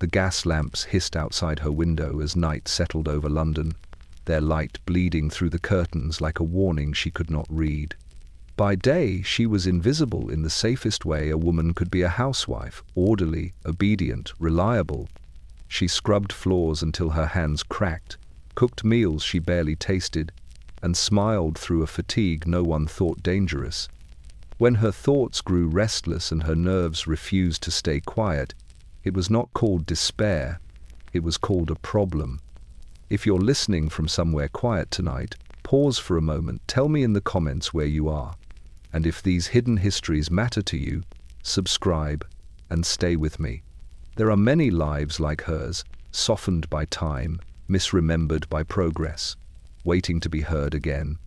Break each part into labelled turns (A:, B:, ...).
A: The gas lamps hissed outside her window as night settled over London, their light bleeding through the curtains like a warning she could not read. By day, she was invisible in the safest way a woman could be: a housewife, orderly, obedient, reliable. She scrubbed floors until her hands cracked, cooked meals she barely tasted, and smiled through a fatigue no one thought dangerous. When her thoughts grew restless and her nerves refused to stay quiet, it was not called despair, it was called a problem. If you're listening from somewhere quiet tonight, pause for a moment, tell me in the comments where you are. And if these hidden histories matter to you, subscribe and stay with me. There are many lives like hers, softened by time, misremembered by progress, waiting to be heard again.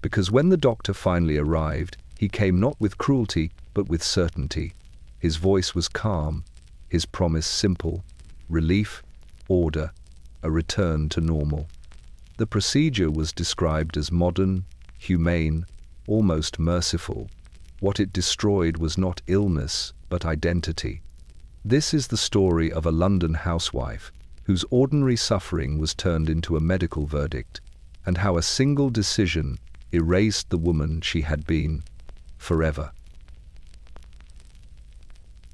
A: Because when the doctor finally arrived, he came not with cruelty, but with certainty. His voice was calm, his promise simple: relief, order, a return to normal. The procedure was described as modern, humane, almost merciful. What it destroyed was not illness, but identity. This is the story of a London housewife whose ordinary suffering was turned into a medical verdict, and how a single decision erased the woman she had been forever.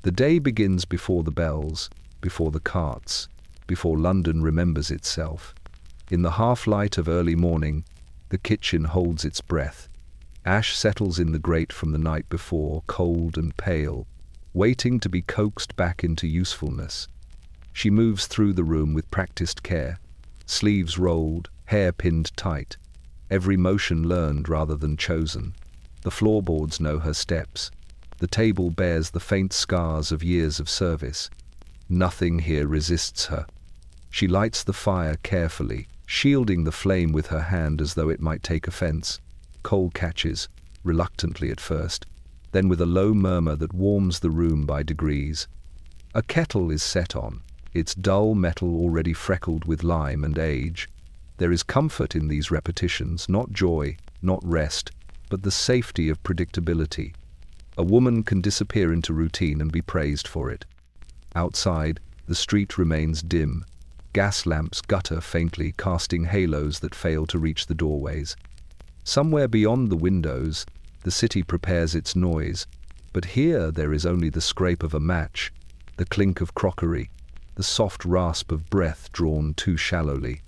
A: The day begins before the bells, before the carts, before London remembers itself. In the half-light of early morning, the kitchen holds its breath. Ash settles in the grate from the night before, cold and pale, waiting to be coaxed back into usefulness. She moves through the room with practiced care, sleeves rolled, hair pinned tight, every motion learned rather than chosen. The floorboards know her steps. The table bears the faint scars of years of service. Nothing here resists her. She lights the fire carefully, shielding the flame with her hand as though it might take offense. Coal catches, reluctantly at first, then with a low murmur that warms the room by degrees. A kettle is set on, its dull metal already freckled with lime and age. There is comfort in these repetitions, not joy, not rest, but the safety of predictability. A woman can disappear into routine and be praised for it. Outside, the street remains dim. Gas lamps gutter faintly, casting halos that fail to reach the doorways. Somewhere beyond the windows, the city prepares its noise, but here there is only the scrape of a match, the clink of crockery, the soft rasp of breath drawn too shallowly.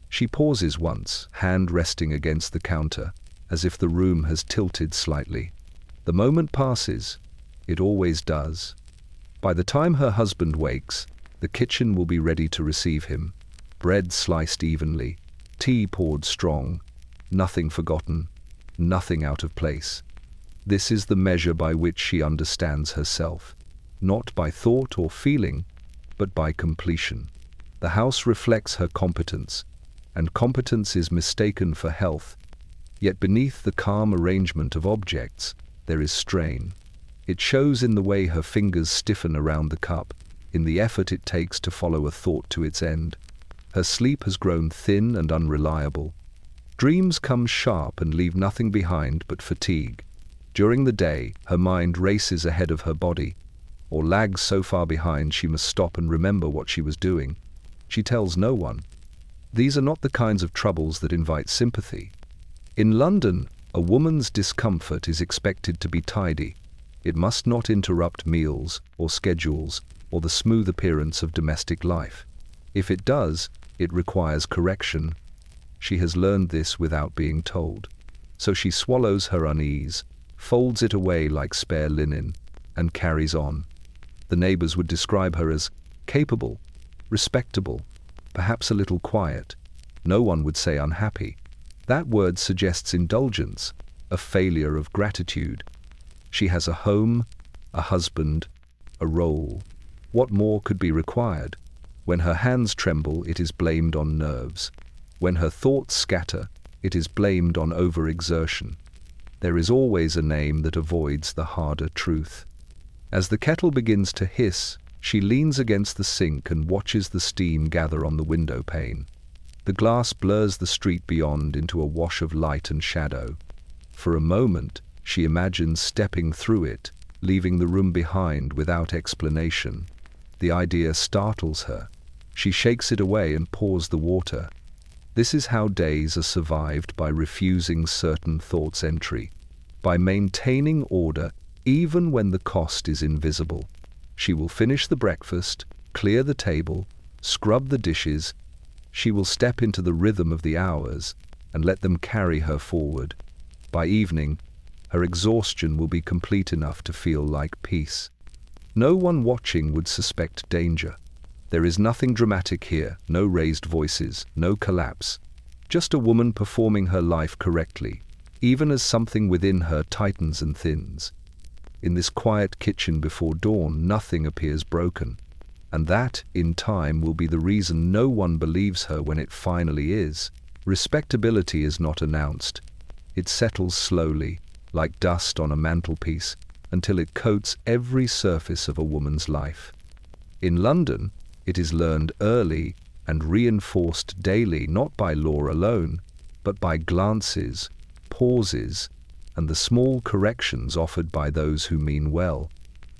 A: She pauses once, hand resting against the counter, as if the room has tilted slightly. The moment passes. It always does. By the time her husband wakes, the kitchen will be ready to receive him. Bread sliced evenly, tea poured strong, nothing forgotten, nothing out of place. This is the measure by which she understands herself, not by thought or feeling, but by completion. The house reflects her competence, and competence is mistaken for health. Yet beneath the calm arrangement of objects, there is strain. It shows in the way her fingers stiffen around the cup, in the effort it takes to follow a thought to its end. Her sleep has grown thin and unreliable. Dreams come sharp and leave nothing behind but fatigue. During the day, her mind races ahead of her body, or lags so far behind she must stop and remember what she was doing. She tells no one. These are not the kinds of troubles that invite sympathy. In London, a woman's discomfort is expected to be tidy. It must not interrupt meals or schedules or the smooth appearance of domestic life. If it does, it requires correction. She has learned this without being told. So she swallows her unease, folds it away like spare linen, and carries on. The neighbors would describe her as capable, respectable, perhaps a little quiet. No one would say unhappy. That word suggests indulgence, a failure of gratitude. She has a home, a husband, a role. What more could be required? When her hands tremble, it is blamed on nerves. When her thoughts scatter, it is blamed on overexertion. There is always a name that avoids the harder truth. As the kettle begins to hiss, she leans against the sink and watches the steam gather on the window pane. The glass blurs the street beyond into a wash of light and shadow. For a moment, she imagines stepping through it, leaving the room behind without explanation. The idea startles her. She shakes it away and pours the water. This is how days are survived: by refusing certain thoughts entry, by maintaining order even when the cost is invisible. She will finish the breakfast, clear the table, scrub the dishes. She will step into the rhythm of the hours and let them carry her forward. By evening, her exhaustion will be complete enough to feel like peace. No one watching would suspect danger. There is nothing dramatic here, no raised voices, no collapse. Just a woman performing her life correctly, even as something within her tightens and thins. In this quiet kitchen before dawn, nothing appears broken. And that, in time, will be the reason no one believes her when it finally is. Respectability is not announced. It settles slowly, like dust on a mantelpiece, until it coats every surface of a woman's life. In London, it is learned early and reinforced daily, not by law alone, but by glances, pauses, and the small corrections offered by those who mean well.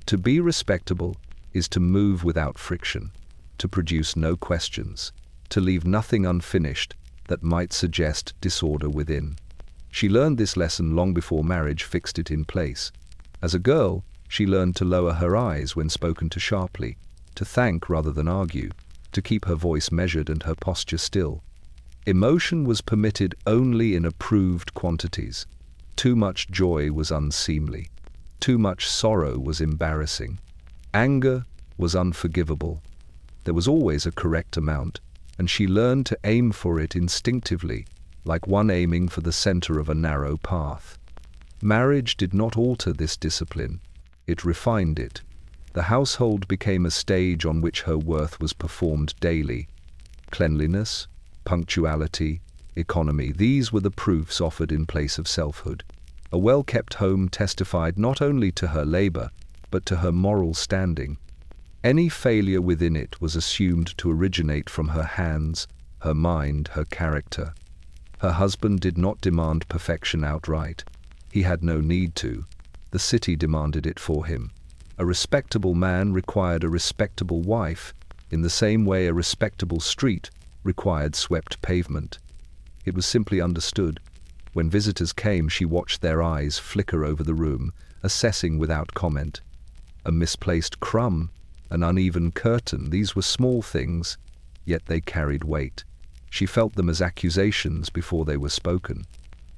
A: To be respectable is to move without friction, to produce no questions, to leave nothing unfinished that might suggest disorder within. She learned this lesson long before marriage fixed it in place. As a girl, she learned to lower her eyes when spoken to sharply, to thank rather than argue, to keep her voice measured and her posture still. Emotion was permitted only in approved quantities. Too much joy was unseemly. Too much sorrow was embarrassing. Anger was unforgivable. There was always a correct amount, and she learned to aim for it instinctively, like one aiming for the center of a narrow path. Marriage did not alter this discipline. It refined it. The household became a stage on which her worth was performed daily. Cleanliness, punctuality, economy, these were the proofs offered in place of selfhood. A well-kept home testified not only to her labor, but to her moral standing. Any failure within it was assumed to originate from her hands, her mind, her character. Her husband did not demand perfection outright. He had no need to. The city demanded it for him. A respectable man required a respectable wife, in the same way a respectable street required swept pavement. It was simply understood. When visitors came, she watched their eyes flicker over the room, assessing without comment. A misplaced crumb, an uneven curtain, these were small things, yet they carried weight. She felt them as accusations before they were spoken.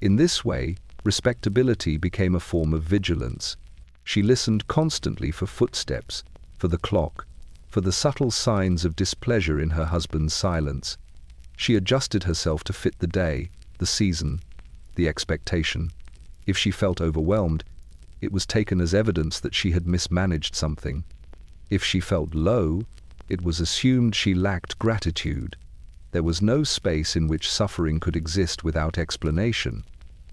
A: In this way, respectability became a form of vigilance. She listened constantly for footsteps, for the clock, for the subtle signs of displeasure in her husband's silence. She adjusted herself to fit the day, the season, the expectation. If she felt overwhelmed, it was taken as evidence that she had mismanaged something. If she felt low, it was assumed she lacked gratitude. There was no space in which suffering could exist without explanation.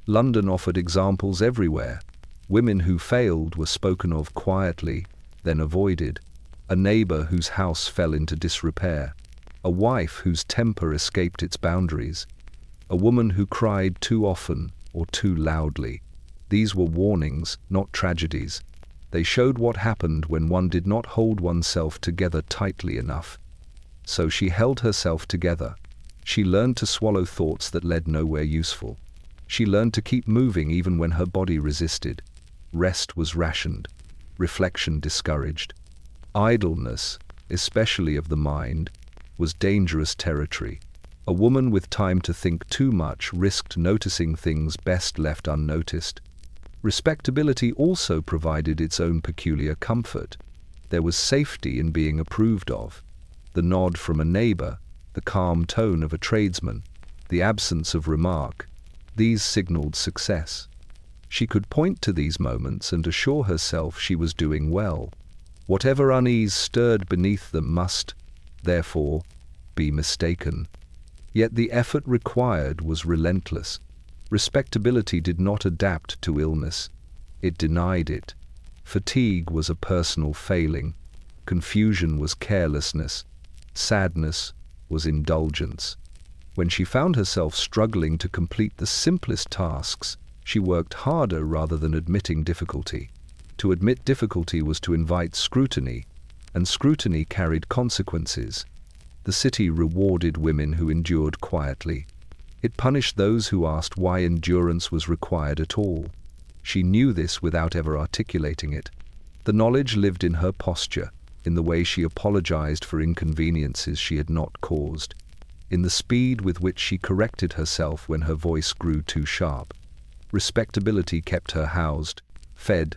A: London offered examples everywhere. Women who failed were spoken of quietly, then avoided. A neighbor whose house fell into disrepair. A wife whose temper escaped its boundaries. A woman who cried too often or too loudly. These were warnings, not tragedies. They showed what happened when one did not hold oneself together tightly enough. So she held herself together. She learned to swallow thoughts that led nowhere useful. She learned to keep moving even when her body resisted. Rest was rationed, reflection discouraged. Idleness, especially of the mind, was dangerous territory. A woman with time to think too much risked noticing things best left unnoticed. Respectability also provided its own peculiar comfort. There was safety in being approved of. The nod from a neighbor, the calm tone of a tradesman, the absence of remark, these signaled success. She could point to these moments and assure herself she was doing well. Whatever unease stirred beneath them must, therefore, be mistaken. Yet the effort required was relentless. Respectability did not adapt to illness. It denied it. Fatigue was a personal failing. Confusion was carelessness. Sadness was indulgence. When she found herself struggling to complete the simplest tasks, she worked harder rather than admitting difficulty. To admit difficulty was to invite scrutiny. and scrutiny carried consequences. The city rewarded women who endured quietly. It punished those who asked why endurance was required at all. She knew this without ever articulating it. The knowledge lived in her posture, in the way she apologized for inconveniences she had not caused, in the speed with which she corrected herself when her voice grew too sharp. Respectability kept her housed, fed,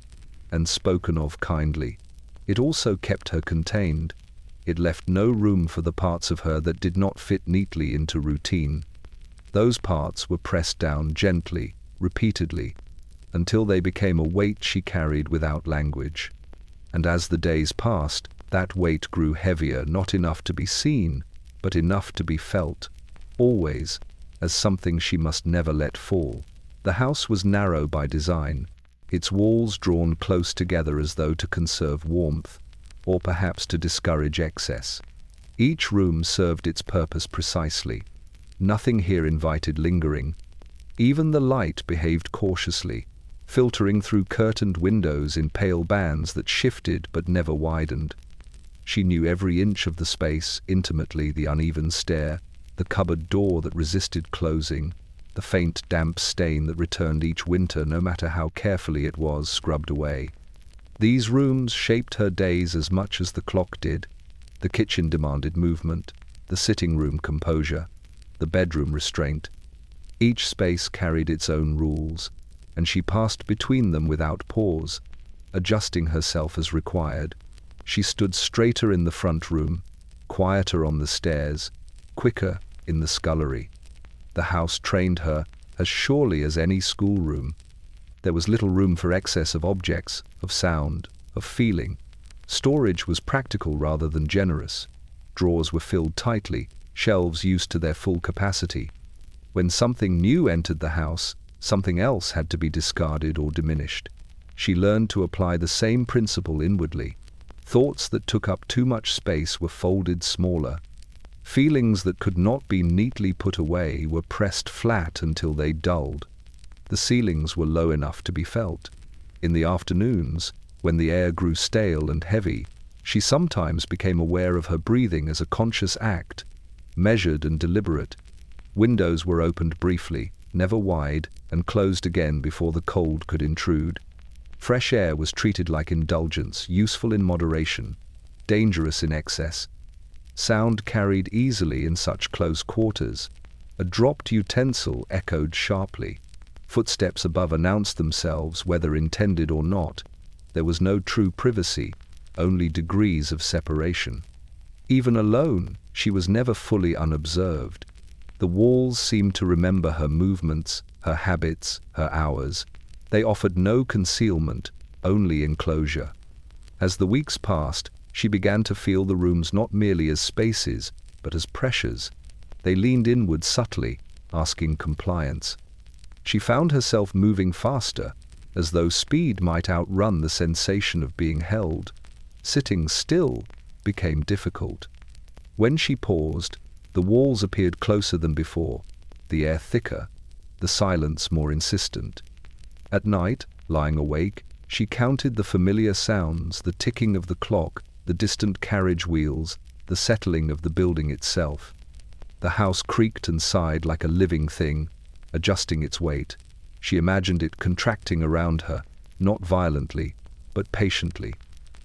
A: and spoken of kindly. It also kept her contained. It left no room for the parts of her that did not fit neatly into routine. Those parts were pressed down gently, repeatedly, until they became a weight she carried without language. And as the days passed, that weight grew heavier, not enough to be seen, but enough to be felt, always, as something she must never let fall. The house was narrow by design, its walls drawn close together as though to conserve warmth, or perhaps to discourage excess. Each room served its purpose precisely. Nothing here invited lingering. Even the light behaved cautiously, filtering through curtained windows in pale bands that shifted but never widened. She knew every inch of the space intimately, the uneven stair, the cupboard door that resisted closing, the faint damp stain that returned each winter no matter how carefully it was scrubbed away. These rooms shaped her days as much as the clock did. The kitchen demanded movement, the sitting room composure, the bedroom restraint. Each space carried its own rules, and she passed between them without pause, adjusting herself as required. She stood straighter in the front room, quieter on the stairs, quicker in the scullery. The house trained her as surely as any schoolroom. There was little room for excess of objects, of sound, of feeling. Storage was practical rather than generous. Drawers were filled tightly, shelves used to their full capacity. When something new entered the house, something else had to be discarded or diminished. She learned to apply the same principle inwardly. Thoughts that took up too much space were folded smaller. Feelings that could not be neatly put away were pressed flat until they dulled. The ceilings were low enough to be felt. In the afternoons, when the air grew stale and heavy, she sometimes became aware of her breathing as a conscious act, measured and deliberate. Windows were opened briefly, never wide, and closed again before the cold could intrude. Fresh air was treated like indulgence, useful in moderation, dangerous in excess. Sound carried easily in such close quarters. A dropped utensil echoed sharply. Footsteps above announced themselves, whether intended or not. There was no true privacy, only degrees of separation. Even alone, she was never fully unobserved. The walls seemed to remember her movements, her habits, her hours. They offered no concealment, only enclosure. As the weeks passed, she began to feel the rooms not merely as spaces, but as pressures. They leaned inward subtly, asking compliance. She found herself moving faster, as though speed might outrun the sensation of being held. Sitting still became difficult. When she paused, the walls appeared closer than before, the air thicker, the silence more insistent. At night, lying awake, she counted the familiar sounds, the ticking of the clock, the distant carriage wheels, the settling of the building itself. The house creaked and sighed like a living thing, adjusting its weight. She imagined it contracting around her, not violently, but patiently.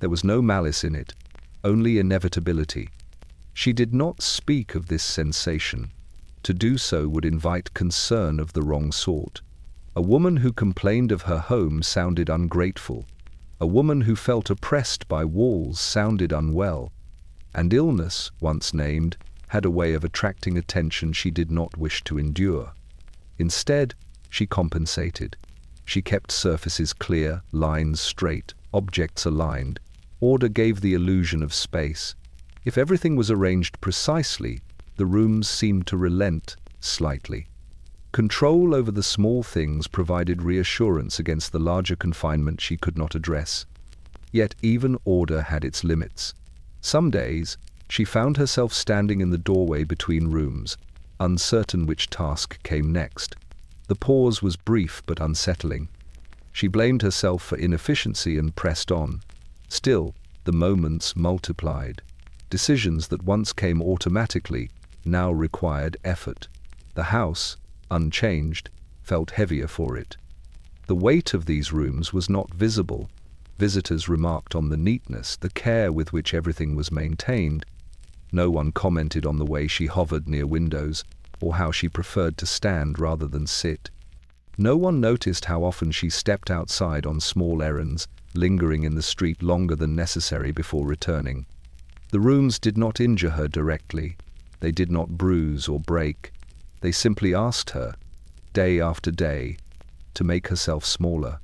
A: There was no malice in it, only inevitability. She did not speak of this sensation. To do so would invite concern of the wrong sort. A woman who complained of her home sounded ungrateful. A woman who felt oppressed by walls sounded unwell. And illness, once named, had a way of attracting attention she did not wish to endure. Instead, she compensated. She kept surfaces clear, lines straight, objects aligned. Order gave the illusion of space. If everything was arranged precisely, the rooms seemed to relent slightly. Control over the small things provided reassurance against the larger confinement she could not address. Yet even order had its limits. Some days, she found herself standing in the doorway between rooms, uncertain which task came next. The pause was brief but unsettling. She blamed herself for inefficiency and pressed on. Still, The moments multiplied. Decisions that once came automatically now required effort. The house, unchanged, felt heavier for it. The weight of these rooms was not visible. Visitors remarked on the neatness, the care with which everything was maintained. No one commented on the way she hovered near windows, or how she preferred to stand rather than sit. No one noticed how often she stepped outside on small errands, lingering in the street longer than necessary before returning. The rooms did not injure her directly. They did not bruise or break. They simply asked her, day after day, to make herself smaller.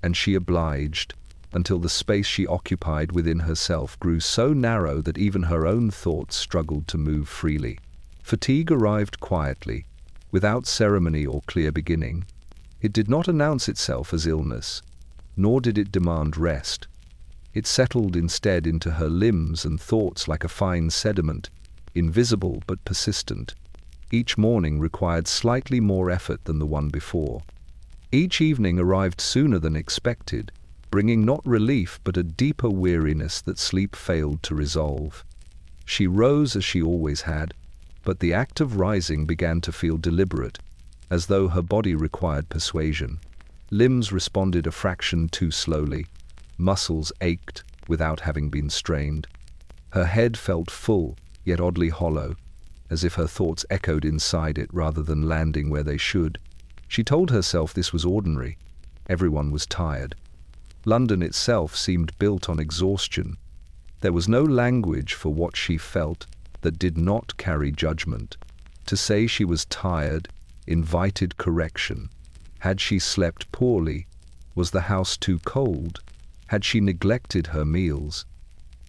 A: And she obliged, until the space she occupied within herself grew so narrow that even her own thoughts struggled to move freely. Fatigue arrived quietly, without ceremony or clear beginning. It did not announce itself as illness, nor did it demand rest. It settled instead into her limbs and thoughts like a fine sediment, invisible but persistent. Each morning required slightly more effort than the one before. Each evening arrived sooner than expected, bringing not relief but a deeper weariness that sleep failed to resolve. She rose as she always had, but the act of rising began to feel deliberate, as though her body required persuasion. Limbs responded a fraction too slowly. Muscles ached without having been strained. Her head felt full, yet oddly hollow, as if her thoughts echoed inside it rather than landing where they should. She told herself this was ordinary. Everyone was tired. London itself seemed built on exhaustion. There was no language for what she felt that did not carry judgment. To say she was tired invited correction. Had she slept poorly? Was the house too cold? Had she neglected her meals?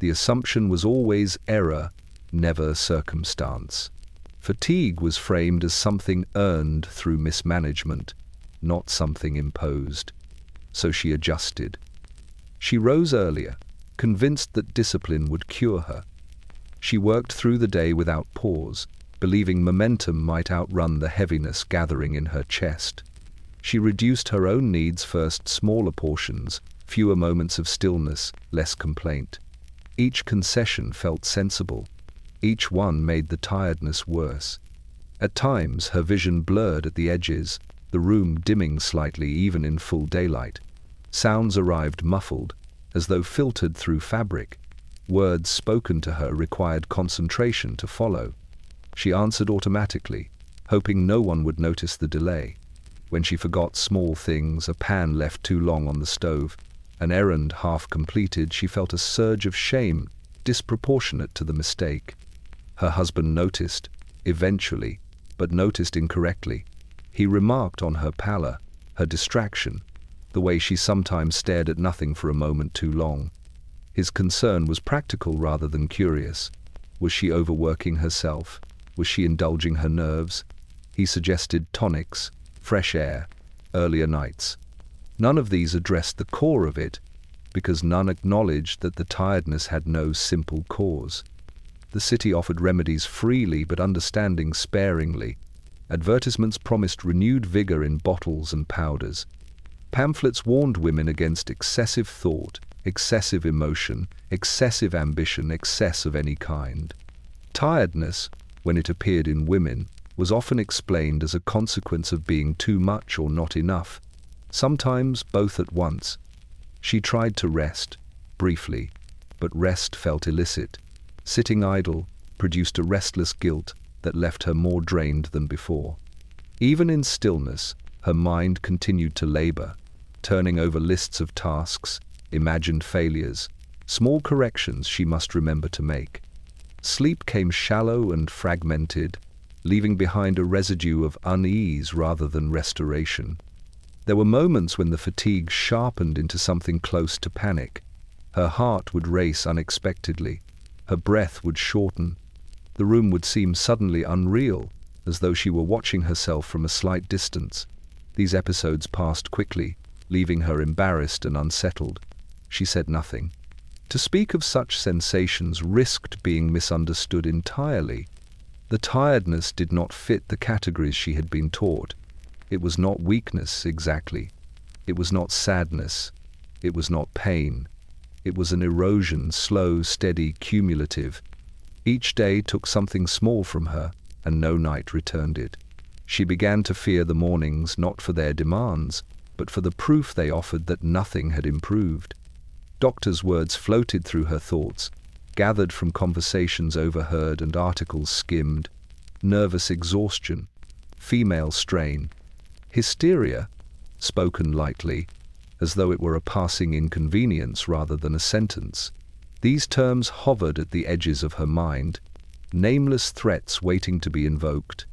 A: The assumption was always error, never circumstance. Fatigue was framed as something earned through mismanagement, not something imposed. So she adjusted. She rose earlier, convinced that discipline would cure her. She worked through the day without pause, believing momentum might outrun the heaviness gathering in her chest. She reduced her own needs first, smaller portions, fewer moments of stillness, less complaint. Each concession felt sensible. Each one made the tiredness worse. At times her vision blurred at the edges, the room dimming slightly even in full daylight. Sounds arrived muffled, as though filtered through fabric. Words spoken to her required concentration to follow. She answered automatically, hoping no one would notice the delay. When she forgot small things, a pan left too long on the stove, an errand half completed, she felt a surge of shame, disproportionate to the mistake. Her husband noticed, eventually, but noticed incorrectly. He remarked on her pallor, her distraction, the way she sometimes stared at nothing for a moment too long. His concern was practical rather than curious. Was she overworking herself? Was she indulging her nerves? He suggested tonics, fresh air, earlier nights. None of these addressed the core of it, because none acknowledged that the tiredness had no simple cause. The city offered remedies freely but understanding sparingly. Advertisements promised renewed vigor in bottles and powders. Pamphlets warned women against excessive thought, excessive emotion, excessive ambition, excess of any kind. Tiredness, when it appeared in women, was often explained as a consequence of being too much or not enough, sometimes both at once. She tried to rest, briefly, but rest felt illicit. Sitting idle produced a restless guilt that left her more drained than before. Even in stillness, her mind continued to labor, turning over lists of tasks, imagined failures, small corrections she must remember to make. Sleep came shallow and fragmented, leaving behind a residue of unease rather than restoration. There were moments when the fatigue sharpened into something close to panic. Her heart would race unexpectedly. Her breath would shorten. The room would seem suddenly unreal, as though she were watching herself from a slight distance. These episodes passed quickly, leaving her embarrassed and unsettled. She said nothing. To speak of such sensations risked being misunderstood entirely. The tiredness did not fit the categories she had been taught. It was not weakness exactly. It was not sadness. It was not pain. It was an erosion, slow, steady, cumulative. Each day took something small from her, and no night returned it. She began to fear the mornings, not for their demands, but for the proof they offered that nothing had improved. Doctors' words floated through her thoughts, gathered from conversations overheard and articles skimmed. Nervous exhaustion, female strain, hysteria, spoken lightly, as though it were a passing inconvenience rather than a sentence. These terms hovered at the edges of her mind, nameless threats waiting to be invoked.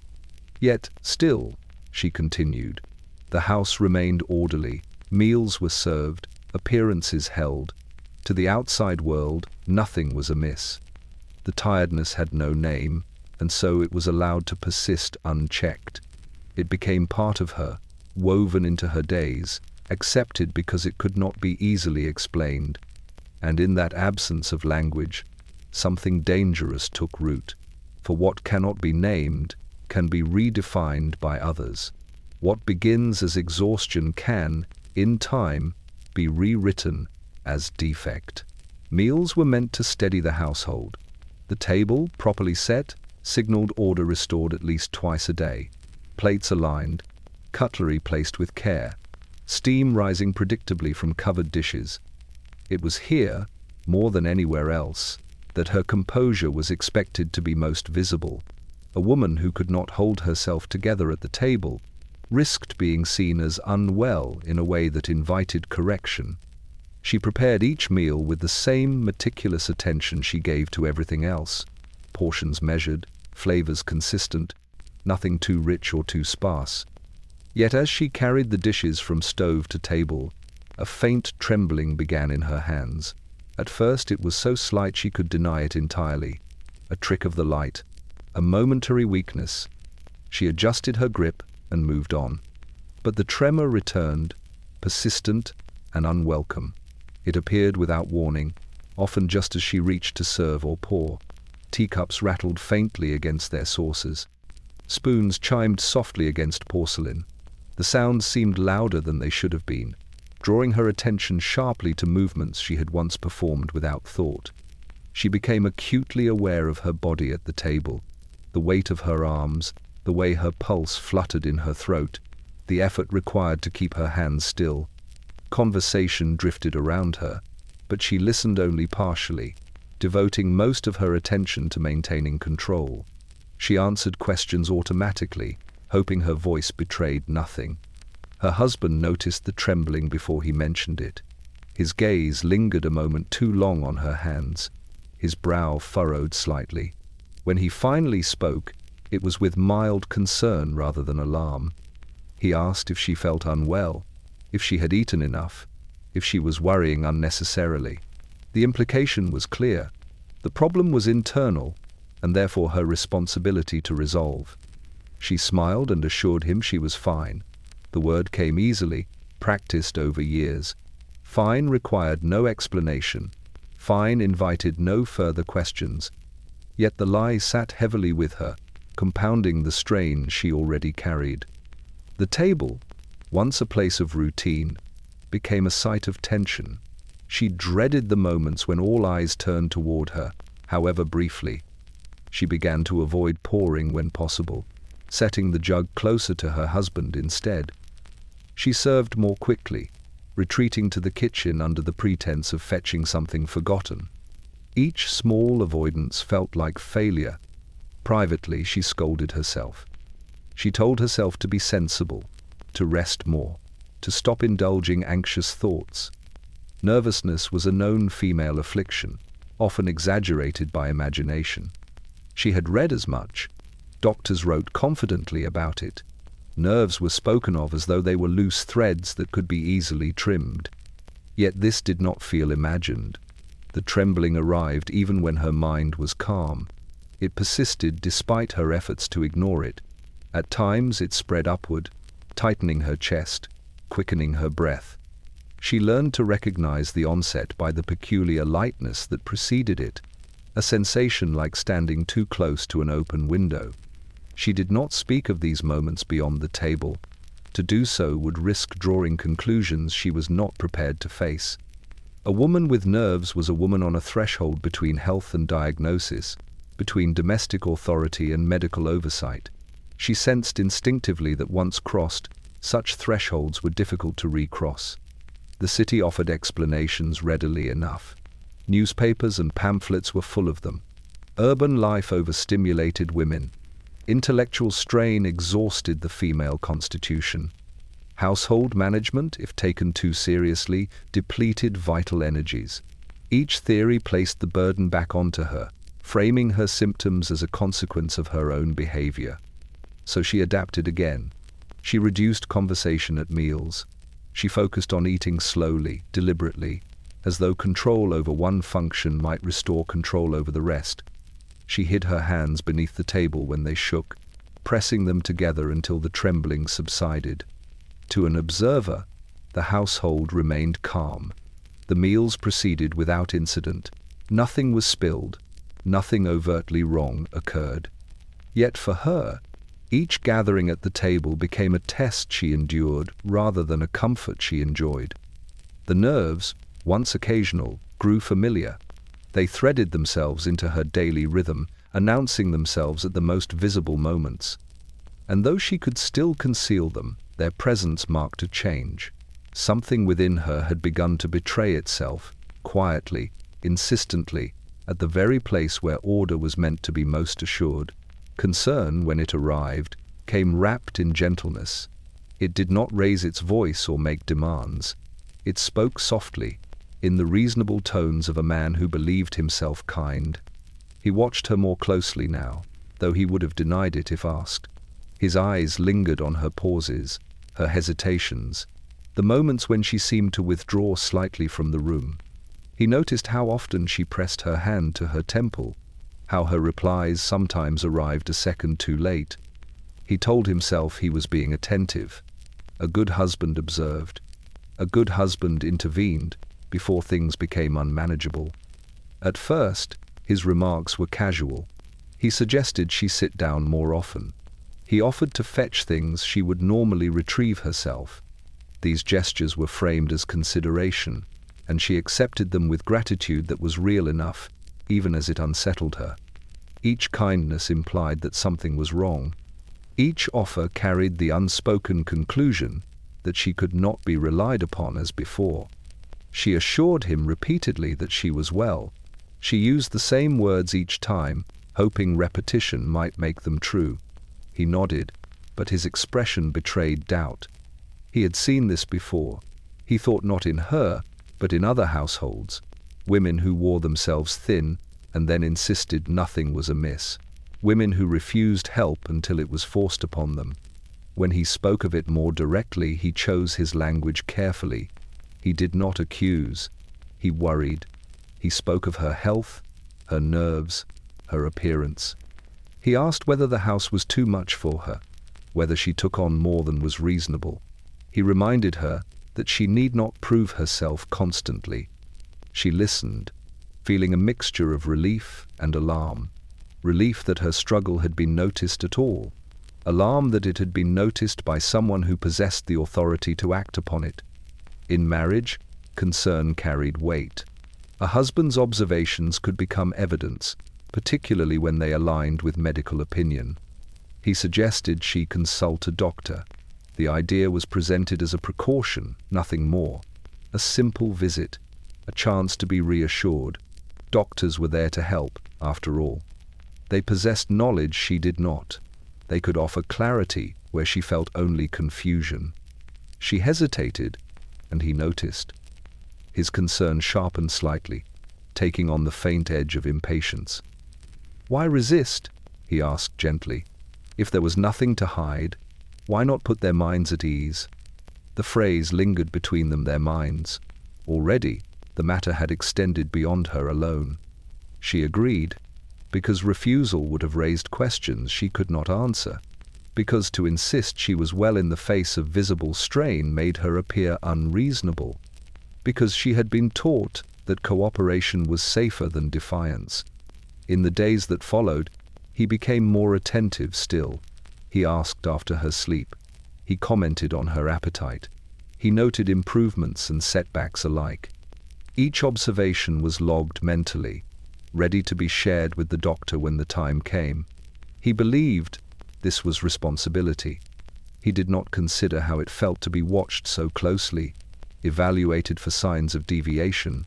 A: Yet, still, she continued, the house remained orderly, meals were served, appearances held. To the outside world, nothing was amiss. The tiredness had no name, and so it was allowed to persist unchecked. It became part of her, woven into her days, accepted because it could not be easily explained. And in that absence of language, something dangerous took root. For what cannot be named can be redefined by others. What begins as exhaustion can, in time, be rewritten as defect. Meals were meant to steady the household. The table, properly set, signaled order restored at least twice a day. Plates aligned, cutlery placed with care, steam rising predictably from covered dishes. It was here, more than anywhere else, that her composure was expected to be most visible. A woman who could not hold herself together at the table risked being seen as unwell in a way that invited correction. She prepared each meal with the same meticulous attention she gave to everything else, portions measured, flavors consistent, nothing too rich or too sparse. Yet as she carried the dishes from stove to table, a faint trembling began in her hands. At first it was so slight she could deny it entirely. A trick of the light, a momentary weakness. She adjusted her grip and moved on. But the tremor returned, persistent and unwelcome. It appeared without warning, often just as she reached to serve or pour. Teacups rattled faintly against their saucers. Spoons chimed softly against porcelain. The sounds seemed louder than they should have been, drawing her attention sharply to movements she had once performed without thought. She became acutely aware of her body at the table, the weight of her arms, the way her pulse fluttered in her throat, the effort required to keep her hands still. Conversation drifted around her, but she listened only partially, devoting most of her attention to maintaining control. She answered questions automatically, hoping her voice betrayed nothing. Her husband noticed the trembling before he mentioned it. His gaze lingered a moment too long on her hands. His brow furrowed slightly. When he finally spoke, it was with mild concern rather than alarm. He asked if she felt unwell, if she had eaten enough, if she was worrying unnecessarily. The implication was clear. The problem was internal, and therefore her responsibility to resolve. She smiled and assured him she was fine. The word came easily, practiced over years. Fine required no explanation. Fine invited no further questions. Yet the lie sat heavily with her, compounding the strain she already carried. The table, once a place of routine, became a site of tension. She dreaded the moments when all eyes turned toward her, however briefly. She began to avoid pouring when possible, setting the jug closer to her husband instead. She served more quickly, retreating to the kitchen under the pretense of fetching something forgotten. Each small avoidance felt like failure. Privately, she scolded herself. She told herself to be sensible, to rest more, to stop indulging anxious thoughts. Nervousness was a known female affliction, often exaggerated by imagination. She had read as much. Doctors wrote confidently about it. Nerves were spoken of as though they were loose threads that could be easily trimmed. Yet this did not feel imagined. The trembling arrived even when her mind was calm. It persisted despite her efforts to ignore it. At times it spread upward, tightening her chest, quickening her breath. She learned to recognize the onset by the peculiar lightness that preceded it, a sensation like standing too close to an open window. She did not speak of these moments beyond the table. To do so would risk drawing conclusions she was not prepared to face. A woman with nerves was a woman on a threshold between health and diagnosis, between domestic authority and medical oversight. She sensed instinctively that once crossed, such thresholds were difficult to recross. The city offered explanations readily enough. Newspapers and pamphlets were full of them. Urban life overstimulated women. Intellectual strain exhausted the female constitution. Household management, if taken too seriously, depleted vital energies. Each theory placed the burden back onto her, framing her symptoms as a consequence of her own behavior. So she adapted again. She reduced conversation at meals. She focused on eating slowly, deliberately, as though control over one function might restore control over the rest. She hid her hands beneath the table when they shook, pressing them together until the trembling subsided. To an observer, the household remained calm. The meals proceeded without incident. Nothing was spilled. Nothing overtly wrong occurred. Yet for her, each gathering at the table became a test she endured rather than a comfort she enjoyed. The nerves, once occasional, grew familiar. They threaded themselves into her daily rhythm, announcing themselves at the most visible moments. And though she could still conceal them, their presence marked a change. Something within her had begun to betray itself, quietly, insistently, at the very place where order was meant to be most assured. Concern, when it arrived, came wrapped in gentleness. It did not raise its voice or make demands. It spoke softly, in the reasonable tones of a man who believed himself kind. He watched her more closely now, though he would have denied it if asked. His eyes lingered on her pauses, her hesitations, the moments when she seemed to withdraw slightly from the room. He noticed how often she pressed her hand to her temple, how her replies sometimes arrived a second too late. He told himself he was being attentive. A good husband observed. A good husband intervened before things became unmanageable. At first, his remarks were casual. He suggested she sit down more often. He offered to fetch things she would normally retrieve herself. These gestures were framed as consideration, and she accepted them with gratitude that was real enough, even as it unsettled her. Each kindness implied that something was wrong. Each offer carried the unspoken conclusion that she could not be relied upon as before. She assured him repeatedly that she was well. She used the same words each time, hoping repetition might make them true. He nodded, but his expression betrayed doubt. He had seen this before. He thought not in her, but in other households. Women who wore themselves thin and then insisted nothing was amiss. Women who refused help until it was forced upon them. When he spoke of it more directly, he chose his language carefully. He did not accuse. He worried. He spoke of her health, her nerves, her appearance. He asked whether the house was too much for her, whether she took on more than was reasonable. He reminded her that she need not prove herself constantly. She listened, feeling a mixture of relief and alarm. Relief that her struggle had been noticed at all. Alarm that it had been noticed by someone who possessed the authority to act upon it. In marriage, concern carried weight. A husband's observations could become evidence, particularly when they aligned with medical opinion. He suggested she consult a doctor. The idea was presented as a precaution, nothing more. A simple visit, a chance to be reassured. Doctors were there to help, after all. They possessed knowledge she did not. They could offer clarity where she felt only confusion. She hesitated, and he noticed. His concern sharpened slightly, taking on the faint edge of impatience. "Why resist?" he asked gently. "If there was nothing to hide, why not put their minds at ease?" The phrase lingered between them, their minds. Already, the matter had extended beyond her alone. She agreed, because refusal would have raised questions she could not answer, because to insist she was well in the face of visible strain made her appear unreasonable, because she had been taught that cooperation was safer than defiance. In the days that followed, he became more attentive still. He asked after her sleep. He commented on her appetite. He noted improvements and setbacks alike. Each observation was logged mentally, ready to be shared with the doctor when the time came. He believed this was responsibility. He did not consider how it felt to be watched so closely, evaluated for signs of deviation.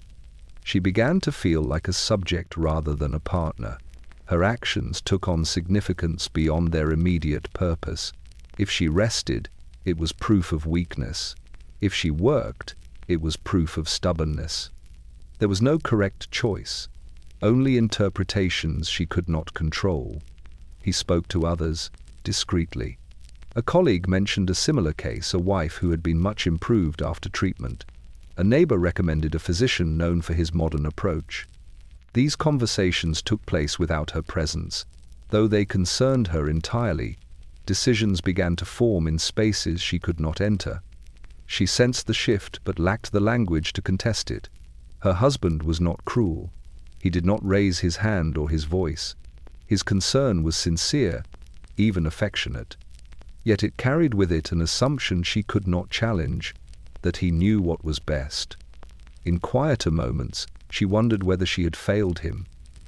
A: She began to feel like a subject rather than a partner. Her actions took on significance beyond their immediate purpose. If she rested, it was proof of weakness. If she worked, it was proof of stubbornness. There was no correct choice, only interpretations she could not control. He spoke to others, discreetly. A colleague mentioned a similar case, a wife who had been much improved after treatment. A neighbor recommended a physician known for his modern approach. These conversations took place without her presence. Though they concerned her entirely, decisions began to form in spaces she could not enter. She sensed the shift but lacked the language to contest it. Her husband was not cruel. He did not raise his hand or his voice. His concern was sincere, even affectionate. Yet it carried with it an assumption she could not challenge, that he knew what was best. In quieter moments, she wondered whether she had failed him,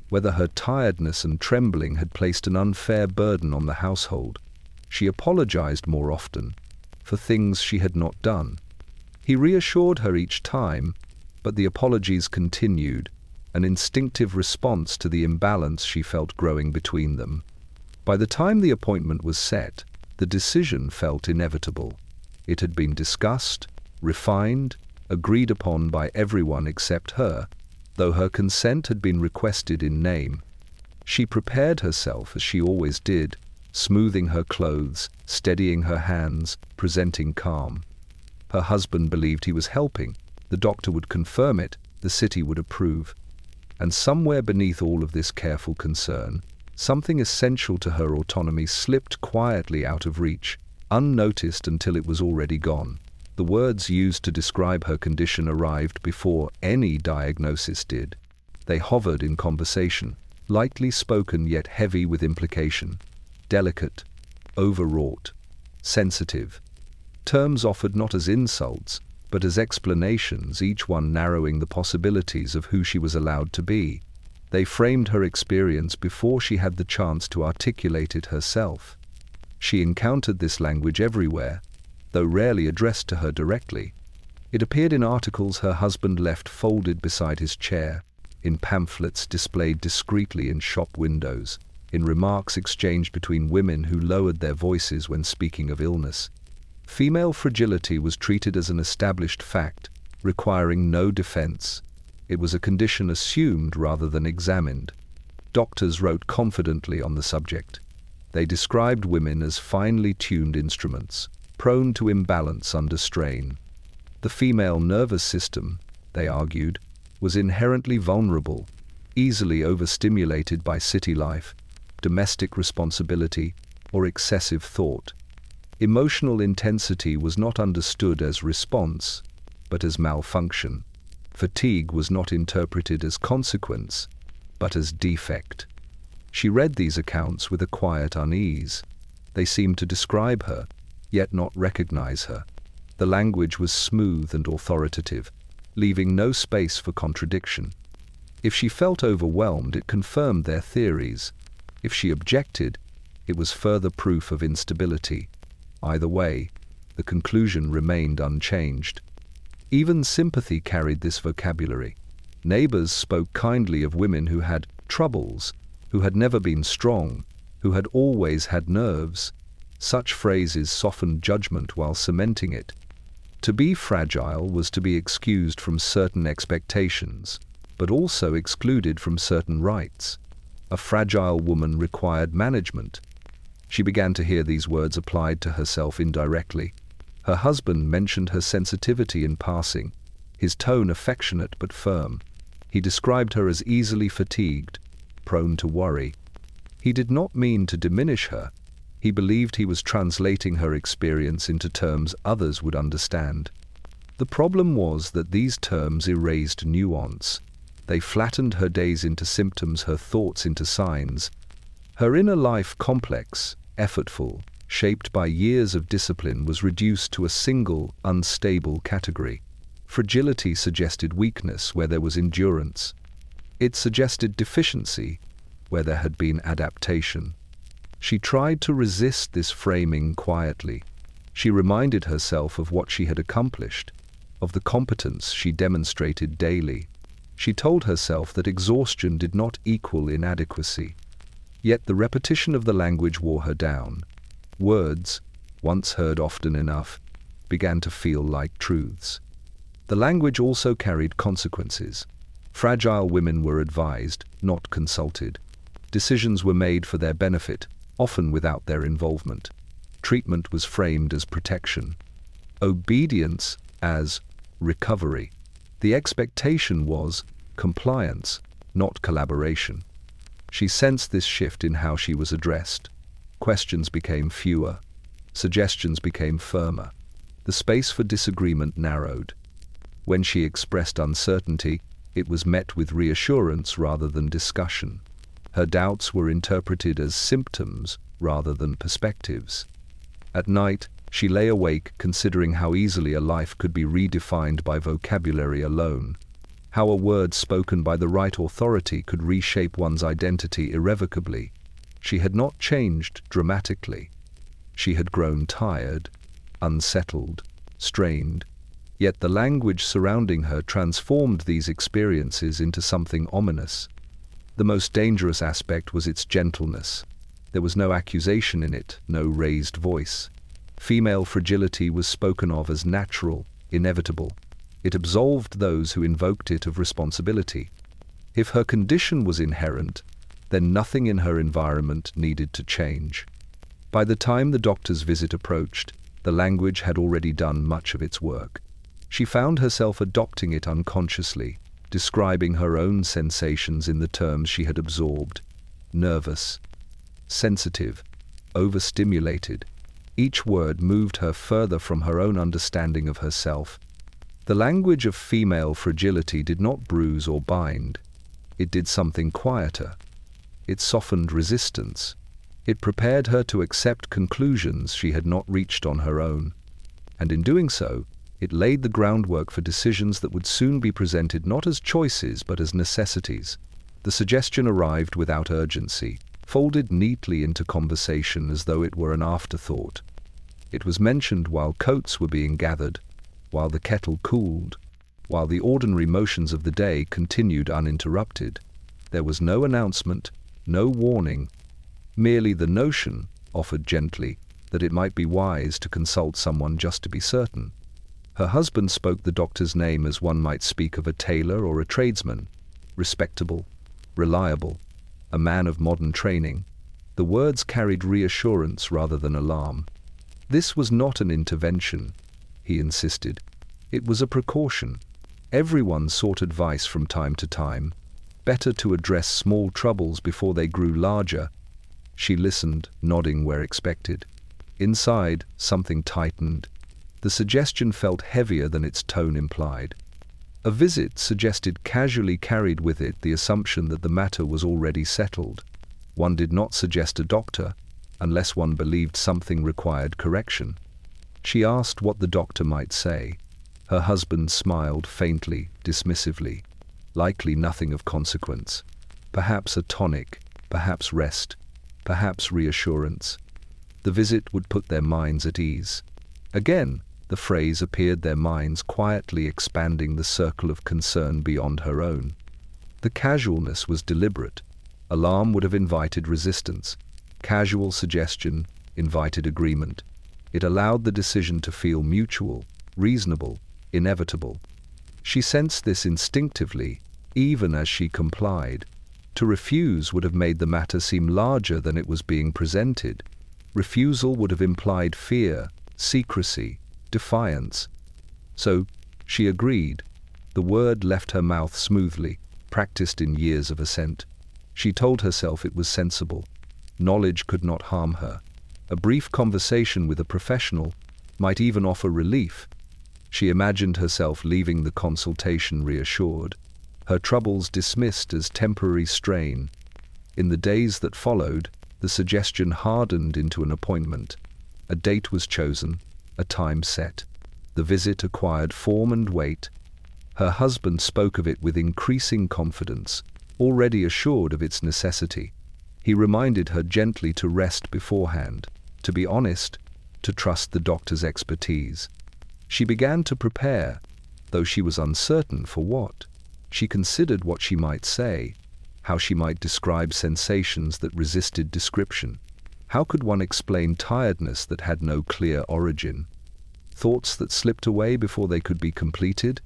A: whether her tiredness and trembling had placed an unfair burden on the household. She apologized more often, for things she had not done. He reassured her each time, but the apologies continued, an instinctive response to the imbalance she felt growing between them. By the time the appointment was set, the decision felt inevitable. It had been discussed, refined, agreed upon by everyone except her, though her consent had been requested in name. She prepared herself as she always did, smoothing her clothes, steadying her hands, presenting calm. Her husband believed he was helping. The doctor would confirm it, the city would approve. And somewhere beneath all of this careful concern, something essential to her autonomy slipped quietly out of reach, unnoticed until it was already gone. The words used to describe her condition arrived before any diagnosis did. They hovered in conversation, lightly spoken yet heavy with implication. Delicate, overwrought, sensitive. Terms offered not as insults, but as explanations, each one narrowing the possibilities of who she was allowed to be. They framed her experience before she had the chance to articulate it herself. She encountered this language everywhere, though rarely addressed to her directly. It appeared in articles her husband left folded beside his chair, in pamphlets displayed discreetly in shop windows, in remarks exchanged between women who lowered their voices when speaking of illness. Female fragility was treated as an established fact, requiring no defense. It was a condition assumed rather than examined. Doctors wrote confidently on the subject. They described women as finely tuned instruments, prone to imbalance under strain. The female nervous system, they argued, was inherently vulnerable, easily overstimulated by city life, domestic responsibility, or excessive thought. Emotional intensity was not understood as response, but as malfunction. Fatigue was not interpreted as consequence, but as defect. She read these accounts with a quiet unease. They seemed to describe her, yet not recognize her. The language was smooth and authoritative, leaving no space for contradiction. If she felt overwhelmed, it confirmed their theories. If she objected, it was further proof of instability. Either way, the conclusion remained unchanged. Even sympathy carried this vocabulary. Neighbors spoke kindly of women who had troubles, who had never been strong, who had always had nerves. Such phrases softened judgment while cementing it. To be fragile was to be excused from certain expectations, but also excluded from certain rights. A fragile woman required management. She began to hear these words applied to herself indirectly. Her husband mentioned her sensitivity in passing, his tone affectionate but firm. He described her as easily fatigued, prone to worry. He did not mean to diminish her. He believed he was translating her experience into terms others would understand. The problem was that these terms erased nuance. They flattened her days into symptoms, her thoughts into signs. Her inner life, complex, effortful, shaped by years of discipline, was reduced to a single, unstable category. Fragility suggested weakness where there was endurance. It suggested deficiency where there had been adaptation. She tried to resist this framing quietly. She reminded herself of what she had accomplished, of the competence she demonstrated daily. She told herself that exhaustion did not equal inadequacy. Yet the repetition of the language wore her down. Words, once heard often enough, began to feel like truths. The language also carried consequences. Fragile women were advised, not consulted. Decisions were made for their benefit, often without their involvement. Treatment was framed as protection. Obedience as recovery. The expectation was compliance, not collaboration. She sensed this shift in how she was addressed. Questions became fewer. Suggestions became firmer. The space for disagreement narrowed. When she expressed uncertainty, it was met with reassurance rather than discussion. Her doubts were interpreted as symptoms rather than perspectives. At night, she lay awake considering how easily a life could be redefined by vocabulary alone, how a word spoken by the right authority could reshape one's identity irrevocably. She had not changed dramatically. She had grown tired, unsettled, strained, yet the language surrounding her transformed these experiences into something ominous. The most dangerous aspect was its gentleness. There was no accusation in it, no raised voice. Female fragility was spoken of as natural, inevitable. It absolved those who invoked it of responsibility. If her condition was inherent, then nothing in her environment needed to change. By the time the doctor's visit approached, the language had already done much of its work. She found herself adopting it unconsciously, describing her own sensations in the terms she had absorbed. Nervous, sensitive, overstimulated. Each word moved her further from her own understanding of herself. The language of female fragility did not bruise or bind. It did something quieter. It softened resistance. It prepared her to accept conclusions she had not reached on her own. And in doing so, it laid the groundwork for decisions that would soon be presented not as choices but as necessities. The suggestion arrived without urgency, folded neatly into conversation as though it were an afterthought. It was mentioned while coats were being gathered, while the kettle cooled, while the ordinary motions of the day continued uninterrupted. There was no announcement, no warning, merely the notion, offered gently, that it might be wise to consult someone just to be certain. Her husband spoke the doctor's name as one might speak of a tailor or a tradesman, respectable, reliable, a man of modern training. The words carried reassurance rather than alarm. This was not an intervention, he insisted. It was a precaution. Everyone sought advice from time to time. Better to address small troubles before they grew larger. She listened, nodding where expected. Inside, something tightened. The suggestion felt heavier than its tone implied. A visit suggested casually carried with it the assumption that the matter was already settled. One did not suggest a doctor, unless one believed something required correction. She asked what the doctor might say. Her husband smiled faintly, dismissively. Likely nothing of consequence. Perhaps a tonic, perhaps rest, perhaps reassurance. The visit would put their minds at ease. Again, the phrase appeared, their minds quietly expanding the circle of concern beyond her own. The casualness was deliberate. Alarm would have invited resistance. Casual suggestion invited agreement. It allowed the decision to feel mutual, reasonable, inevitable. She sensed this instinctively, even as she complied. To refuse would have made the matter seem larger than it was being presented. Refusal would have implied fear, secrecy, defiance. So, she agreed. The word left her mouth smoothly, practiced in years of assent. She told herself it was sensible. Knowledge could not harm her. A brief conversation with a professional might even offer relief. She imagined herself leaving the consultation reassured, her troubles dismissed as temporary strain. In the days that followed, the suggestion hardened into an appointment. A date was chosen, a time set. The visit acquired form and weight, Her husband spoke of it with increasing confidence, already assured of its necessity. He reminded her gently to rest beforehand, to be honest, to trust the doctor's expertise. She began to prepare, though she was uncertain for what. She considered what she might say, how she might describe sensations that resisted description. How could one explain tiredness that had no clear origin? Thoughts that slipped away before they could be completed?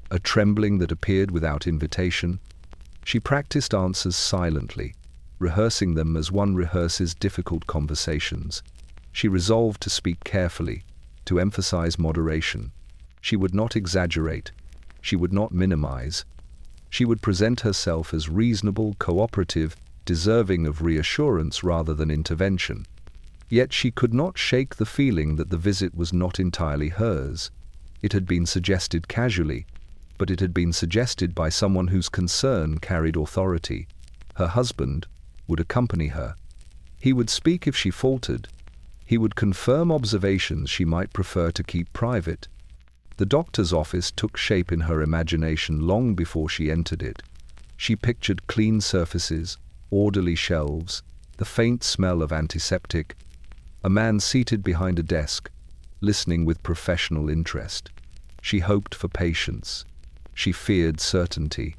A: A trembling that appeared without invitation? She practiced answers silently, rehearsing them as one rehearses difficult conversations. She resolved to speak carefully, to emphasize moderation. She would not exaggerate. She would not minimize. She would present herself as reasonable, cooperative, deserving of reassurance rather than intervention. Yet she could not shake the feeling that the visit was not entirely hers. It had been suggested casually, but it had been suggested by someone whose concern carried authority. Her husband would accompany her. He would speak if she faltered. He would confirm observations she might prefer to keep private. The doctor's office took shape in her imagination long before she entered it. She pictured clean surfaces, orderly shelves, the faint smell of antiseptic, a man seated behind a desk, listening with professional interest. She hoped for patience. She feared certainty.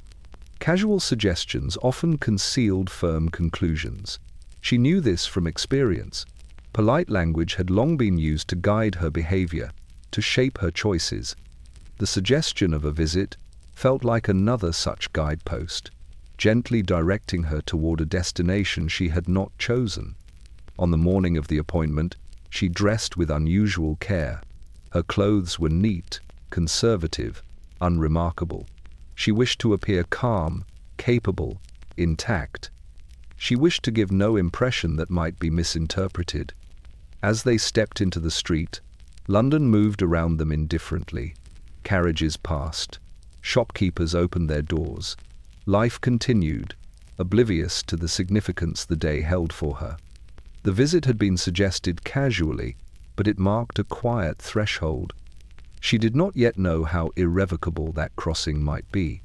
A: Casual suggestions often concealed firm conclusions. She knew this from experience. Polite language had long been used to guide her behavior, to shape her choices. The suggestion of a visit felt like another such guidepost, gently directing her toward a destination she had not chosen. On the morning of the appointment, she dressed with unusual care. Her clothes were neat, conservative, unremarkable. She wished to appear calm, capable, intact. She wished to give no impression that might be misinterpreted. As they stepped into the street, London moved around them indifferently. Carriages passed. Shopkeepers opened their doors. Life continued, oblivious to the significance the day held for her. The visit had been suggested casually, but it marked a quiet threshold. She did not yet know how irrevocable that crossing might be.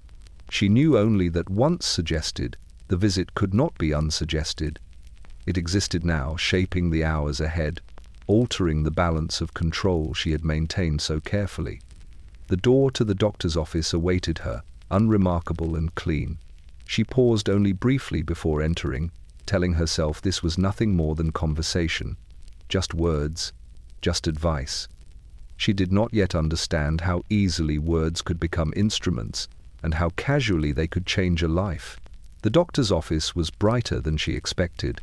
A: She knew only that once suggested, the visit could not be unsuggested. It existed now, shaping the hours ahead, altering the balance of control she had maintained so carefully. The door to the doctor's office awaited her, unremarkable and clean. She paused only briefly before entering, telling herself this was nothing more than conversation, just words, just advice. She did not yet understand how easily words could become instruments and how casually they could change a life. The doctor's office was brighter than she expected.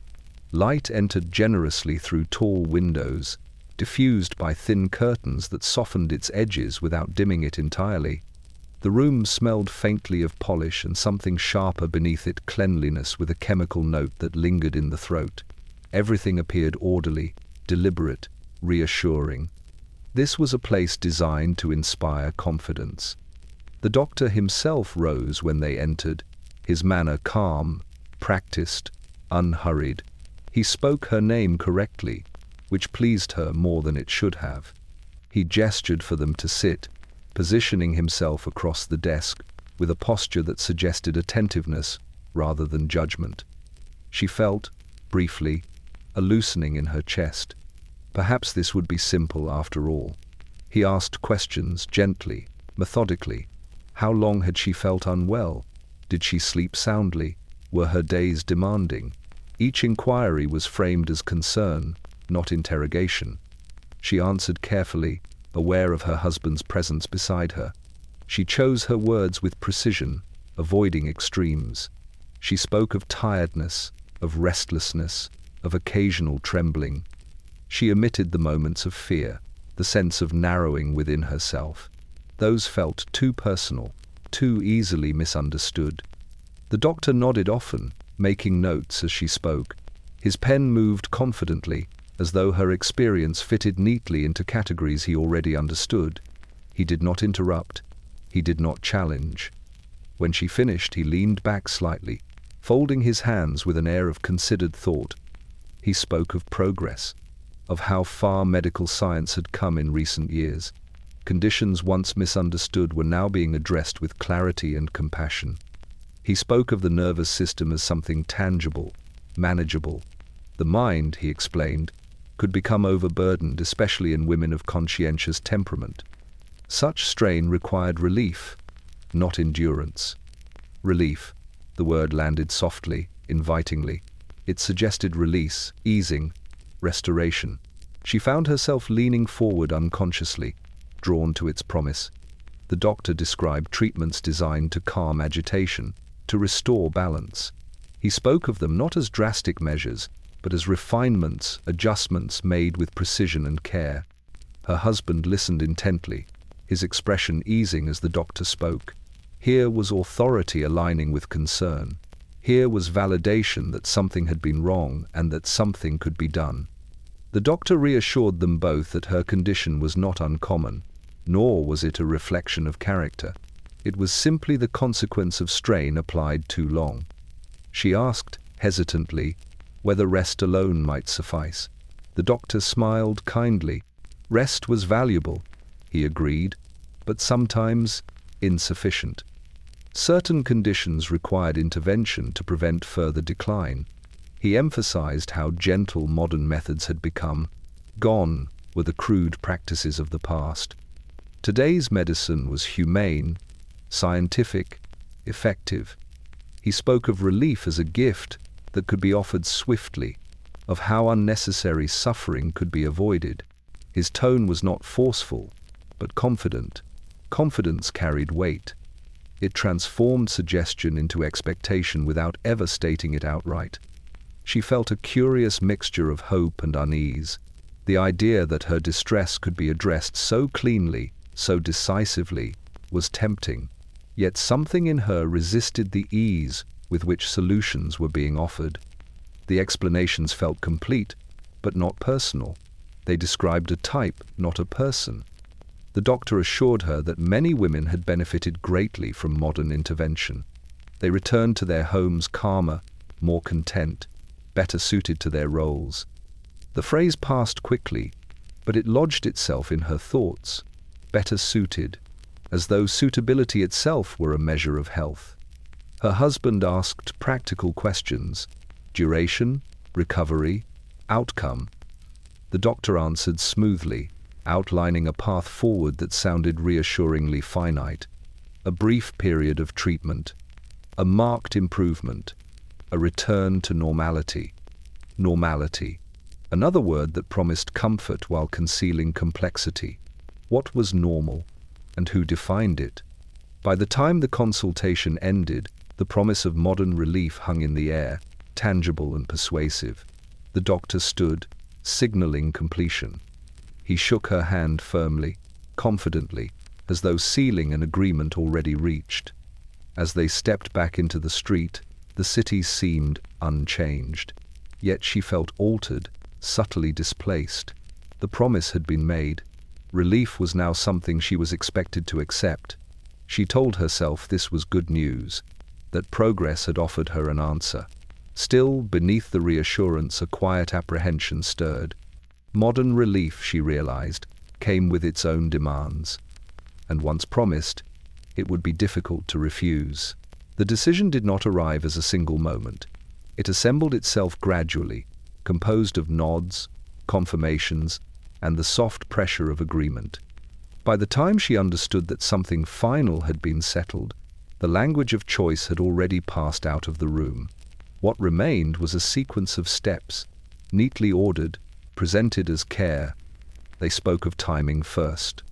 A: Light entered generously through tall windows, diffused by thin curtains that softened its edges without dimming it entirely. The room smelled faintly of polish and something sharper beneath it, cleanliness with a chemical note that lingered in the throat. Everything appeared orderly, deliberate, reassuring. This was a place designed to inspire confidence. The doctor himself rose when they entered, his manner calm, practiced, unhurried. He spoke her name correctly, which pleased her more than it should have. He gestured for them to sit, positioning himself across the desk with a posture that suggested attentiveness rather than judgment. She felt, briefly, a loosening in her chest. Perhaps this would be simple after all. He asked questions gently, methodically. How long had she felt unwell? Did she sleep soundly? Were her days demanding? Each inquiry was framed as concern, not interrogation. She answered carefully, aware of her husband's presence beside her. She chose her words with precision, avoiding extremes. She spoke of tiredness, of restlessness, of occasional trembling. She omitted the moments of fear, the sense of narrowing within herself. Those felt too personal, too easily misunderstood. The doctor nodded often, making notes as she spoke. His pen moved confidently, as though her experience fitted neatly into categories he already understood. He did not interrupt. He did not challenge. When she finished, he leaned back slightly, folding his hands with an air of considered thought. He spoke of progress, of how far medical science had come in recent years. Conditions once misunderstood were now being addressed with clarity and compassion. He spoke of the nervous system as something tangible, manageable. The mind, he explained, could become overburdened, especially in women of conscientious temperament. Such strain required relief, not endurance. Relief. The word landed softly, invitingly. It suggested release, easing, restoration. She found herself leaning forward unconsciously, drawn to its promise. The doctor described treatments designed to calm agitation, to restore balance. He spoke of them not as drastic measures, but as refinements, adjustments made with precision and care. Her husband listened intently, his expression easing as the doctor spoke. Here was authority aligning with concern. Here was validation that something had been wrong and that something could be done. The doctor reassured them both that her condition was not uncommon, nor was it a reflection of character. It was simply the consequence of strain applied too long. She asked, hesitantly, whether rest alone might suffice. The doctor smiled kindly. Rest was valuable, he agreed, but sometimes insufficient. Certain conditions required intervention to prevent further decline. He emphasized how gentle modern methods had become. Gone were the crude practices of the past. Today's medicine was humane, scientific, effective. He spoke of relief as a gift that could be offered swiftly, of how unnecessary suffering could be avoided. His tone was not forceful, but confident. Confidence carried weight. It transformed suggestion into expectation without ever stating it outright. She felt a curious mixture of hope and unease. The idea that her distress could be addressed so cleanly, so decisively, was tempting. Yet something in her resisted the ease with which solutions were being offered. The explanations felt complete, but not personal. They described a type, not a person. The doctor assured her that many women had benefited greatly from modern intervention. They returned to their homes calmer, more content, better suited to their roles. The phrase passed quickly, but it lodged itself in her thoughts. Better suited, as though suitability itself were a measure of health. Her husband asked practical questions: duration, recovery, outcome. The doctor answered smoothly, outlining a path forward that sounded reassuringly finite. A brief period of treatment, a marked improvement, a return to normality. Normality, another word that promised comfort while concealing complexity. What was normal, and who defined it? By the time the consultation ended, the promise of modern relief hung in the air, tangible and persuasive. The doctor stood, signaling completion. He shook her hand firmly, confidently, as though sealing an agreement already reached. As they stepped back into the street, the city seemed unchanged. Yet she felt altered, subtly displaced. The promise had been made. Relief was now something she was expected to accept. She told herself this was good news, that progress had offered her an answer. Still, beneath the reassurance, a quiet apprehension stirred. Modern relief, she realized, came with its own demands. And once promised, it would be difficult to refuse. The decision did not arrive as a single moment. It assembled itself gradually, composed of nods, confirmations, and the soft pressure of agreement. By the time she understood that something final had been settled, the language of choice had already passed out of the room. What remained was a sequence of steps, neatly ordered, presented as care. They spoke of timing first.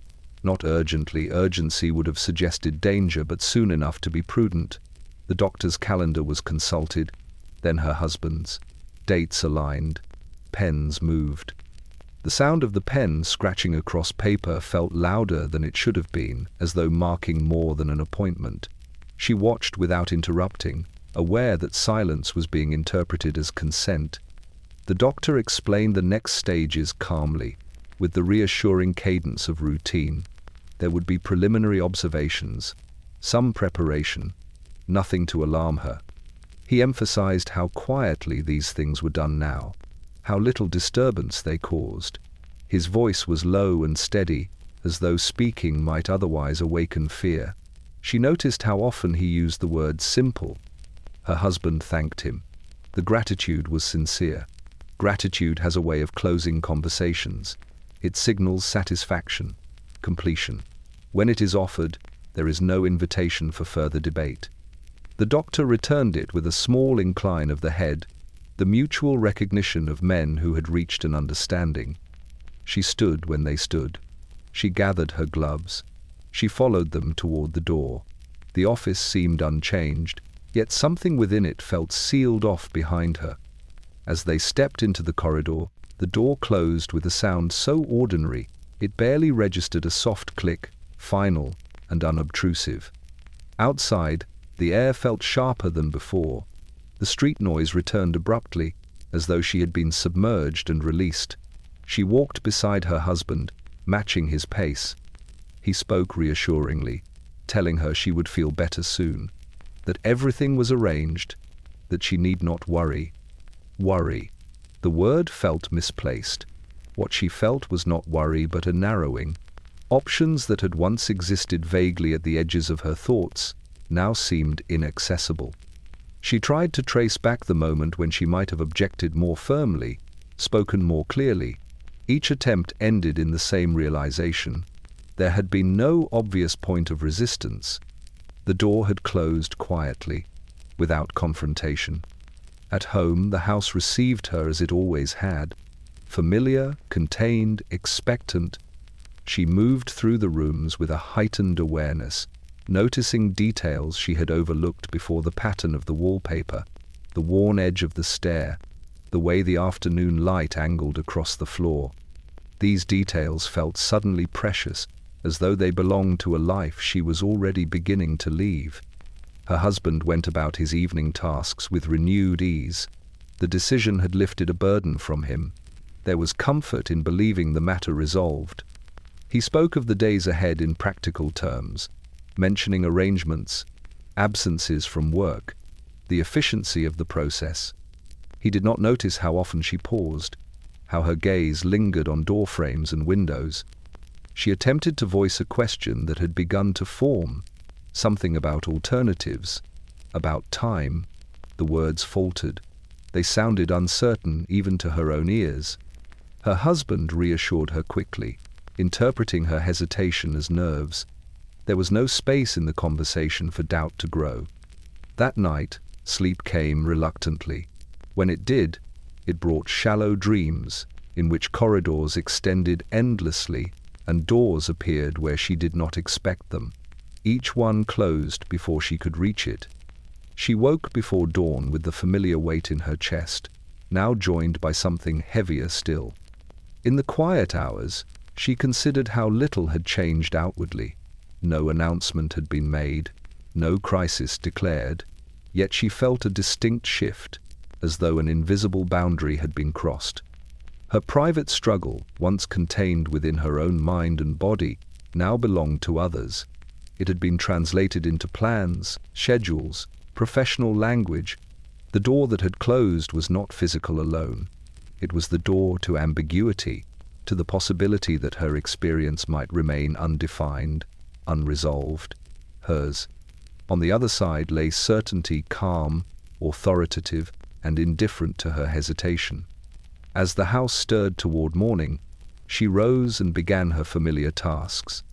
A: Not urgently. Urgency would have suggested danger, but soon enough to be prudent. The doctor's calendar was consulted, then her husband's. Dates aligned. Pens moved. The sound of the pen scratching across paper felt louder than it should have been, as though marking more than an appointment. She watched without interrupting, aware that silence was being interpreted as consent. The doctor explained the next stages calmly, with the reassuring cadence of routine. There would be preliminary observations, some preparation, nothing to alarm her. He emphasized how quietly these things were done now, how little disturbance they caused. His voice was low and steady, as though speaking might otherwise awaken fear. She noticed how often he used the word simple. Her husband thanked him. The gratitude was sincere. Gratitude has a way of closing conversations. It signals satisfaction, completion. When it is offered, there is no invitation for further debate. The doctor returned it with a small incline of the head, the mutual recognition of men who had reached an understanding. She stood when they stood. She gathered her gloves. She followed them toward the door. The office seemed unchanged, yet something within it felt sealed off behind her. As they stepped into the corridor, the door closed with a sound so ordinary it barely registered a soft click, final and unobtrusive. Outside, the air felt sharper than before. The street noise returned abruptly, as though she had been submerged and released. She walked beside her husband, matching his pace. He spoke reassuringly, telling her she would feel better soon, that everything was arranged, that she need not worry. Worry. The word felt misplaced. What she felt was not worry but a narrowing. Options that had once existed vaguely at the edges of her thoughts now seemed inaccessible. She tried to trace back the moment when she might have objected more firmly, spoken more clearly. Each attempt ended in the same realization. There had been no obvious point of resistance. The door had closed quietly, without confrontation. At home, the house received her as it always had, familiar, contained, expectant. She moved through the rooms with a heightened awareness, noticing details she had overlooked before: the pattern of the wallpaper, the worn edge of the stair, the way the afternoon light angled across the floor. These details felt suddenly precious, as though they belonged to a life she was already beginning to leave. Her husband went about his evening tasks with renewed ease. The decision had lifted a burden from him. There was comfort in believing the matter resolved. He spoke of the days ahead in practical terms, mentioning arrangements, absences from work, the efficiency of the process. He did not notice how often she paused, how her gaze lingered on door frames and windows. She attempted to voice a question that had begun to form, something about alternatives, about time. The words faltered. They sounded uncertain even to her own ears. Her husband reassured her quickly, interpreting her hesitation as nerves. There was no space in the conversation for doubt to grow. That night, sleep came reluctantly. When it did, it brought shallow dreams in which corridors extended endlessly and doors appeared where she did not expect them. Each one closed before she could reach it. She woke before dawn with the familiar weight in her chest, now joined by something heavier still. In the quiet hours, she considered how little had changed outwardly. No announcement had been made, no crisis declared, yet she felt a distinct shift, as though an invisible boundary had been crossed. Her private struggle, once contained within her own mind and body, now belonged to others. It had been translated into plans, schedules, professional language. The door that had closed was not physical alone. It was the door to ambiguity, to the possibility that her experience might remain undefined, unresolved. Hers, on the other side, lay certainty, calm, authoritative, and indifferent to her hesitation. As the house stirred toward morning, she rose and began her familiar tasks.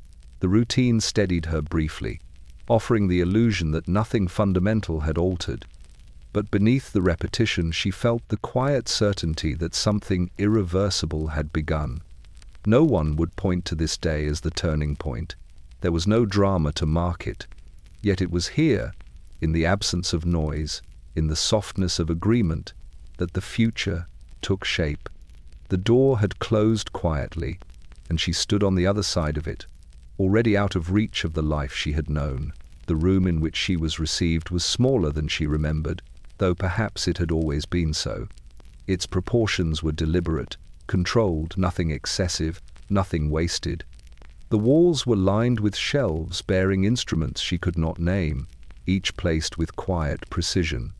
A: The routine steadied her briefly, offering the illusion that nothing fundamental had altered. But beneath the repetition, she felt the quiet certainty that something irreversible had begun. No one would point to this day as the turning point. There was no drama to mark it. Yet it was here, in the absence of noise, in the softness of agreement, that the future took shape. The door had closed quietly, and she stood on the other side of it, already out of reach of the life she had known. The room in which she was received was smaller than she remembered, though perhaps it had always been so. Its proportions were deliberate, controlled, nothing excessive, nothing wasted. The walls were lined with shelves bearing instruments she could not name, each placed with quiet precision.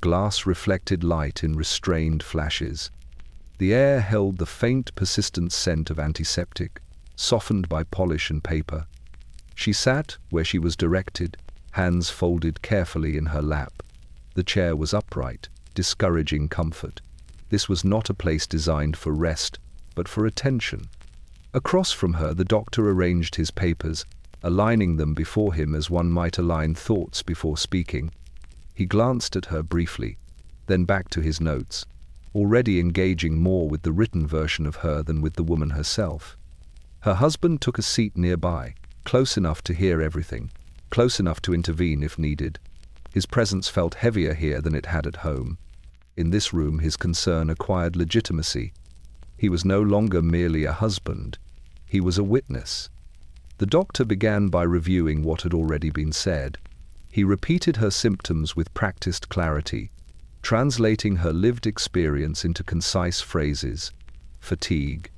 A: Glass reflected light in restrained flashes. The air held the faint, persistent scent of antiseptic, softened by polish and paper. She sat where she was directed, hands folded carefully in her lap. The chair was upright, discouraging comfort. This was not a place designed for rest, but for attention. Across from her, the doctor arranged his papers, aligning them before him as one might align thoughts before speaking. He glanced at her briefly, then back to his notes, already engaging more with the written version of her than with the woman herself. Her husband took a seat nearby, close enough to hear everything, close enough to intervene if needed. His presence felt heavier here than it had at home. In this room, his concern acquired legitimacy. He was no longer merely a husband. He was a witness. The doctor began by reviewing what had already been said. He repeated her symptoms with practiced clarity, translating her lived experience into concise phrases: fatigue,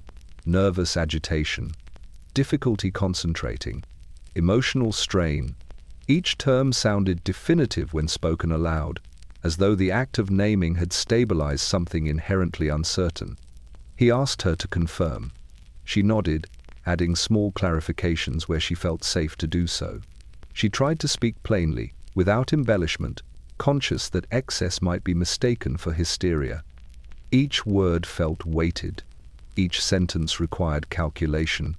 A: nervous agitation, difficulty concentrating, emotional strain. Each term sounded definitive when spoken aloud, as though the act of naming had stabilized something inherently uncertain. He asked her to confirm. She nodded, adding small clarifications where she felt safe to do so. She tried to speak plainly, without embellishment, conscious that excess might be mistaken for hysteria. Each word felt weighted. Each sentence required calculation.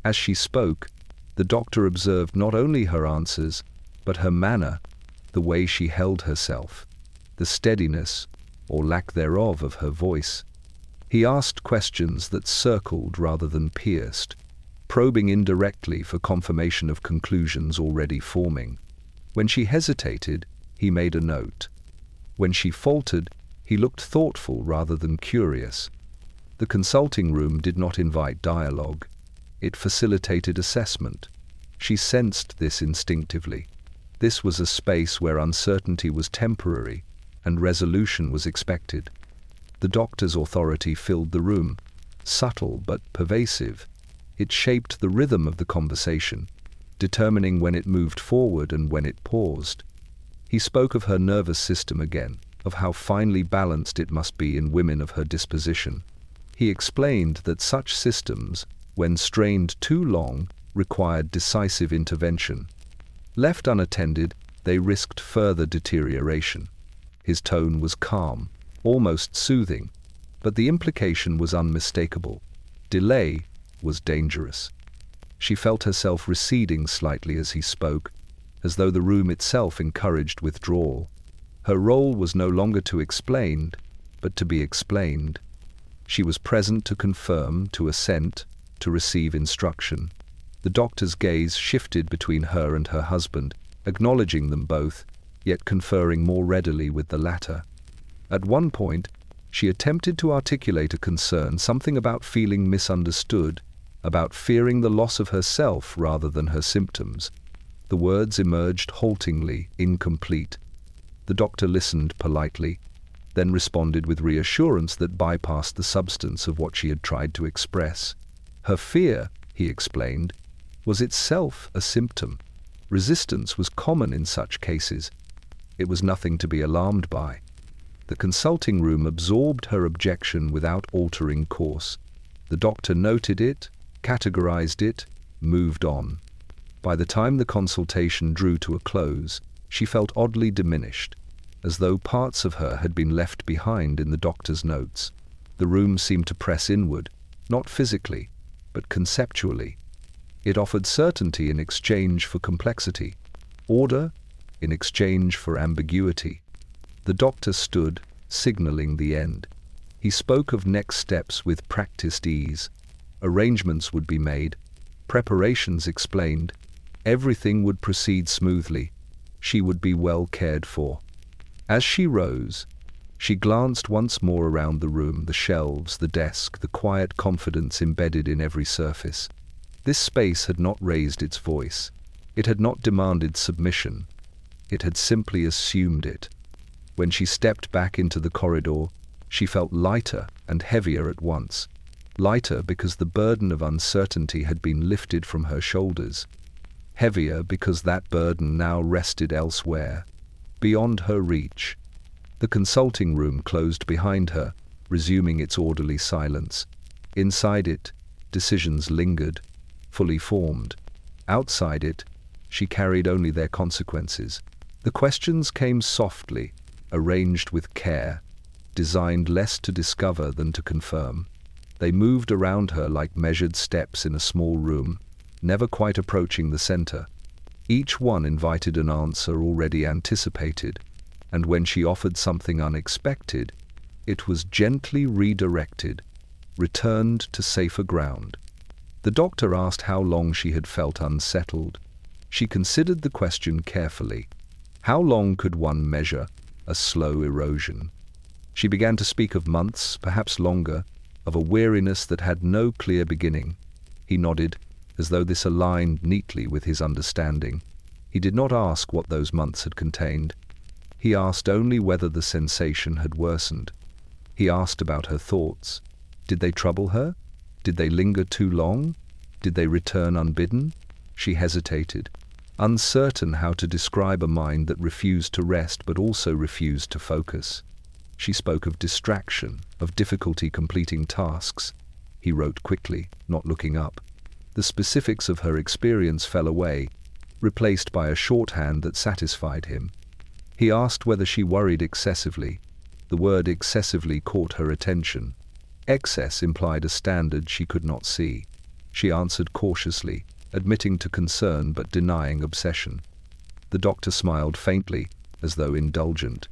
A: As she spoke, the doctor observed not only her answers, but her manner, the way she held herself, the steadiness, or lack thereof, of her voice. He asked questions that circled rather than pierced, probing indirectly for confirmation of conclusions already forming. When she hesitated, he made a note. When she faltered, he looked thoughtful rather than curious. The consulting room did not invite dialogue. It facilitated assessment. She sensed this instinctively. This was a space where uncertainty was temporary and resolution was expected. The doctor's authority filled the room, subtle but pervasive. It shaped the rhythm of the conversation, determining when it moved forward and when it paused. He spoke of her nervous system again, of how finely balanced it must be in women of her disposition. He explained that such systems, when strained too long, required decisive intervention. Left unattended, they risked further deterioration. His tone was calm, almost soothing, but the implication was unmistakable. Delay was dangerous. She felt herself receding slightly as he spoke, as though the room itself encouraged withdrawal. Her role was no longer to explain, but to be explained. She was present to confirm, to assent, to receive instruction. The doctor's gaze shifted between her and her husband, acknowledging them both, yet conferring more readily with the latter. At one point, she attempted to articulate a concern, something about feeling misunderstood, about fearing the loss of herself rather than her symptoms. The words emerged haltingly, incomplete. The doctor listened politely, then responded with reassurance that bypassed the substance of what she had tried to express. Her fear, he explained, was itself a symptom. Resistance was common in such cases. It was nothing to be alarmed by. The consulting room absorbed her objection without altering course. The doctor noted it, categorized it, moved on. By the time the consultation drew to a close, she felt oddly diminished, as though parts of her had been left behind in the doctor's notes. The room seemed to press inward, not physically, but conceptually. It offered certainty in exchange for complexity, order in exchange for ambiguity. The doctor stood, signaling the end. He spoke of next steps with practiced ease. Arrangements would be made, preparations explained. Everything would proceed smoothly. She would be well cared for. As she rose, she glanced once more around the room, the shelves, the desk, the quiet confidence embedded in every surface. This space had not raised its voice. It had not demanded submission. It had simply assumed it. When she stepped back into the corridor, she felt lighter and heavier at once. Lighter because the burden of uncertainty had been lifted from her shoulders. Heavier because that burden now rested elsewhere, beyond her reach. The consulting room closed behind her, resuming its orderly silence. Inside it, decisions lingered, fully formed. Outside it, she carried only their consequences. The questions came softly, arranged with care, designed less to discover than to confirm. They moved around her like measured steps in a small room, never quite approaching the center. Each one invited an answer already anticipated, and when she offered something unexpected, it was gently redirected, returned to safer ground. The doctor asked how long she had felt unsettled. She considered the question carefully. How long could one measure a slow erosion? She began to speak of months, perhaps longer, of a weariness that had no clear beginning. He nodded, as though this aligned neatly with his understanding. He did not ask what those months had contained. He asked only whether the sensation had worsened. He asked about her thoughts. Did they trouble her? Did they linger too long? Did they return unbidden? She hesitated, uncertain how to describe a mind that refused to rest but also refused to focus. She spoke of distraction, of difficulty completing tasks. He wrote quickly, not looking up. The specifics of her experience fell away, replaced by a shorthand that satisfied him. He asked whether she worried excessively. The word excessively caught her attention. Excess implied a standard she could not see. She answered cautiously, admitting to concern but denying obsession. The doctor smiled faintly, as though indulgent.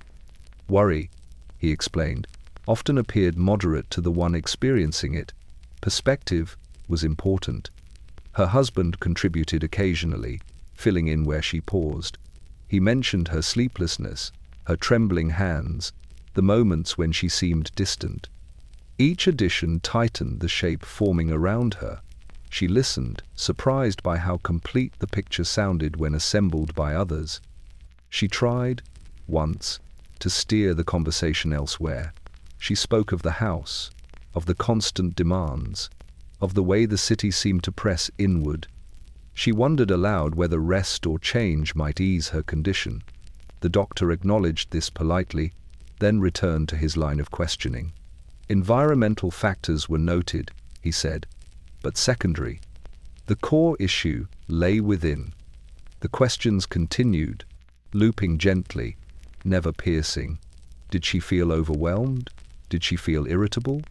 A: Worry, he explained, often appeared moderate to the one experiencing it. Perspective was important. Her husband contributed occasionally, filling in where she paused. He mentioned her sleeplessness, her trembling hands, the moments when she seemed distant. Each addition tightened the shape forming around her. She listened, surprised by how complete the picture sounded when assembled by others. She tried, once, to steer the conversation elsewhere. She spoke of the house, of the constant demands, of the way the city seemed to press inward. She wondered aloud whether rest or change might ease her condition. The doctor acknowledged this politely, then returned to his line of questioning. Environmental factors were noted, he said, but secondary. The core issue lay within. The questions continued, looping gently, never piercing. Did she feel overwhelmed? Did she feel irritable?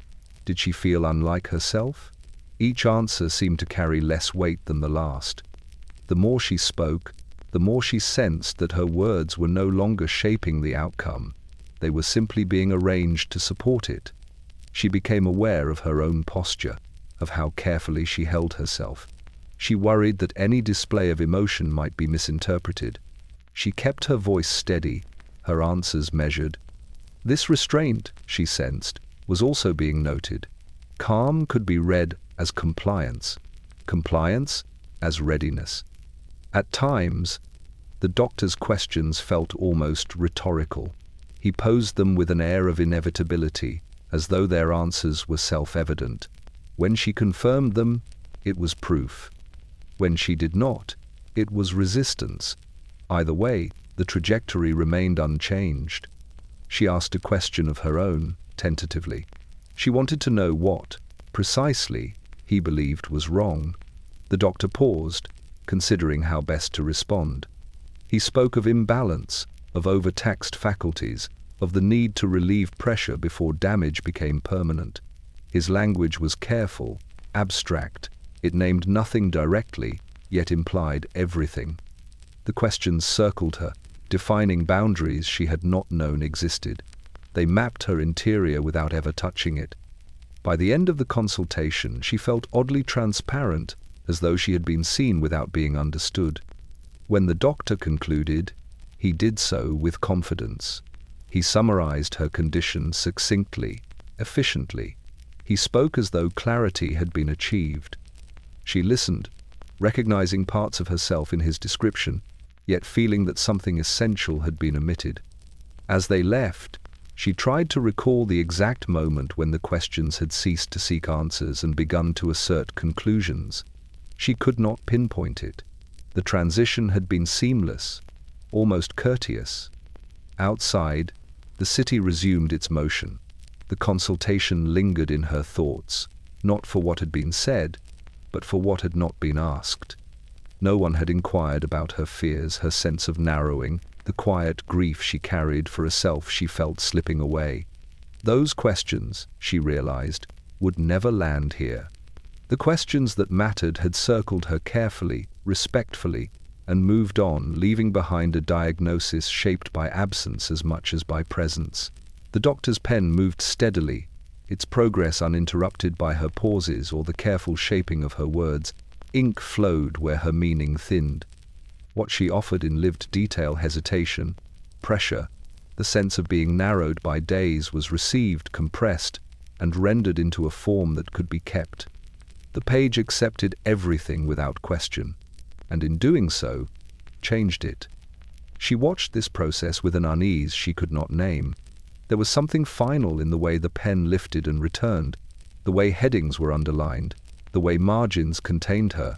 A: Did she feel unlike herself? Each answer seemed to carry less weight than the last. The more she spoke, the more she sensed that her words were no longer shaping the outcome. They were simply being arranged to support it. She became aware of her own posture, of how carefully she held herself. She worried that any display of emotion might be misinterpreted. She kept her voice steady, her answers measured. This restraint, she sensed, was also being noted. Calm could be read as compliance, compliance as readiness. At times, the doctor's questions felt almost rhetorical. He posed them with an air of inevitability, as though their answers were self-evident. When she confirmed them, it was proof. When she did not, it was resistance. Either way, the trajectory remained unchanged. She asked a question of her own, tentatively. She wanted to know what, precisely, he believed was wrong. The doctor paused, considering how best to respond. He spoke of imbalance, of overtaxed faculties, of the need to relieve pressure before damage became permanent. His language was careful, abstract. It named nothing directly, yet implied everything. The questions circled her, defining boundaries she had not known existed. They mapped her interior without ever touching it. By the end of the consultation, she felt oddly transparent, as though she had been seen without being understood. When the doctor concluded, he did so with confidence. He summarized her condition succinctly, efficiently. He spoke as though clarity had been achieved. She listened, recognizing parts of herself in his description, yet feeling that something essential had been omitted. As they left, she tried to recall the exact moment when the questions had ceased to seek answers and begun to assert conclusions. She could not pinpoint it. The transition had been seamless, almost courteous. Outside, the city resumed its motion. The consultation lingered in her thoughts, not for what had been said, but for what had not been asked. No one had inquired about her fears, her sense of narrowing, the quiet grief she carried for a self she felt slipping away. Those questions, she realized, would never land here. The questions that mattered had circled her carefully, respectfully, and moved on, leaving behind a diagnosis shaped by absence as much as by presence. The doctor's pen moved steadily, its progress uninterrupted by her pauses or the careful shaping of her words. Ink flowed where her meaning thinned. What she offered in lived detail, hesitation, pressure, the sense of being narrowed by days, was received, compressed, and rendered into a form that could be kept. The page accepted everything without question, and in doing so, changed it. She watched this process with an unease she could not name. There was something final in the way the pen lifted and returned, the way headings were underlined, the way margins contained her.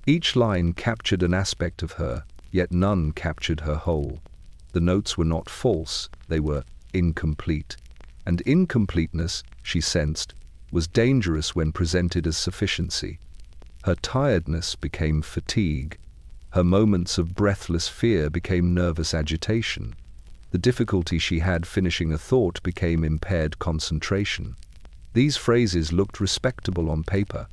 A: Each line captured an aspect of her, yet none captured her whole. The notes were not false, they were incomplete. And incompleteness, she sensed, was dangerous when presented as sufficiency. Her tiredness became fatigue. Her moments of breathless fear became nervous agitation. The difficulty she had finishing a thought became impaired concentration. These phrases looked respectable on paper.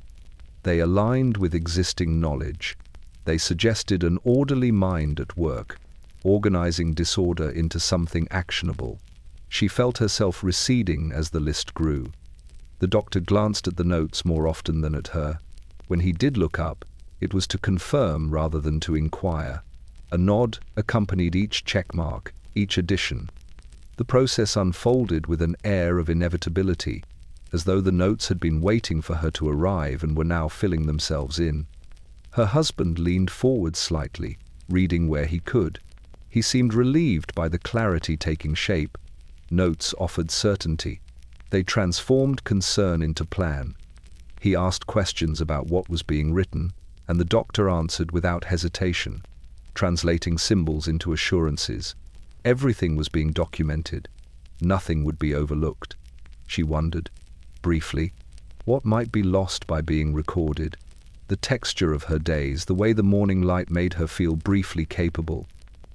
A: They aligned with existing knowledge. They suggested an orderly mind at work, organizing disorder into something actionable. She felt herself receding as the list grew. The doctor glanced at the notes more often than at her. When he did look up, it was to confirm rather than to inquire. A nod accompanied each checkmark, each addition. The process unfolded with an air of inevitability, as though the notes had been waiting for her to arrive and were now filling themselves in. Her husband leaned forward slightly, reading where he could. He seemed relieved by the clarity taking shape. Notes offered certainty. They transformed concern into plan. He asked questions about what was being written, and the doctor answered without hesitation, translating symbols into assurances. Everything was being documented. Nothing would be overlooked. She wondered, briefly, what might be lost by being recorded. The texture of her days, the way the morning light made her feel briefly capable,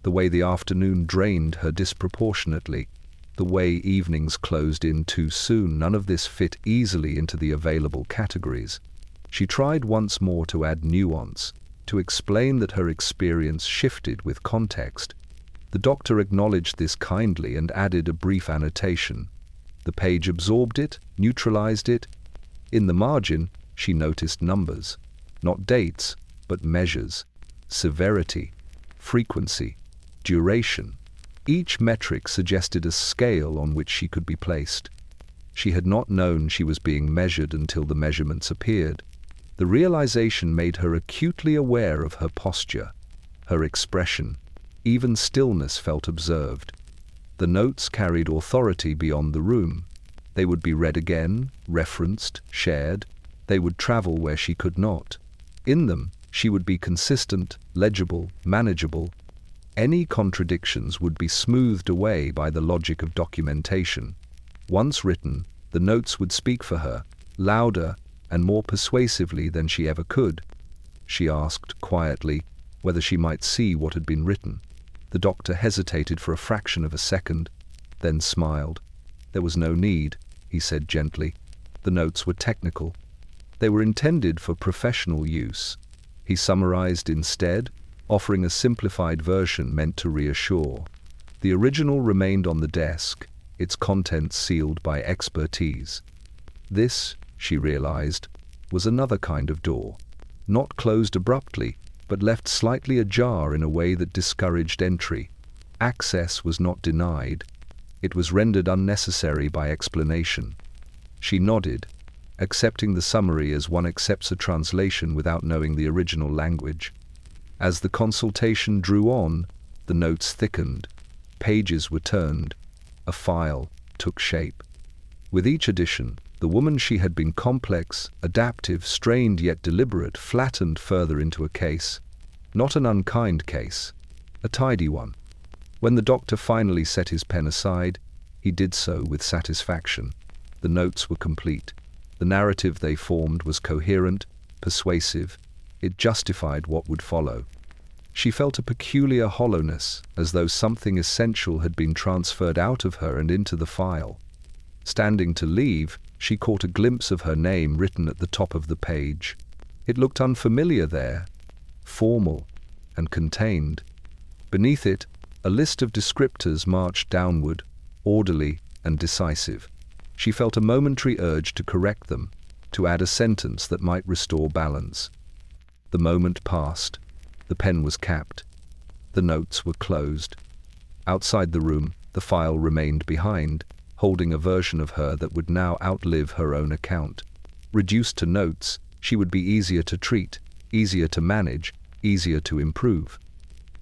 A: the way the afternoon drained her disproportionately, the way evenings closed in too soon, none of this fit easily into the available categories. She tried once more to add nuance, to explain that her experience shifted with context. The doctor acknowledged this kindly and added a brief annotation. The page absorbed it, neutralized it. In the margin, she noticed numbers, not dates, but measures, severity, frequency, duration. Each metric suggested a scale on which she could be placed. She had not known she was being measured until the measurements appeared. The realization made her acutely aware of her posture, her expression. Even stillness felt observed. The notes carried authority beyond the room. They would be read again, referenced, shared. They would travel where she could not. In them, she would be consistent, legible, manageable. Any contradictions would be smoothed away by the logic of documentation. Once written, the notes would speak for her, louder and more persuasively than she ever could. She asked, quietly, whether she might see what had been written. The doctor hesitated for a fraction of a second, then smiled. There was no need, he said gently. The notes were technical. They were intended for professional use. He summarized instead, offering a simplified version meant to reassure. The original remained on the desk, its contents sealed by expertise. This, she realized, was another kind of door, not closed abruptly, but left slightly ajar in a way that discouraged entry. Access was not denied. It was rendered unnecessary by explanation. She nodded, accepting the summary as one accepts a translation without knowing the original language. As the consultation drew on, the notes thickened. Pages were turned. A file took shape. With each addition, the woman she had been complex, adaptive, strained yet deliberate, flattened further into a case. Not an unkind case, a tidy one. When the doctor finally set his pen aside, he did so with satisfaction. The notes were complete. The narrative they formed was coherent, persuasive. It justified what would follow. She felt a peculiar hollowness, as though something essential had been transferred out of her and into the file. Standing to leave, she caught a glimpse of her name written at the top of the page. It looked unfamiliar there, formal and contained. Beneath it, a list of descriptors marched downward, orderly and decisive. She felt a momentary urge to correct them, to add a sentence that might restore balance. The moment passed. The pen was capped. The notes were closed. Outside the room, the file remained behind, holding a version of her that would now outlive her own account. Reduced to notes, she would be easier to treat, easier to manage, easier to improve.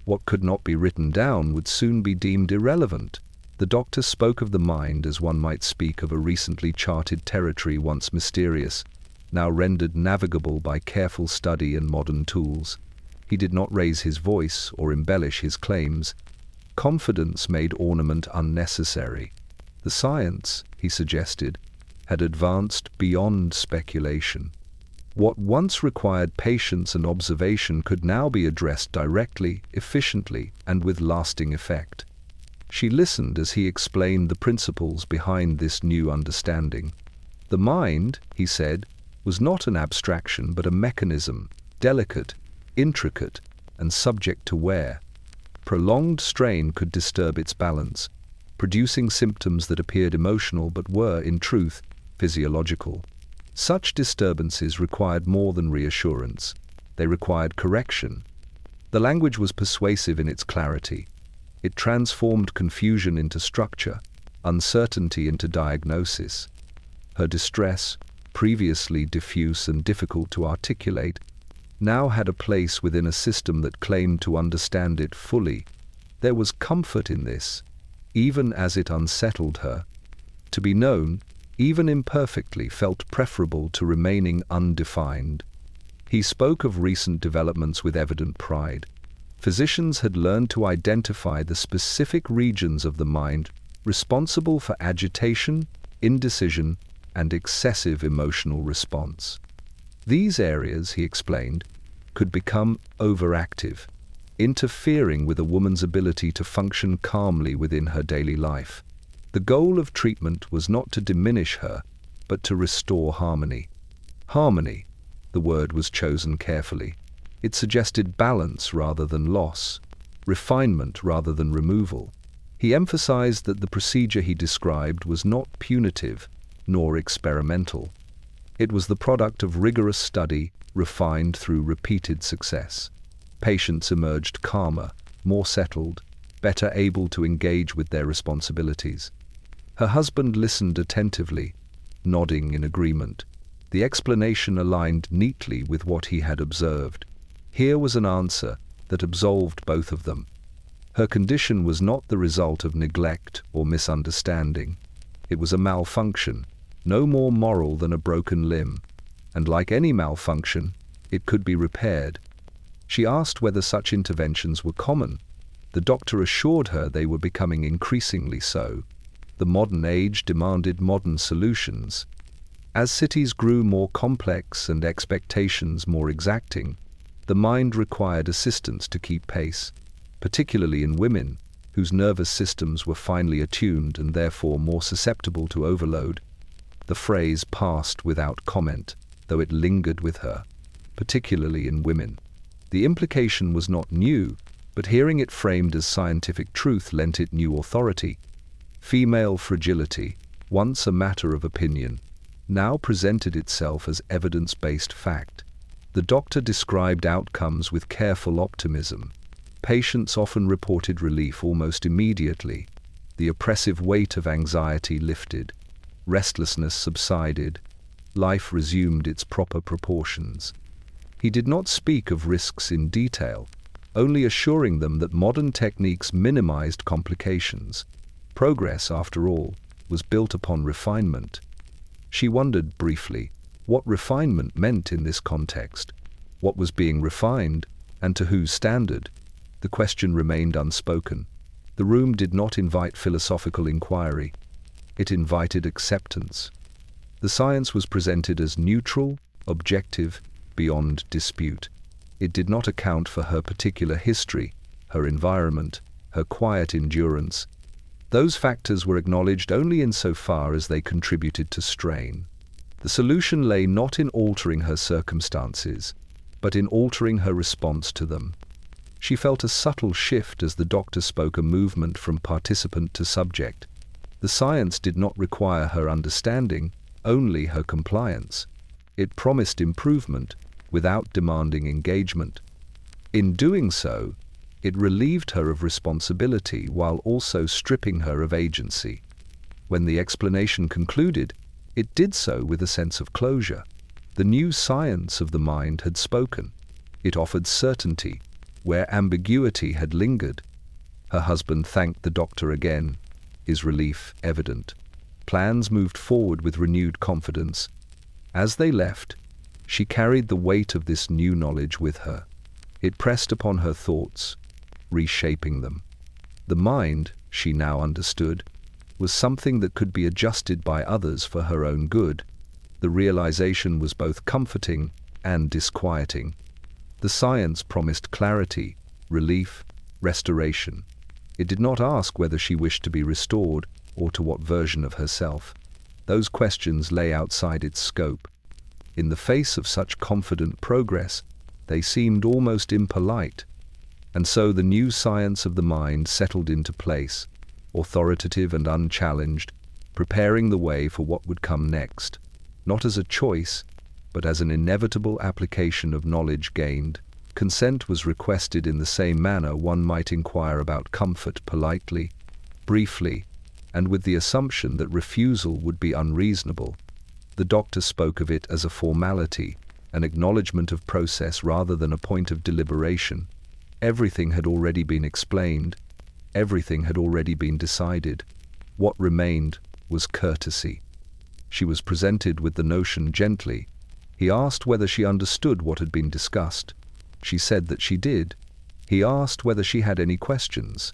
A: What could not be written down would soon be deemed irrelevant. The doctor spoke of the mind as one might speak of a recently charted territory once mysterious, now rendered navigable by careful study and modern tools. He did not raise his voice or embellish his claims. Confidence made ornament unnecessary. The science, he suggested, had advanced beyond speculation. What once required patience and observation could now be addressed directly, efficiently, and with lasting effect. She listened as he explained the principles behind this new understanding. The mind, he said, was not an abstraction but a mechanism, delicate, intricate, and subject to wear. Prolonged strain could disturb its balance, producing symptoms that appeared emotional but were, in truth, physiological. Such disturbances required more than reassurance. They required correction. The language was persuasive in its clarity. It transformed confusion into structure, uncertainty into diagnosis. Her distress, previously diffuse and difficult to articulate, now had a place within a system that claimed to understand it fully. There was comfort in this, even as it unsettled her. To be known, even imperfectly, felt preferable to remaining undefined. He spoke of recent developments with evident pride. Physicians had learned to identify the specific regions of the mind responsible for agitation, indecision, and excessive emotional response. These areas, he explained, could become overactive, interfering with a woman's ability to function calmly within her daily life. The goal of treatment was not to diminish her, but to restore harmony. Harmony, the word was chosen carefully. It suggested balance rather than loss, refinement rather than removal. He emphasized that the procedure he described was not punitive nor experimental. It was the product of rigorous study, refined through repeated success. Patients emerged calmer, more settled, better able to engage with their responsibilities. Her husband listened attentively, nodding in agreement. The explanation aligned neatly with what he had observed. Here was an answer that absolved both of them. Her condition was not the result of neglect or misunderstanding. It was a malfunction, no more moral than a broken limb, and like any malfunction, it could be repaired. She asked whether such interventions were common. The doctor assured her they were becoming increasingly so. The modern age demanded modern solutions. As cities grew more complex and expectations more exacting, the mind required assistance to keep pace, particularly in women, whose nervous systems were finely attuned and therefore more susceptible to overload. The phrase passed without comment, though it lingered with her, particularly in women. The implication was not new, but hearing it framed as scientific truth lent it new authority. Female fragility, once a matter of opinion, now presented itself as evidence-based fact. The doctor described outcomes with careful optimism. Patients often reported relief almost immediately. The oppressive weight of anxiety lifted. Restlessness subsided. Life resumed its proper proportions. He did not speak of risks in detail, only assuring them that modern techniques minimized complications. Progress, after all, was built upon refinement. She wondered briefly what refinement meant in this context. What was being refined, and to whose standard? The question remained unspoken. The room did not invite philosophical inquiry. It invited acceptance. The science was presented as neutral, objective, beyond dispute. It did not account for her particular history, her environment, her quiet endurance. Those factors were acknowledged only insofar as they contributed to strain. The solution lay not in altering her circumstances, but in altering her response to them. She felt a subtle shift as the doctor spoke, a movement from participant to subject. The science did not require her understanding, only her compliance. It promised improvement without demanding engagement. In doing so, it relieved her of responsibility while also stripping her of agency. When the explanation concluded, it did so with a sense of closure. The new science of the mind had spoken. It offered certainty where ambiguity had lingered. Her husband thanked the doctor again, his relief evident. Plans moved forward with renewed confidence. As they left, she carried the weight of this new knowledge with her. It pressed upon her thoughts, reshaping them. The mind, she now understood, was something that could be adjusted by others for her own good. The realization was both comforting and disquieting. The science promised clarity, relief, restoration. It did not ask whether she wished to be restored or to what version of herself. Those questions lay outside its scope. In the face of such confident progress, they seemed almost impolite. And so the new science of the mind settled into place, authoritative and unchallenged, preparing the way for what would come next, not as a choice, but as an inevitable application of knowledge gained. Consent was requested in the same manner one might inquire about comfort, politely, briefly, and with the assumption that refusal would be unreasonable. The doctor spoke of it as a formality, an acknowledgement of process rather than a point of deliberation. Everything had already been explained. Everything had already been decided. What remained was courtesy. She was presented with the notion gently. He asked whether she understood what had been discussed. She said that she did. He asked whether she had any questions.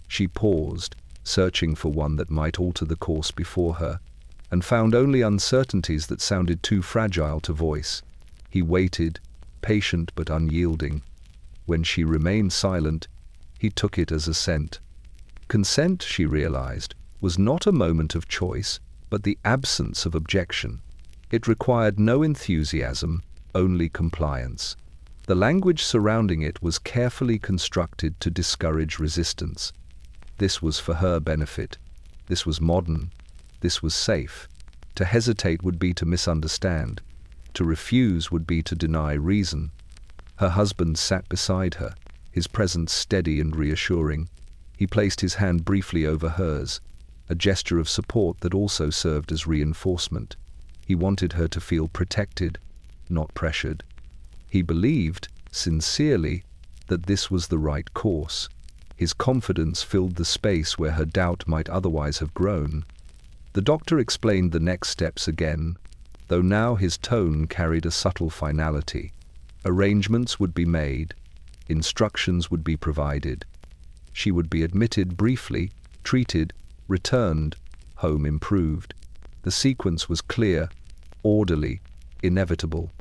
A: She paused, searching for one that might alter the course before her, and found only uncertainties that sounded too fragile to voice. He waited, patient but unyielding. When she remained silent, he took it as assent. Consent, she realized, was not a moment of choice, but the absence of objection. It required no enthusiasm, only compliance. The language surrounding it was carefully constructed to discourage resistance. This was for her benefit. This was modern. This was safe. To hesitate would be to misunderstand. To refuse would be to deny reason. Her husband sat beside her, his presence steady and reassuring. He placed his hand briefly over hers, a gesture of support that also served as reinforcement. He wanted her to feel protected, not pressured. He believed, sincerely, that this was the right course. His confidence filled the space where her doubt might otherwise have grown. The doctor explained the next steps again, though now his tone carried a subtle finality. Arrangements would be made. Instructions would be provided. She would be admitted briefly, treated, returned, home improved. The sequence was clear, orderly, inevitable.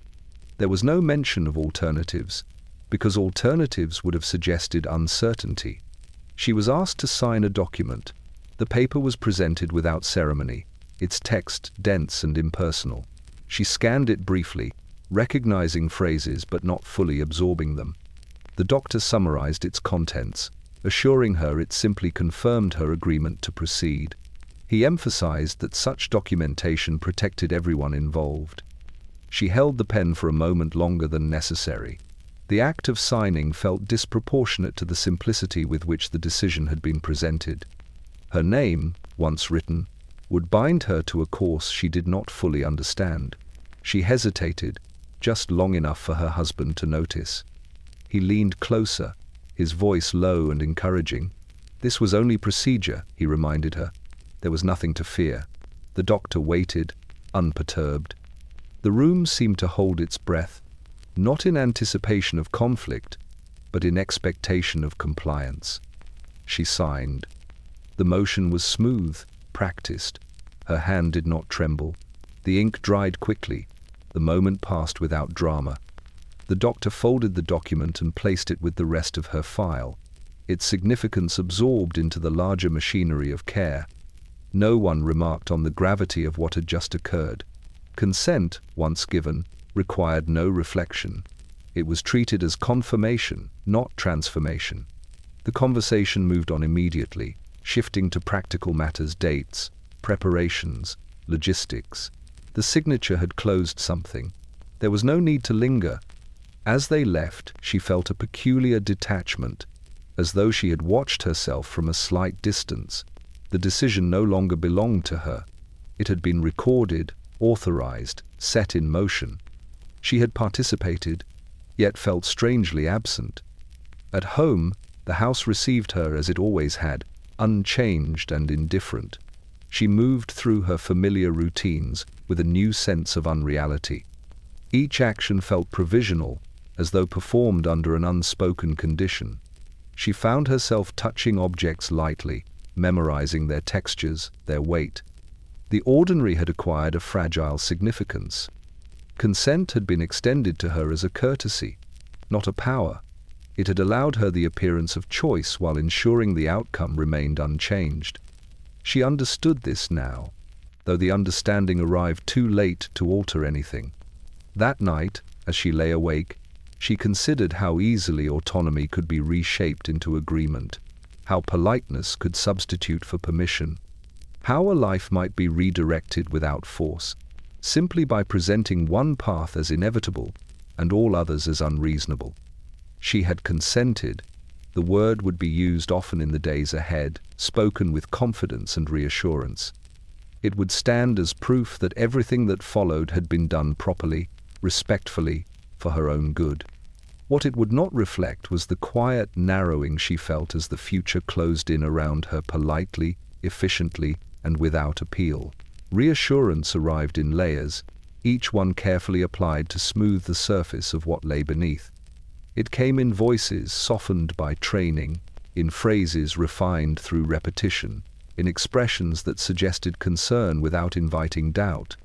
A: There was no mention of alternatives, because alternatives would have suggested uncertainty. She was asked to sign a document. The paper was presented without ceremony, its text dense and impersonal. She scanned it briefly, recognizing phrases but not fully absorbing them. The doctor summarized its contents, assuring her it simply confirmed her agreement to proceed. He emphasized that such documentation protected everyone involved. She held the pen for a moment longer than necessary. The act of signing felt disproportionate to the simplicity with which the decision had been presented. Her name, once written, would bind her to a course she did not fully understand. She hesitated, just long enough for her husband to notice. He leaned closer, his voice low and encouraging. This was only procedure, he reminded her. There was nothing to fear. The doctor waited, unperturbed. The room seemed to hold its breath, not in anticipation of conflict, but in expectation of compliance. She signed. The motion was smooth, practiced. Her hand did not tremble. The ink dried quickly. The moment passed without drama. The doctor folded the document and placed it with the rest of her file, its significance absorbed into the larger machinery of care. No one remarked on the gravity of what had just occurred. Consent, once given, required no reflection. It was treated as confirmation, not transformation. The conversation moved on immediately, shifting to practical matters: dates, preparations, logistics. The signature had closed something. There was no need to linger. As they left, she felt a peculiar detachment, as though she had watched herself from a slight distance. The decision no longer belonged to her. It had been recorded, authorized, set in motion. She had participated, yet felt strangely absent. At home, the house received her as it always had, unchanged and indifferent. She moved through her familiar routines with a new sense of unreality. Each action felt provisional, as though performed under an unspoken condition. She found herself touching objects lightly, memorizing their textures, their weight. The ordinary had acquired a fragile significance. Consent had been extended to her as a courtesy, not a power. It had allowed her the appearance of choice while ensuring the outcome remained unchanged. She understood this now, though the understanding arrived too late to alter anything. That night, as she lay awake, she considered how easily autonomy could be reshaped into agreement, how politeness could substitute for permission, how a life might be redirected without force, simply by presenting one path as inevitable and all others as unreasonable. She had consented. The word would be used often in the days ahead, spoken with confidence and reassurance. It would stand as proof that everything that followed had been done properly, respectfully, for her own good. What it would not reflect was the quiet narrowing she felt as the future closed in around her politely, efficiently, and without appeal. Reassurance arrived in layers, each one carefully applied to smooth the surface of what lay beneath. It came in voices softened by training, in phrases refined through repetition, in expressions that suggested concern without inviting doubt.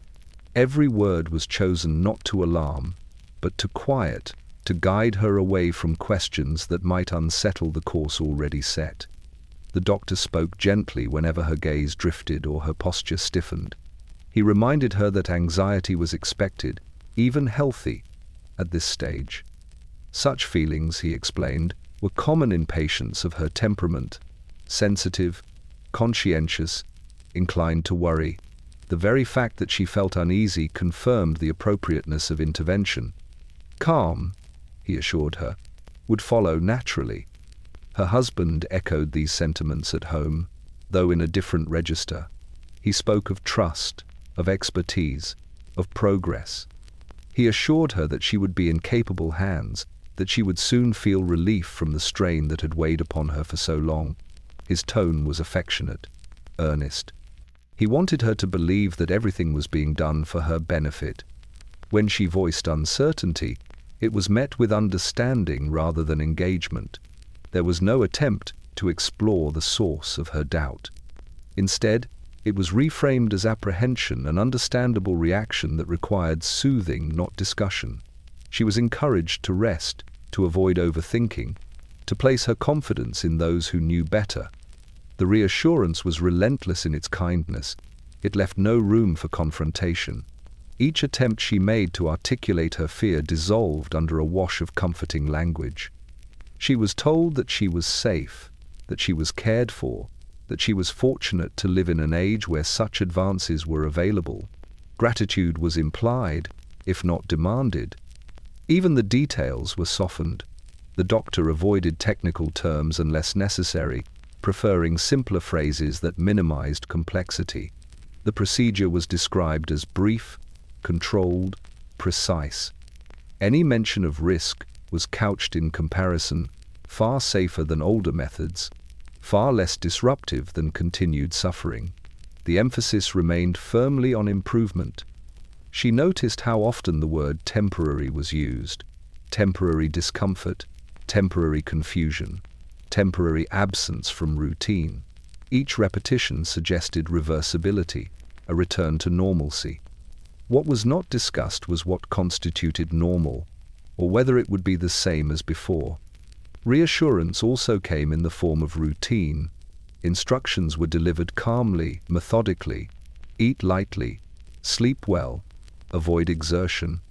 A: Every word was chosen not to alarm, but to quiet, to guide her away from questions that might unsettle the course already set. The doctor spoke gently whenever her gaze drifted or her posture stiffened. He reminded her that anxiety was expected, even healthy, at this stage. Such feelings, he explained, were common in patients of her temperament: sensitive, conscientious, inclined to worry. The very fact that she felt uneasy confirmed the appropriateness of intervention. Calm, he assured her, would follow naturally. Her husband echoed these sentiments at home, though in a different register. He spoke of trust, of expertise, of progress. He assured her that she would be in capable hands, that she would soon feel relief from the strain that had weighed upon her for so long. His tone was affectionate, earnest. He wanted her to believe that everything was being done for her benefit. When she voiced uncertainty, it was met with understanding rather than engagement. There was no attempt to explore the source of her doubt. Instead, it was reframed as apprehension, an understandable reaction that required soothing, not discussion. She was encouraged to rest, to avoid overthinking, to place her confidence in those who knew better. The reassurance was relentless in its kindness. It left no room for confrontation. Each attempt she made to articulate her fear dissolved under a wash of comforting language. She was told that she was safe, that she was cared for, that she was fortunate to live in an age where such advances were available. Gratitude was implied, if not demanded. Even the details were softened. The doctor avoided technical terms unless necessary, preferring simpler phrases that minimized complexity. The procedure was described as brief, controlled, precise. Any mention of risk was couched in comparison, far safer than older methods, far less disruptive than continued suffering. The emphasis remained firmly on improvement. She noticed how often the word temporary was used: temporary discomfort, temporary confusion, temporary absence from routine. Each repetition suggested reversibility, a return to normalcy. What was not discussed was what constituted normal. or whether it would be the same as before. Reassurance also came in the form of routine. Instructions were delivered calmly, methodically. Eat lightly, sleep well, avoid exertion.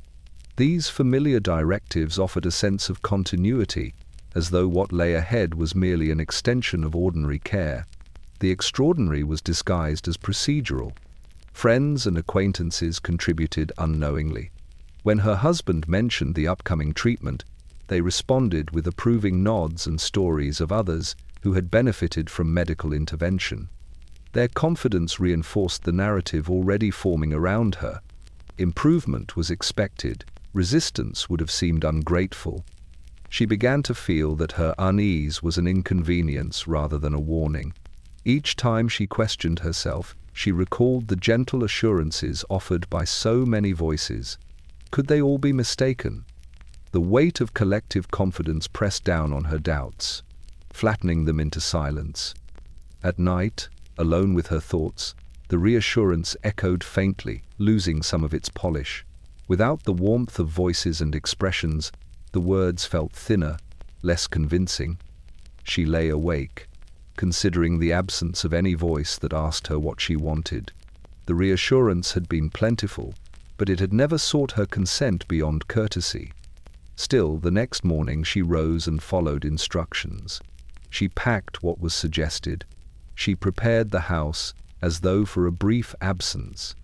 A: These familiar directives offered a sense of continuity, as though what lay ahead was merely an extension of ordinary care. The extraordinary was disguised as procedural. Friends and acquaintances contributed unknowingly. When her husband mentioned the upcoming treatment, they responded with approving nods and stories of others who had benefited from medical intervention. Their confidence reinforced the narrative already forming around her. Improvement was expected. Resistance would have seemed ungrateful. She began to feel that her unease was an inconvenience rather than a warning. Each time she questioned herself, she recalled the gentle assurances offered by so many voices. Could they all be mistaken? The weight of collective confidence pressed down on her doubts, flattening them into silence. At night, alone with her thoughts, the reassurance echoed faintly, losing some of its polish. Without the warmth of voices and expressions, the words felt thinner, less convincing. She lay awake, considering the absence of any voice that asked her what she wanted. The reassurance had been plentiful, but it had never sought her consent beyond courtesy. Still, the next morning she rose and followed instructions. She packed what was suggested. She prepared the house as though for a brief absence.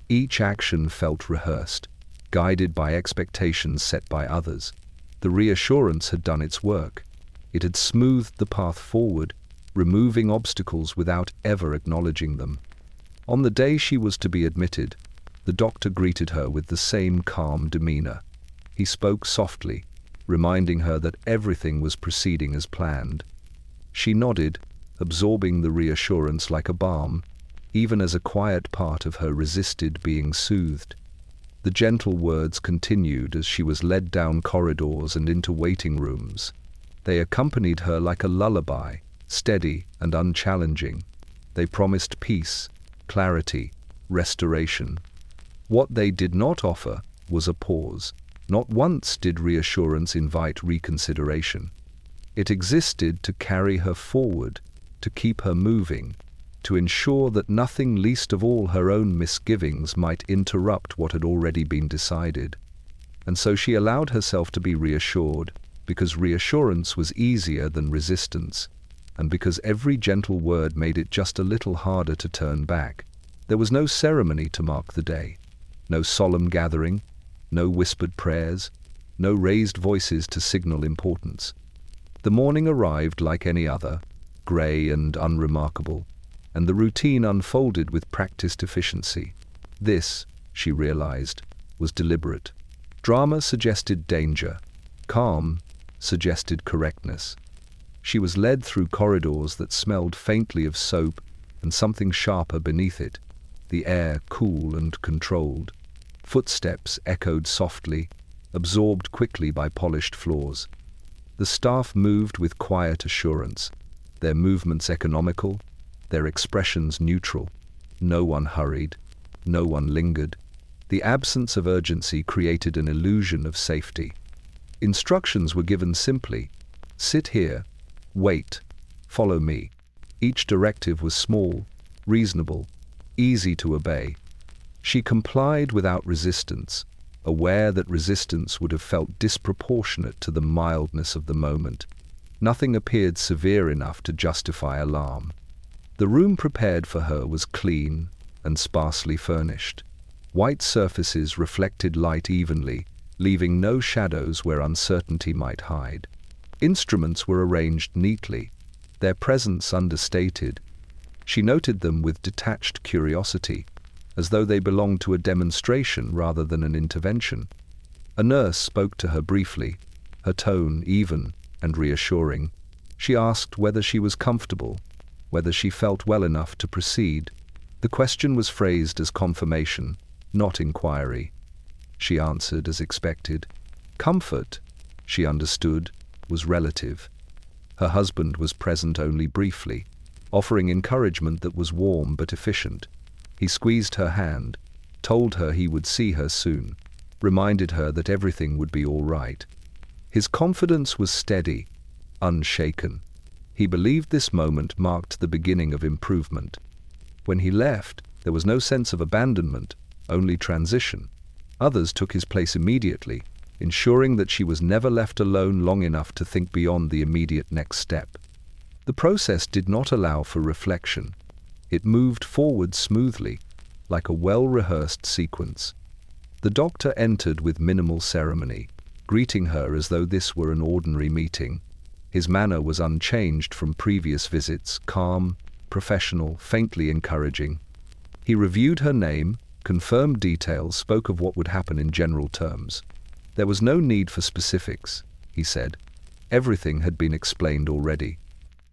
A: Each action felt rehearsed, guided by expectations set by others. The reassurance had done its work. It had smoothed the path forward, removing obstacles without ever acknowledging them. On the day she was to be admitted, the doctor greeted her with the same calm demeanor. He spoke softly, reminding her that everything was proceeding as planned. She nodded, absorbing the reassurance like a balm, even as a quiet part of her resisted being soothed. The gentle words continued as she was led down corridors and into waiting rooms. They accompanied her like a lullaby, steady and unchallenging. They promised peace, clarity, restoration. What they did not offer was a pause. Not once did reassurance invite reconsideration. It existed to carry her forward, to keep her moving, to ensure that nothing, least of all her own misgivings, might interrupt what had already been decided. And so she allowed herself to be reassured, because reassurance was easier than resistance, and because every gentle word made it just a little harder to turn back. There was no ceremony to mark the day, no solemn gathering, no whispered prayers, no raised voices to signal importance. The morning arrived like any other, grey and unremarkable, and the routine unfolded with practiced efficiency. This, she realized, was deliberate. Drama suggested danger. Calm suggested correctness. She was led through corridors that smelled faintly of soap and something sharper beneath it, the air cool and controlled. Footsteps echoed softly, absorbed quickly by polished floors. The staff moved with quiet assurance, their movements economical, their expressions neutral. No one hurried, no one lingered. The absence of urgency created an illusion of safety. Instructions were given simply: sit here, wait, follow me. Each directive was small, reasonable, easy to obey. She complied without resistance, aware that resistance would have felt disproportionate to the mildness of the moment. Nothing appeared severe enough to justify alarm. The room prepared for her was clean and sparsely furnished. White surfaces reflected light evenly, leaving no shadows where uncertainty might hide. Instruments were arranged neatly, their presence understated. She noted them with detached curiosity, as though they belonged to a demonstration rather than an intervention. A nurse spoke to her briefly, her tone even and reassuring. She asked whether she was comfortable, whether she felt well enough to proceed. The question was phrased as confirmation, not inquiry. She answered as expected. Comfort, she understood, was relative. Her husband was present only briefly, offering encouragement that was warm but efficient. He squeezed her hand, told her he would see her soon. reminded her that everything would be all right. His confidence was steady, unshaken. He believed this moment marked the beginning of improvement. When he left, there was no sense of abandonment, only transition. Others took his place immediately, ensuring that she was never left alone long enough to think beyond the immediate next step. The process did not allow for reflection. It moved forward smoothly, like a well-rehearsed sequence. The doctor entered with minimal ceremony, greeting her as though this were an ordinary meeting. His manner was unchanged from previous visits, calm, professional, faintly encouraging. He reviewed her name, confirmed details, spoke of what would happen in general terms. There was no need for specifics, he said. Everything had been explained already.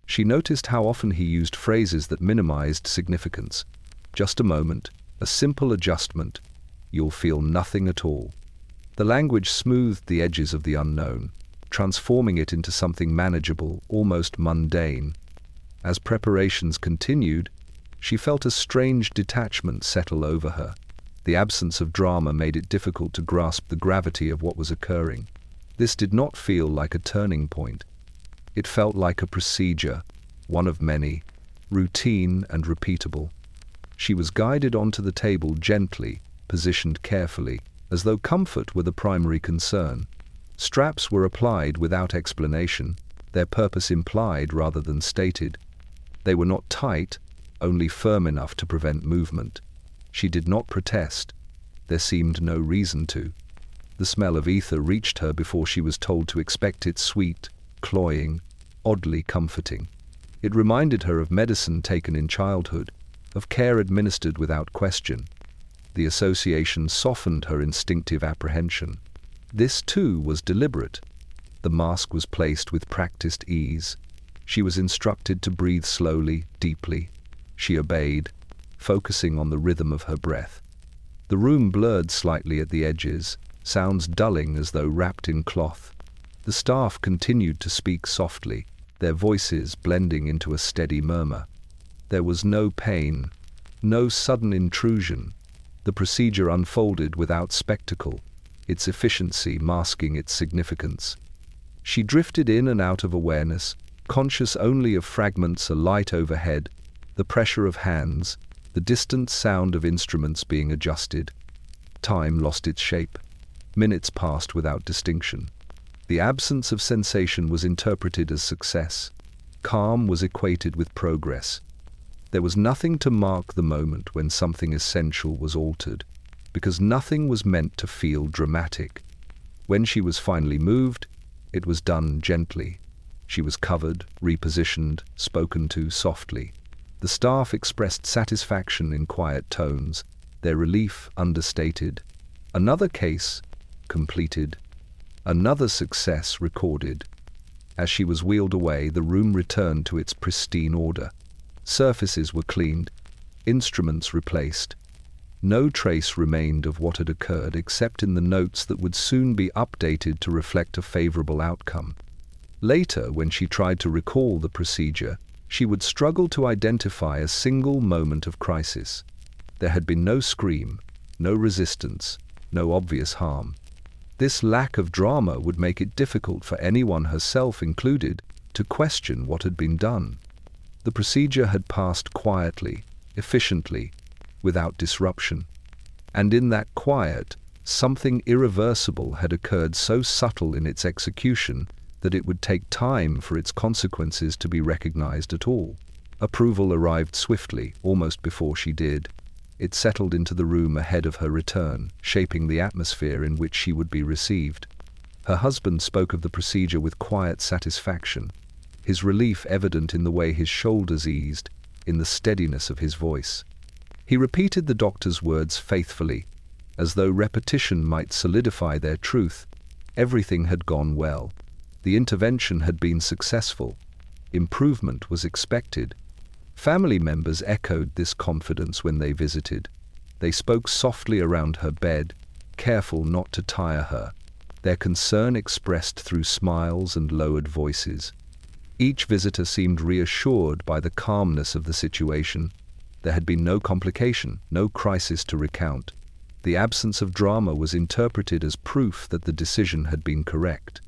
A: She noticed how often he used phrases that minimized significance. Just a moment, a simple adjustment. You'll feel nothing at all. The language smoothed the edges of the unknown, transforming it into something manageable, almost mundane. As preparations continued, she felt a strange detachment settle over her. The absence of drama made it difficult to grasp the gravity of what was occurring. This did not feel like a turning point. It felt like a procedure, one of many, routine and repeatable. She was guided onto the table gently, positioned carefully, as though comfort were the primary concern. Straps were applied without explanation, their purpose implied rather than stated. They were not tight, only firm enough to prevent movement. She did not protest. There seemed no reason to. The smell of ether reached her before she was told to expect it sweet, cloying, oddly comforting. It reminded her of medicine taken in childhood, of care administered without question. The association softened her instinctive apprehension. This, too, was deliberate. The mask was placed with practiced ease. She was instructed to breathe slowly, deeply. She obeyed, focusing on the rhythm of her breath. The room blurred slightly at the edges, sounds dulling as though wrapped in cloth. The staff continued to speak softly, their voices blending into a steady murmur. There was no pain, no sudden intrusion. The procedure unfolded without spectacle, its efficiency masking its significance. She drifted in and out of awareness, conscious only of fragments alight overhead, the pressure of hands, the distant sound of instruments being adjusted. Time lost its shape. Minutes passed without distinction. The absence of sensation was interpreted as success. Calm was equated with progress. There was nothing to mark the moment when something essential was altered, because nothing was meant to feel dramatic. When she was finally moved, it was done gently. She was covered, repositioned, spoken to softly. The staff expressed satisfaction in quiet tones, their relief understated. Another case completed. Another success recorded. As she was wheeled away, the room returned to its pristine order. Surfaces were cleaned, instruments replaced. No trace remained of what had occurred except in the notes that would soon be updated to reflect a favorable outcome. Later, when she tried to recall the procedure, she would struggle to identify a single moment of crisis. There had been no scream, no resistance, no obvious harm. This lack of drama would make it difficult for anyone, herself included, to question what had been done. The procedure had passed quietly, efficiently, without disruption. And in that quiet, something irreversible had occurred, so subtle in its execution that it would take time for its consequences to be recognized at all. Approval arrived swiftly, almost before she did. It settled into the room ahead of her return, shaping the atmosphere in which she would be received. Her husband spoke of the procedure with quiet satisfaction, his relief evident in the way his shoulders eased, in the steadiness of his voice. He repeated the doctor's words faithfully, as though repetition might solidify their truth. Everything had gone well. The intervention had been successful. Improvement was expected. Family members echoed this confidence when they visited. They spoke softly around her bed, careful not to tire her, their concern expressed through smiles and lowered voices. Each visitor seemed reassured by the calmness of the situation. There had been no complication, no crisis to recount. The absence of drama was interpreted as proof that the decision had been correct.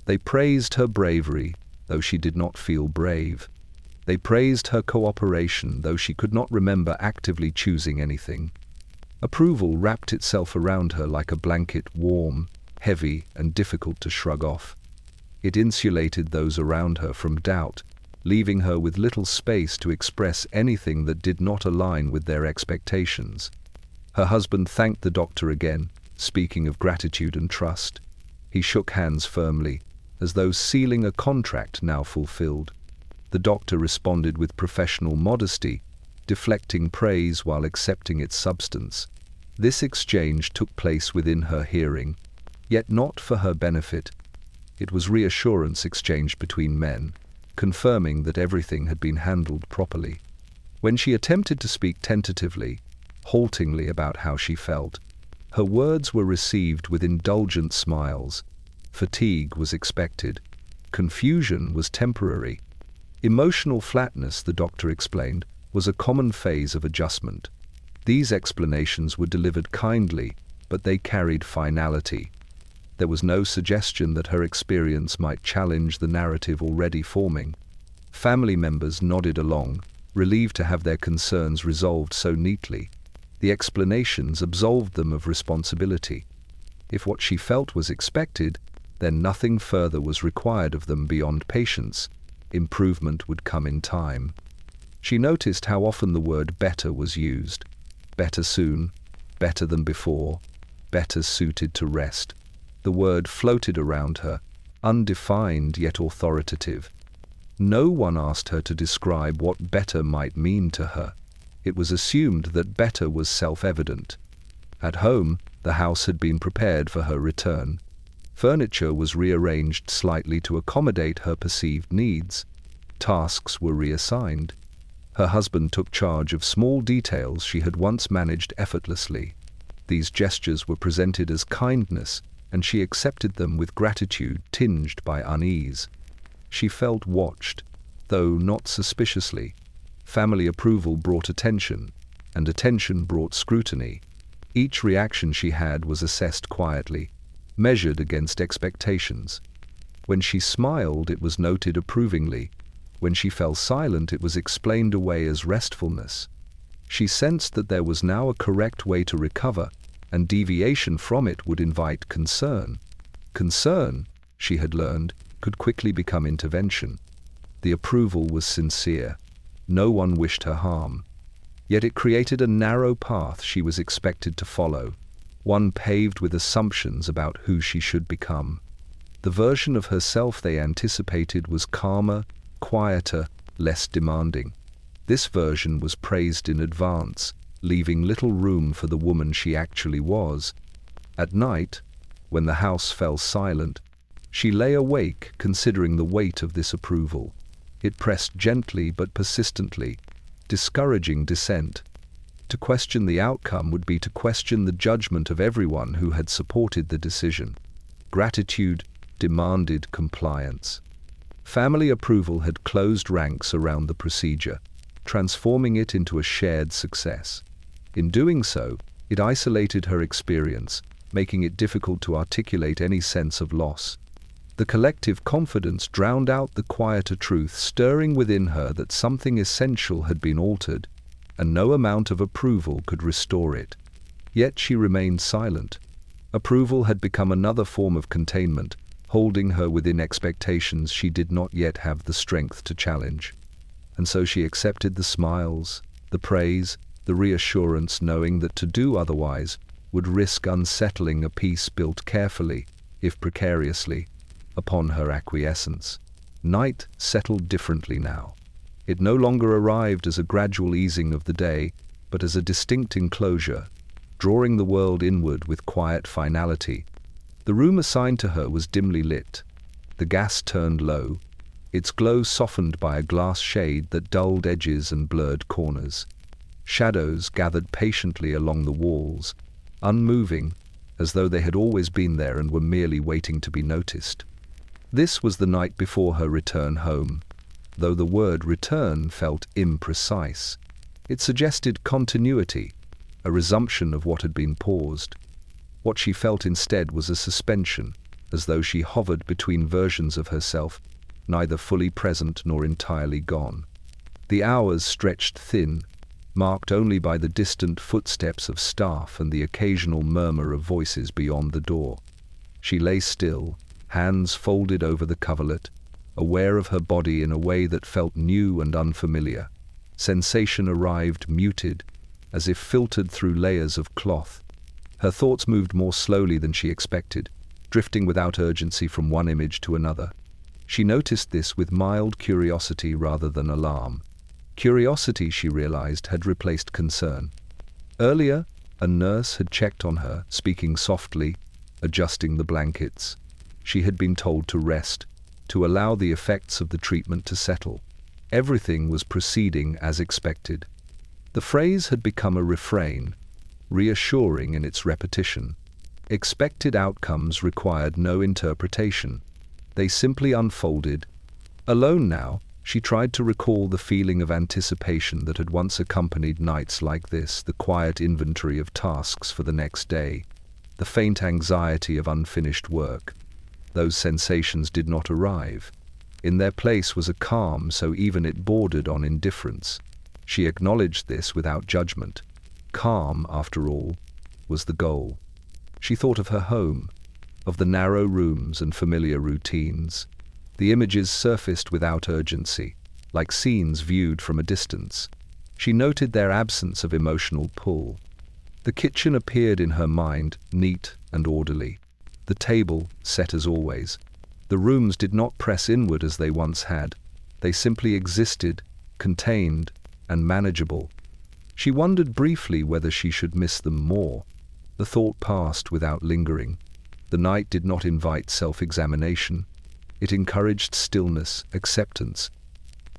A: They praised her bravery, though she did not feel brave. They praised her cooperation, though she could not remember actively choosing anything. Approval wrapped itself around her like a blanket, warm, heavy, and difficult to shrug off. It insulated those around her from doubt, leaving her with little space to express anything that did not align with their expectations. Her husband thanked the doctor again, speaking of gratitude and trust. He shook hands firmly, as though sealing a contract now fulfilled. The doctor responded with professional modesty, deflecting praise while accepting its substance. This exchange took place within her hearing, yet not for her benefit. It was reassurance exchanged between men, confirming that everything had been handled properly. When she attempted to speak tentatively, haltingly about how she felt, her words were received with indulgent smiles. Fatigue was expected. Confusion was temporary. Emotional flatness, the doctor explained, was a common phase of adjustment. These explanations were delivered kindly, but they carried finality. There was no suggestion that her experience might challenge the narrative already forming. Family members nodded along, relieved to have their concerns resolved so neatly. The explanations absolved them of responsibility. If what she felt was expected, then nothing further was required of them beyond patience. Improvement would come in time. She noticed how often the word better was used. Better soon, better than before, better suited to rest. The word floated around her, undefined yet authoritative. No one asked her to describe what better might mean to her. It was assumed that better was self-evident. At home, the house had been prepared for her return. Furniture was rearranged slightly to accommodate her perceived needs. Tasks were reassigned. Her husband took charge of small details she had once managed effortlessly. These gestures were presented as kindness, and she accepted them with gratitude tinged by unease. She felt watched, though not suspiciously. Family approval brought attention, and attention brought scrutiny. Each reaction she had was assessed quietly, measured against expectations. When she smiled, it was noted approvingly. When she fell silent, it was explained away as restfulness. She sensed that there was now a correct way to recover, and deviation from it would invite concern. Concern, she had learned, could quickly become intervention. The approval was sincere. No one wished her harm. Yet it created a narrow path she was expected to follow, one paved with assumptions about who she should become. The version of herself they anticipated was calmer, quieter, less demanding. This version was praised in advance, leaving little room for the woman she actually was. At night, when the house fell silent, she lay awake considering the weight of this approval. It pressed gently but persistently, discouraging dissent. To question the outcome would be to question the judgment of everyone who had supported the decision. Gratitude demanded compliance. Family approval had closed ranks around the procedure, transforming it into a shared success. In doing so, it isolated her experience, making it difficult to articulate any sense of loss. The collective confidence drowned out the quieter truth stirring within her that something essential had been altered, and no amount of approval could restore it. Yet she remained silent. Approval had become another form of containment, holding her within expectations she did not yet have the strength to challenge. And so she accepted the smiles, the praise, the reassurance, knowing that to do otherwise would risk unsettling a peace built carefully, if precariously, upon her acquiescence. Night settled differently now. It no longer arrived as a gradual easing of the day, but as a distinct enclosure, drawing the world inward with quiet finality. The room assigned to her was dimly lit. The gas turned low, its glow softened by a glass shade that dulled edges and blurred corners. Shadows gathered patiently along the walls, unmoving, as though they had always been there and were merely waiting to be noticed. This was the night before her return home, though the word return felt imprecise. It suggested continuity. a resumption of what had been paused. What she felt instead was a suspension, as though she hovered between versions of herself, neither fully present nor entirely gone. The hours stretched thin, marked only by the distant footsteps of staff and the occasional murmur of voices beyond the door. She lay still, hands folded over the coverlet, aware of her body in a way that felt new and unfamiliar. Sensation arrived muted, as if filtered through layers of cloth. Her thoughts moved more slowly than she expected, drifting without urgency from one image to another. She noticed this with mild curiosity rather than alarm. Curiosity, she realized, had replaced concern. Earlier, a nurse had checked on her, speaking softly, adjusting the blankets. She had been told to rest, to allow the effects of the treatment to settle. Everything was proceeding as expected. The phrase had become a refrain, reassuring in its repetition. Expected outcomes required no interpretation. They simply unfolded. Alone now, she tried to recall the feeling of anticipation that had once accompanied nights like this, the quiet inventory of tasks for the next day, the faint anxiety of unfinished work. Those sensations did not arrive. In their place was a calm, so even it bordered on indifference. She acknowledged this without judgment. Calm, after all, was the goal. She thought of her home, of the narrow rooms and familiar routines. The images surfaced without urgency, like scenes viewed from a distance. She noted their absence of emotional pull. The kitchen appeared in her mind, neat and orderly. The table, set as always. The rooms did not press inward as they once had. They simply existed, contained, and manageable. She wondered briefly whether she should miss them more. The thought passed without lingering. The night did not invite self-examination. It encouraged stillness, acceptance.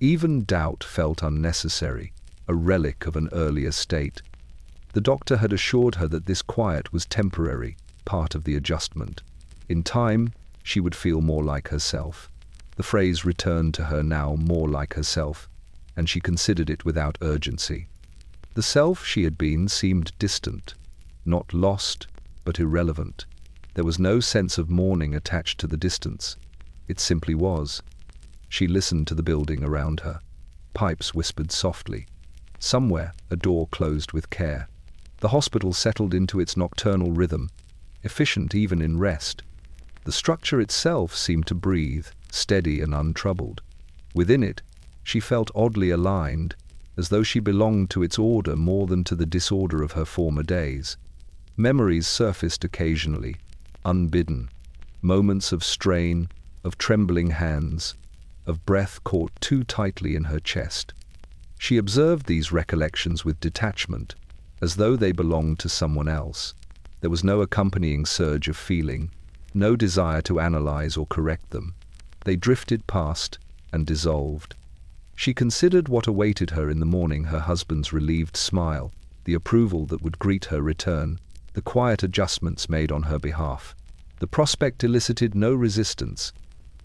A: Even doubt felt unnecessary, a relic of an earlier state. The doctor had assured her that this quiet was temporary, part of the adjustment. In time, she would feel more like herself. The phrase returned to her now, more like herself, and she considered it without urgency. The self she had been seemed distant, not lost, but irrelevant. There was no sense of mourning attached to the distance. It simply was. She listened to the building around her. Pipes whispered softly. Somewhere, a door closed with care. The hospital settled into its nocturnal rhythm, efficient even in rest. The structure itself seemed to breathe, steady and untroubled. Within it, she felt oddly aligned, as though she belonged to its order more than to the disorder of her former days. Memories surfaced occasionally, unbidden. Moments of strain, of trembling hands, of breath caught too tightly in her chest. She observed these recollections with detachment, as though they belonged to someone else. There was no accompanying surge of feeling, no desire to analyze or correct them. They drifted past and dissolved. She considered what awaited her in the morning, her husband's relieved smile, the approval that would greet her return, the quiet adjustments made on her behalf. The prospect elicited no resistance.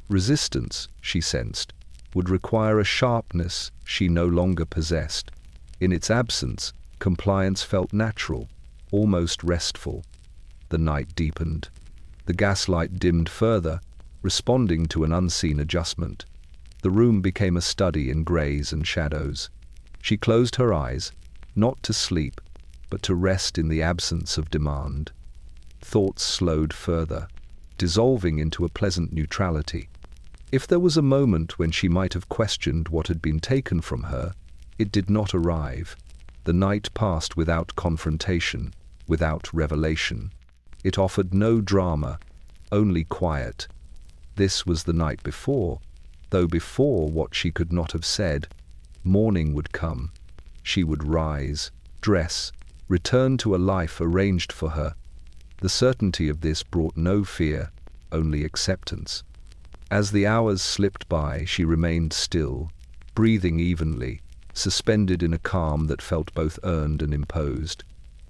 A: Resistance, she sensed, would require a sharpness she no longer possessed. In its absence, compliance felt natural, almost restful. The night deepened. The gaslight dimmed further, responding to an unseen adjustment. The room became a study in grays and shadows. She closed her eyes, not to sleep, but to rest in the absence of demand. Thoughts slowed further, dissolving into a pleasant neutrality. If there was a moment when she might have questioned what had been taken from her, it did not arrive. The night passed without confrontation, without revelation. It offered no drama, only quiet. This was the night before, though before what she could not have said. Morning would come. She would rise, dress, return to a life arranged for her. The certainty of this brought no fear, only acceptance. As the hours slipped by, she remained still, breathing evenly, suspended in a calm that felt both earned and imposed.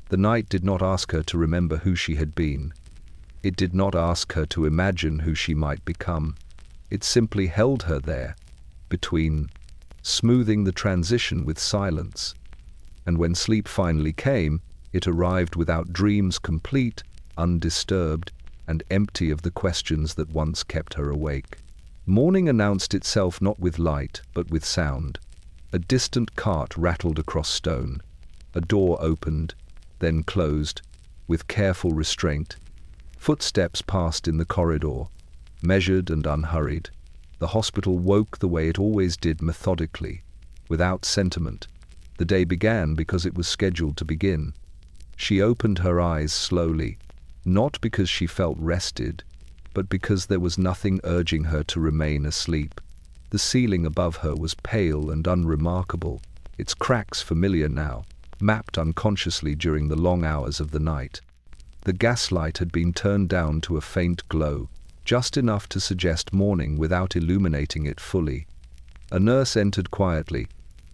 A: The night did not ask her to remember who she had been. It did not ask her to imagine who she might become. It simply held her there, between, smoothing the transition with silence. And when sleep finally came, It arrived without dreams, complete, undisturbed, and empty of the questions that once kept her awake. Morning announced itself not with light, but with sound. A distant cart rattled across stone. A door opened, then closed, with careful restraint. Footsteps passed in the corridor, measured and unhurried. The hospital woke the way it always did, methodically, without sentiment. The day began because it was scheduled to begin. She opened her eyes slowly, not because she felt rested, but because there was nothing urging her to remain asleep. The ceiling above her was pale and unremarkable, its cracks familiar now, mapped unconsciously during the long hours of the night. The gaslight had been turned down to a faint glow, just enough to suggest morning without illuminating it fully. A nurse entered quietly,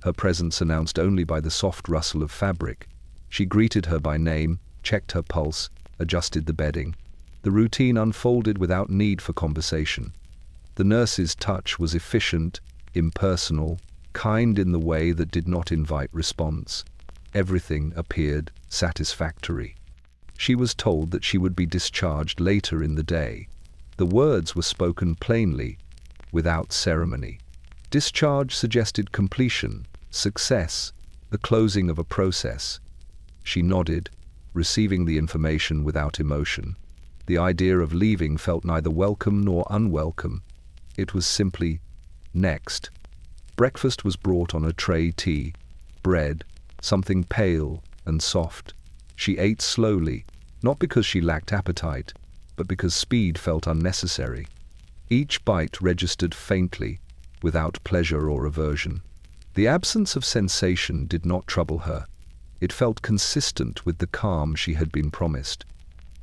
A: her presence announced only by the soft rustle of fabric. She greeted her by name, checked her pulse, adjusted the bedding. The routine unfolded without need for conversation. The nurse's touch was efficient, impersonal, kind in the way that did not invite response. Everything appeared satisfactory. She was told that she would be discharged later in the day. The words were spoken plainly, without ceremony. Discharge suggested completion, success, the closing of a process. She nodded, receiving the information without emotion. The idea of leaving felt neither welcome nor unwelcome. It was simply next. Breakfast was brought on a tray: tea, bread, something pale and soft. She ate slowly, not because she lacked appetite, but because speed felt unnecessary. Each bite registered faintly, without pleasure or aversion. The absence of sensation did not trouble her. It felt consistent with the calm she had been promised.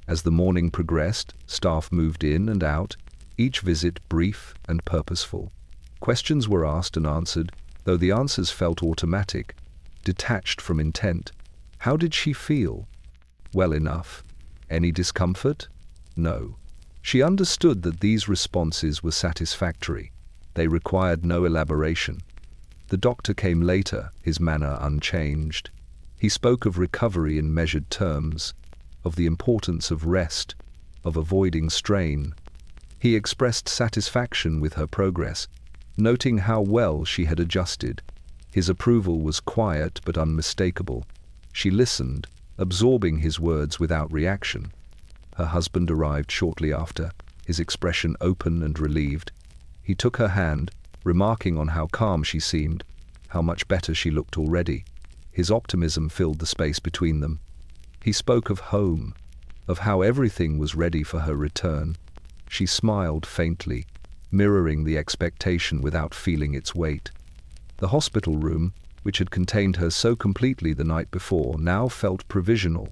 A: As the morning progressed, staff moved in and out, each visit brief and purposeful. Questions were asked and answered, though the answers felt automatic, detached from intent. How did she feel? Well enough. Any discomfort? No. She understood that these responses were satisfactory. They required no elaboration. The doctor came later, his manner unchanged. He spoke of recovery in measured terms, of the importance of rest, of avoiding strain. He expressed satisfaction with her progress, noting how well she had adjusted. His approval was quiet but unmistakable. She listened, absorbing his words without reaction. Her husband arrived shortly after, his expression open and relieved. He took her hand, remarking on how calm she seemed, how much better she looked already. His optimism filled the space between them. He spoke of home, of how everything was ready for her return. She smiled faintly, mirroring the expectation without feeling its weight. The hospital room, which had contained her so completely the night before, now felt provisional.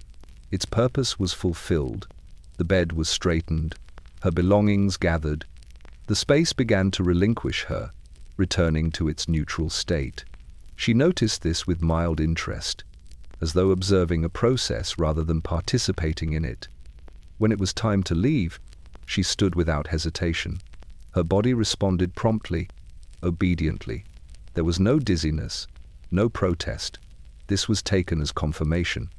A: Its purpose was fulfilled. The bed was straightened, her belongings gathered. The space began to relinquish her, returning to its neutral state. She noticed this with mild interest, as though observing a process rather than participating in it. When it was time to leave, she stood without hesitation. Her body responded promptly, obediently. There was no dizziness, no protest. This was taken as confirmation.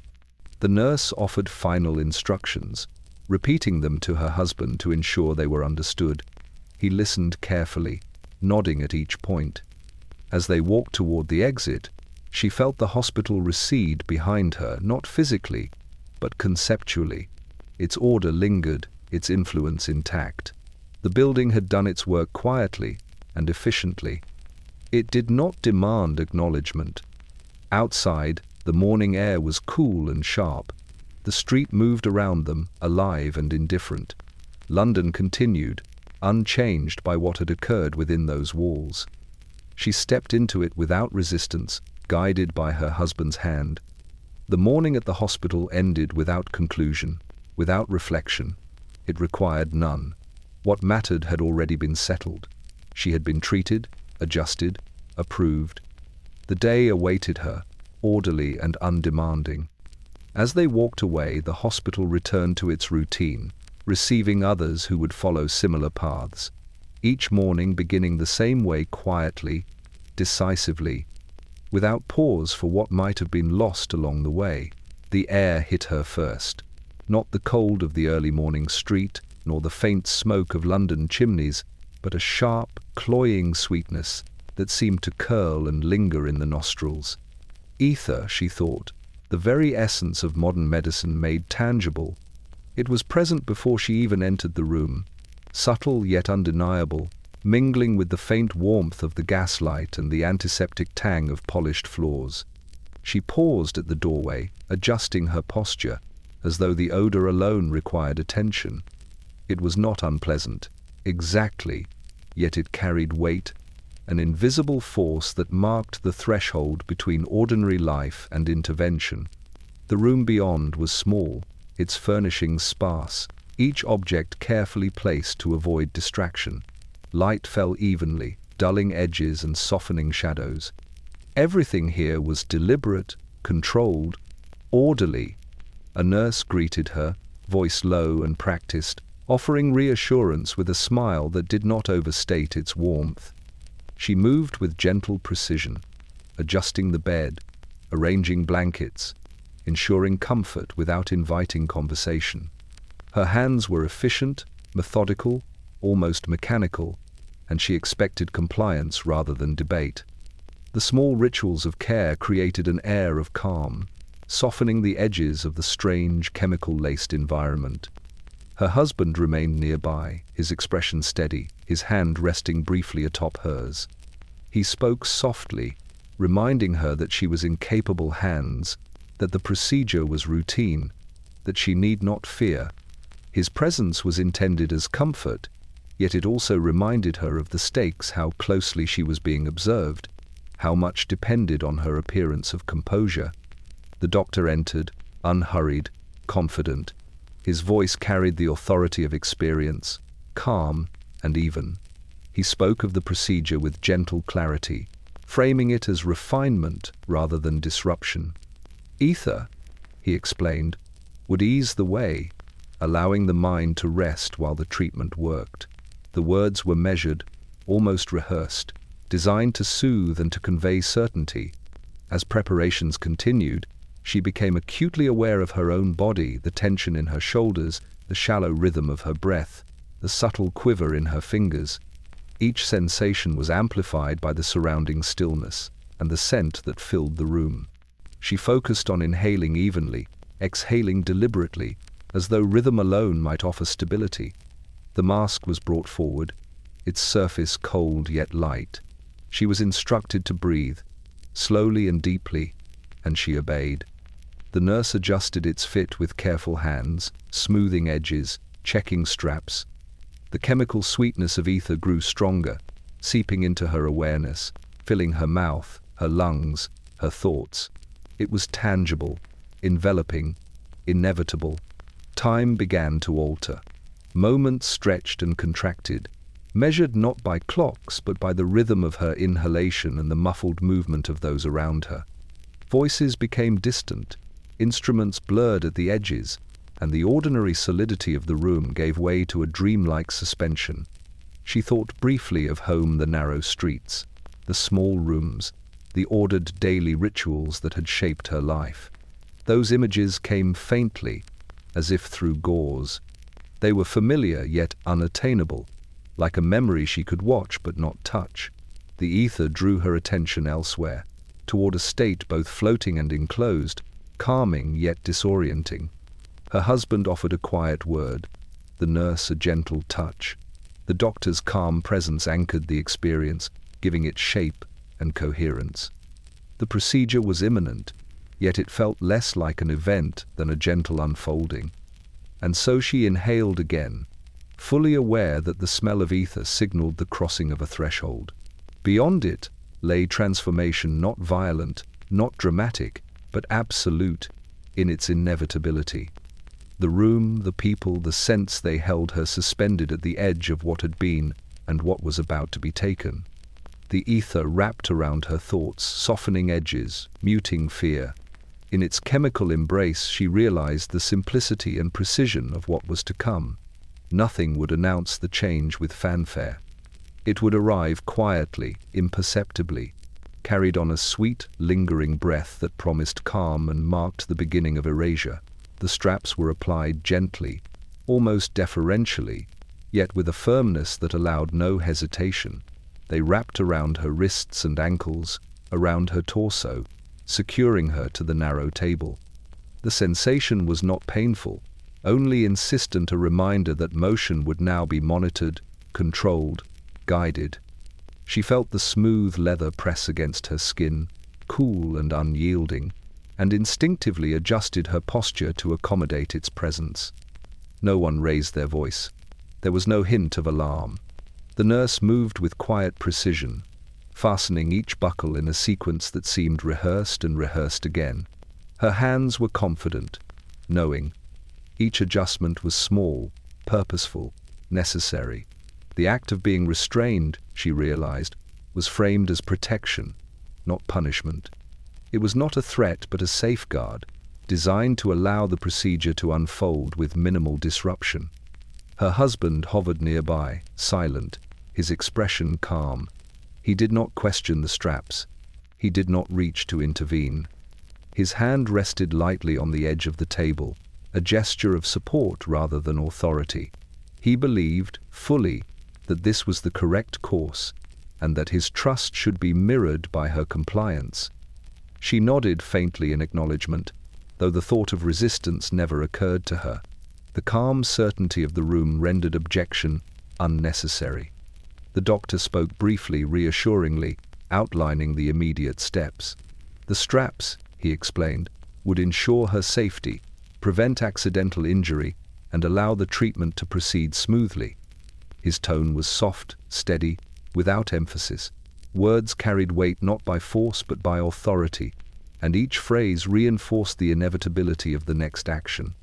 A: The nurse offered final instructions, repeating them to her husband to ensure they were understood. He listened carefully, nodding at each point. As they walked toward the exit, she felt the hospital recede behind her, not physically, but conceptually. Its order lingered, its influence intact. The building had done its work quietly and efficiently. It did not demand acknowledgement. Outside, the morning air was cool and sharp. The street moved around them, alive and indifferent. London continued, unchanged by what had occurred within those walls. She stepped into it without resistance, guided by her husband's hand. The morning at the hospital ended without conclusion, without reflection. It required none. What mattered had already been settled. She had been treated, adjusted, approved. The day awaited her, orderly and undemanding. As they walked away, the hospital returned to its routine, receiving others who would follow similar paths, each morning beginning the same way, quietly, decisively, without pause for what might have been lost along the way. The air hit her first. Not the cold of the early morning street, nor the faint smoke of London chimneys, but a sharp, cloying sweetness that seemed to curl and linger in the nostrils. Ether, she thought, the very essence of modern medicine made tangible. It was present before she even entered the room, subtle yet undeniable, mingling with the faint warmth of the gaslight and the antiseptic tang of polished floors. She paused at the doorway, adjusting her posture, as though the odor alone required attention. It was not unpleasant, exactly, yet it carried weight, an invisible force that marked the threshold between ordinary life and intervention. The room beyond was small, its furnishings sparse, each object carefully placed to avoid distraction. Light fell evenly, dulling edges and softening shadows. Everything here was deliberate, controlled, orderly. A nurse greeted her, voice low and practiced, offering reassurance with a smile that did not overstate its warmth. She moved with gentle precision, adjusting the bed, arranging blankets, ensuring comfort without inviting conversation. Her hands were efficient, methodical, almost mechanical, and she expected compliance rather than debate. The small rituals of care created an air of calm, softening the edges of the strange, chemical-laced environment. Her husband remained nearby, his expression steady, his hand resting briefly atop hers. He spoke softly, reminding her that she was in capable hands, that the procedure was routine, that she need not fear. His presence was intended as comfort, yet it also reminded her of the stakes, how closely she was being observed, how much depended on her appearance of composure. The doctor entered, unhurried, confident. His voice carried the authority of experience, calm and even. He spoke of the procedure with gentle clarity, framing it as refinement rather than disruption. Ether, he explained, would ease the way, allowing the mind to rest while the treatment worked. The words were measured, almost rehearsed, designed to soothe and to convey certainty. As preparations continued, she became acutely aware of her own body, the tension in her shoulders, the shallow rhythm of her breath, the subtle quiver in her fingers. Each sensation was amplified by the surrounding stillness and the scent that filled the room. She focused on inhaling evenly, exhaling deliberately, as though rhythm alone might offer stability. The mask was brought forward, its surface cold yet light. She was instructed to breathe, slowly and deeply, and she obeyed. The nurse adjusted its fit with careful hands, smoothing edges, checking straps. The chemical sweetness of ether grew stronger, seeping into her awareness, filling her mouth, her lungs, her thoughts. It was tangible, enveloping, inevitable. Time began to alter. Moments stretched and contracted, measured not by clocks but by the rhythm of her inhalation and the muffled movement of those around her. Voices became distant, instruments blurred at the edges, and the ordinary solidity of the room gave way to a dreamlike suspension. She thought briefly of home, the narrow streets, the small rooms, the ordered daily rituals that had shaped her life. Those images came faintly, as if through gauze. They were familiar yet unattainable, like a memory she could watch but not touch. The ether drew her attention elsewhere, toward a state both floating and enclosed, calming yet disorienting. Her husband offered a quiet word, the nurse a gentle touch. The doctor's calm presence anchored the experience, giving it shape and coherence. The procedure was imminent, yet it felt less like an event than a gentle unfolding. And so she inhaled again, fully aware that the smell of ether signaled the crossing of a threshold. Beyond it lay transformation, not violent, not dramatic, but absolute in its inevitability. The room, the people, the sense they held her suspended at the edge of what had been and what was about to be taken. The ether wrapped around her thoughts, softening edges, muting fear. In its chemical embrace, she realized the simplicity and precision of what was to come. Nothing would announce the change with fanfare. It would arrive quietly, imperceptibly, carried on a sweet, lingering breath that promised calm and marked the beginning of erasure. The straps were applied gently, almost deferentially, yet with a firmness that allowed no hesitation. They wrapped around her wrists and ankles, around her torso, securing her to the narrow table. The sensation was not painful, only insistent, a reminder that motion would now be monitored, controlled, guided. She felt the smooth leather press against her skin, cool and unyielding, and instinctively adjusted her posture to accommodate its presence. No one raised their voice. There was no hint of alarm. The nurse moved with quiet precision, fastening each buckle in a sequence that seemed rehearsed and rehearsed again. Her hands were confident, knowing. Each adjustment was small, purposeful, necessary. The act of being restrained, she realized, was framed as protection, not punishment. It was not a threat but a safeguard, designed to allow the procedure to unfold with minimal disruption. Her husband hovered nearby, silent, his expression calm. He did not question the straps. He did not reach to intervene. His hand rested lightly on the edge of the table, a gesture of support rather than authority. He believed, fully, that this was the correct course, and that his trust should be mirrored by her compliance. She nodded faintly in acknowledgement, though the thought of resistance never occurred to her. The calm certainty of the room rendered objection unnecessary. The doctor spoke briefly, reassuringly, outlining the immediate steps. The straps, he explained, would ensure her safety, prevent accidental injury, and allow the treatment to proceed smoothly. His tone was soft, steady, without emphasis. Words carried weight not by force but by authority, and each phrase reinforced the inevitability of the next action.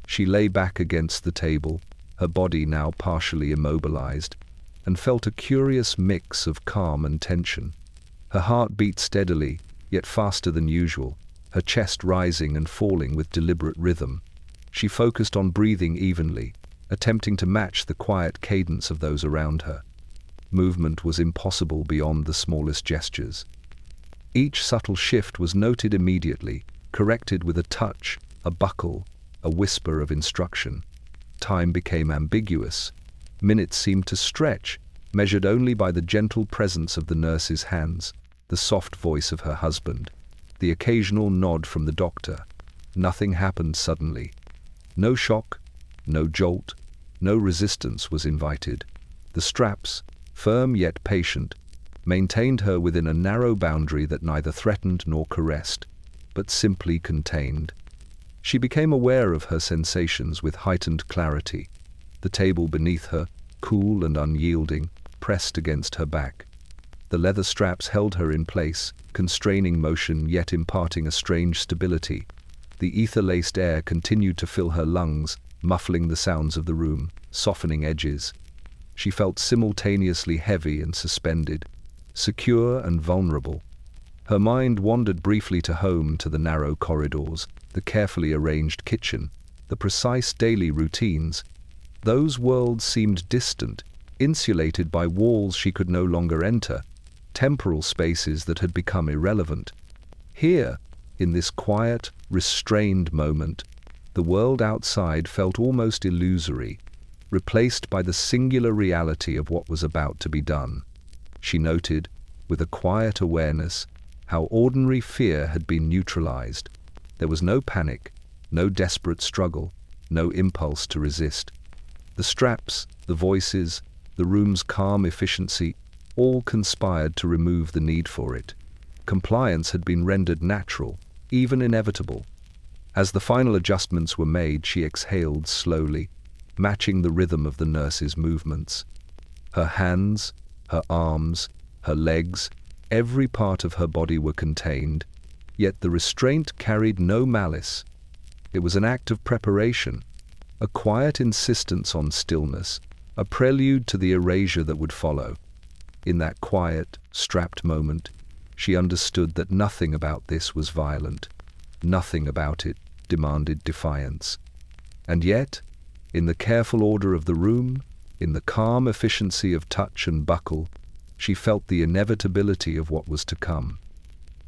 A: She lay back against the table, her body now partially immobilized, and felt a curious mix of calm and tension. Her heart beat steadily, yet faster than usual, her chest rising and falling with deliberate rhythm. She focused on breathing evenly, attempting to match the quiet cadence of those around her. Movement was impossible beyond the smallest gestures. Each subtle shift was noted immediately, corrected with a touch, a buckle, a whisper of instruction. Time became ambiguous. Minutes seemed to stretch, measured only by the gentle presence of the nurse's hands, the soft voice of her husband, the occasional nod from the doctor. Nothing happened suddenly. No shock, no jolt, no resistance was invited. The straps, firm yet patient, maintained her within a narrow boundary that neither threatened nor caressed, but simply contained. She became aware of her sensations with heightened clarity. The table beneath her, cool and unyielding, pressed against her back. The leather straps held her in place, constraining motion yet imparting a strange stability. The ether-laced air continued to fill her lungs, muffling the sounds of the room, softening edges. She felt simultaneously heavy and suspended, secure and vulnerable. Her mind wandered briefly to home, to the narrow corridors, the carefully arranged kitchen, the precise daily routines. Those worlds seemed distant, insulated by walls she could no longer enter, temporal spaces that had become irrelevant. Here, in this quiet, restrained moment, the world outside felt almost illusory, replaced by the singular reality of what was about to be done. She noted, with a quiet awareness, how ordinary fear had been neutralized. There was no panic, no desperate struggle, no impulse to resist. The straps, the voices, the room's calm efficiency, all conspired to remove the need for it. Compliance had been rendered natural, even inevitable. As the final adjustments were made, she exhaled slowly, matching the rhythm of the nurse's movements. Her hands, her arms, her legs, every part of her body were contained, yet the restraint carried no malice. It was an act of preparation, a quiet insistence on stillness, a prelude to the erasure that would follow. In that quiet, strapped moment, she understood that nothing about this was violent. Nothing about it demanded defiance. And yet, in the careful order of the room, in the calm efficiency of touch and buckle, she felt the inevitability of what was to come.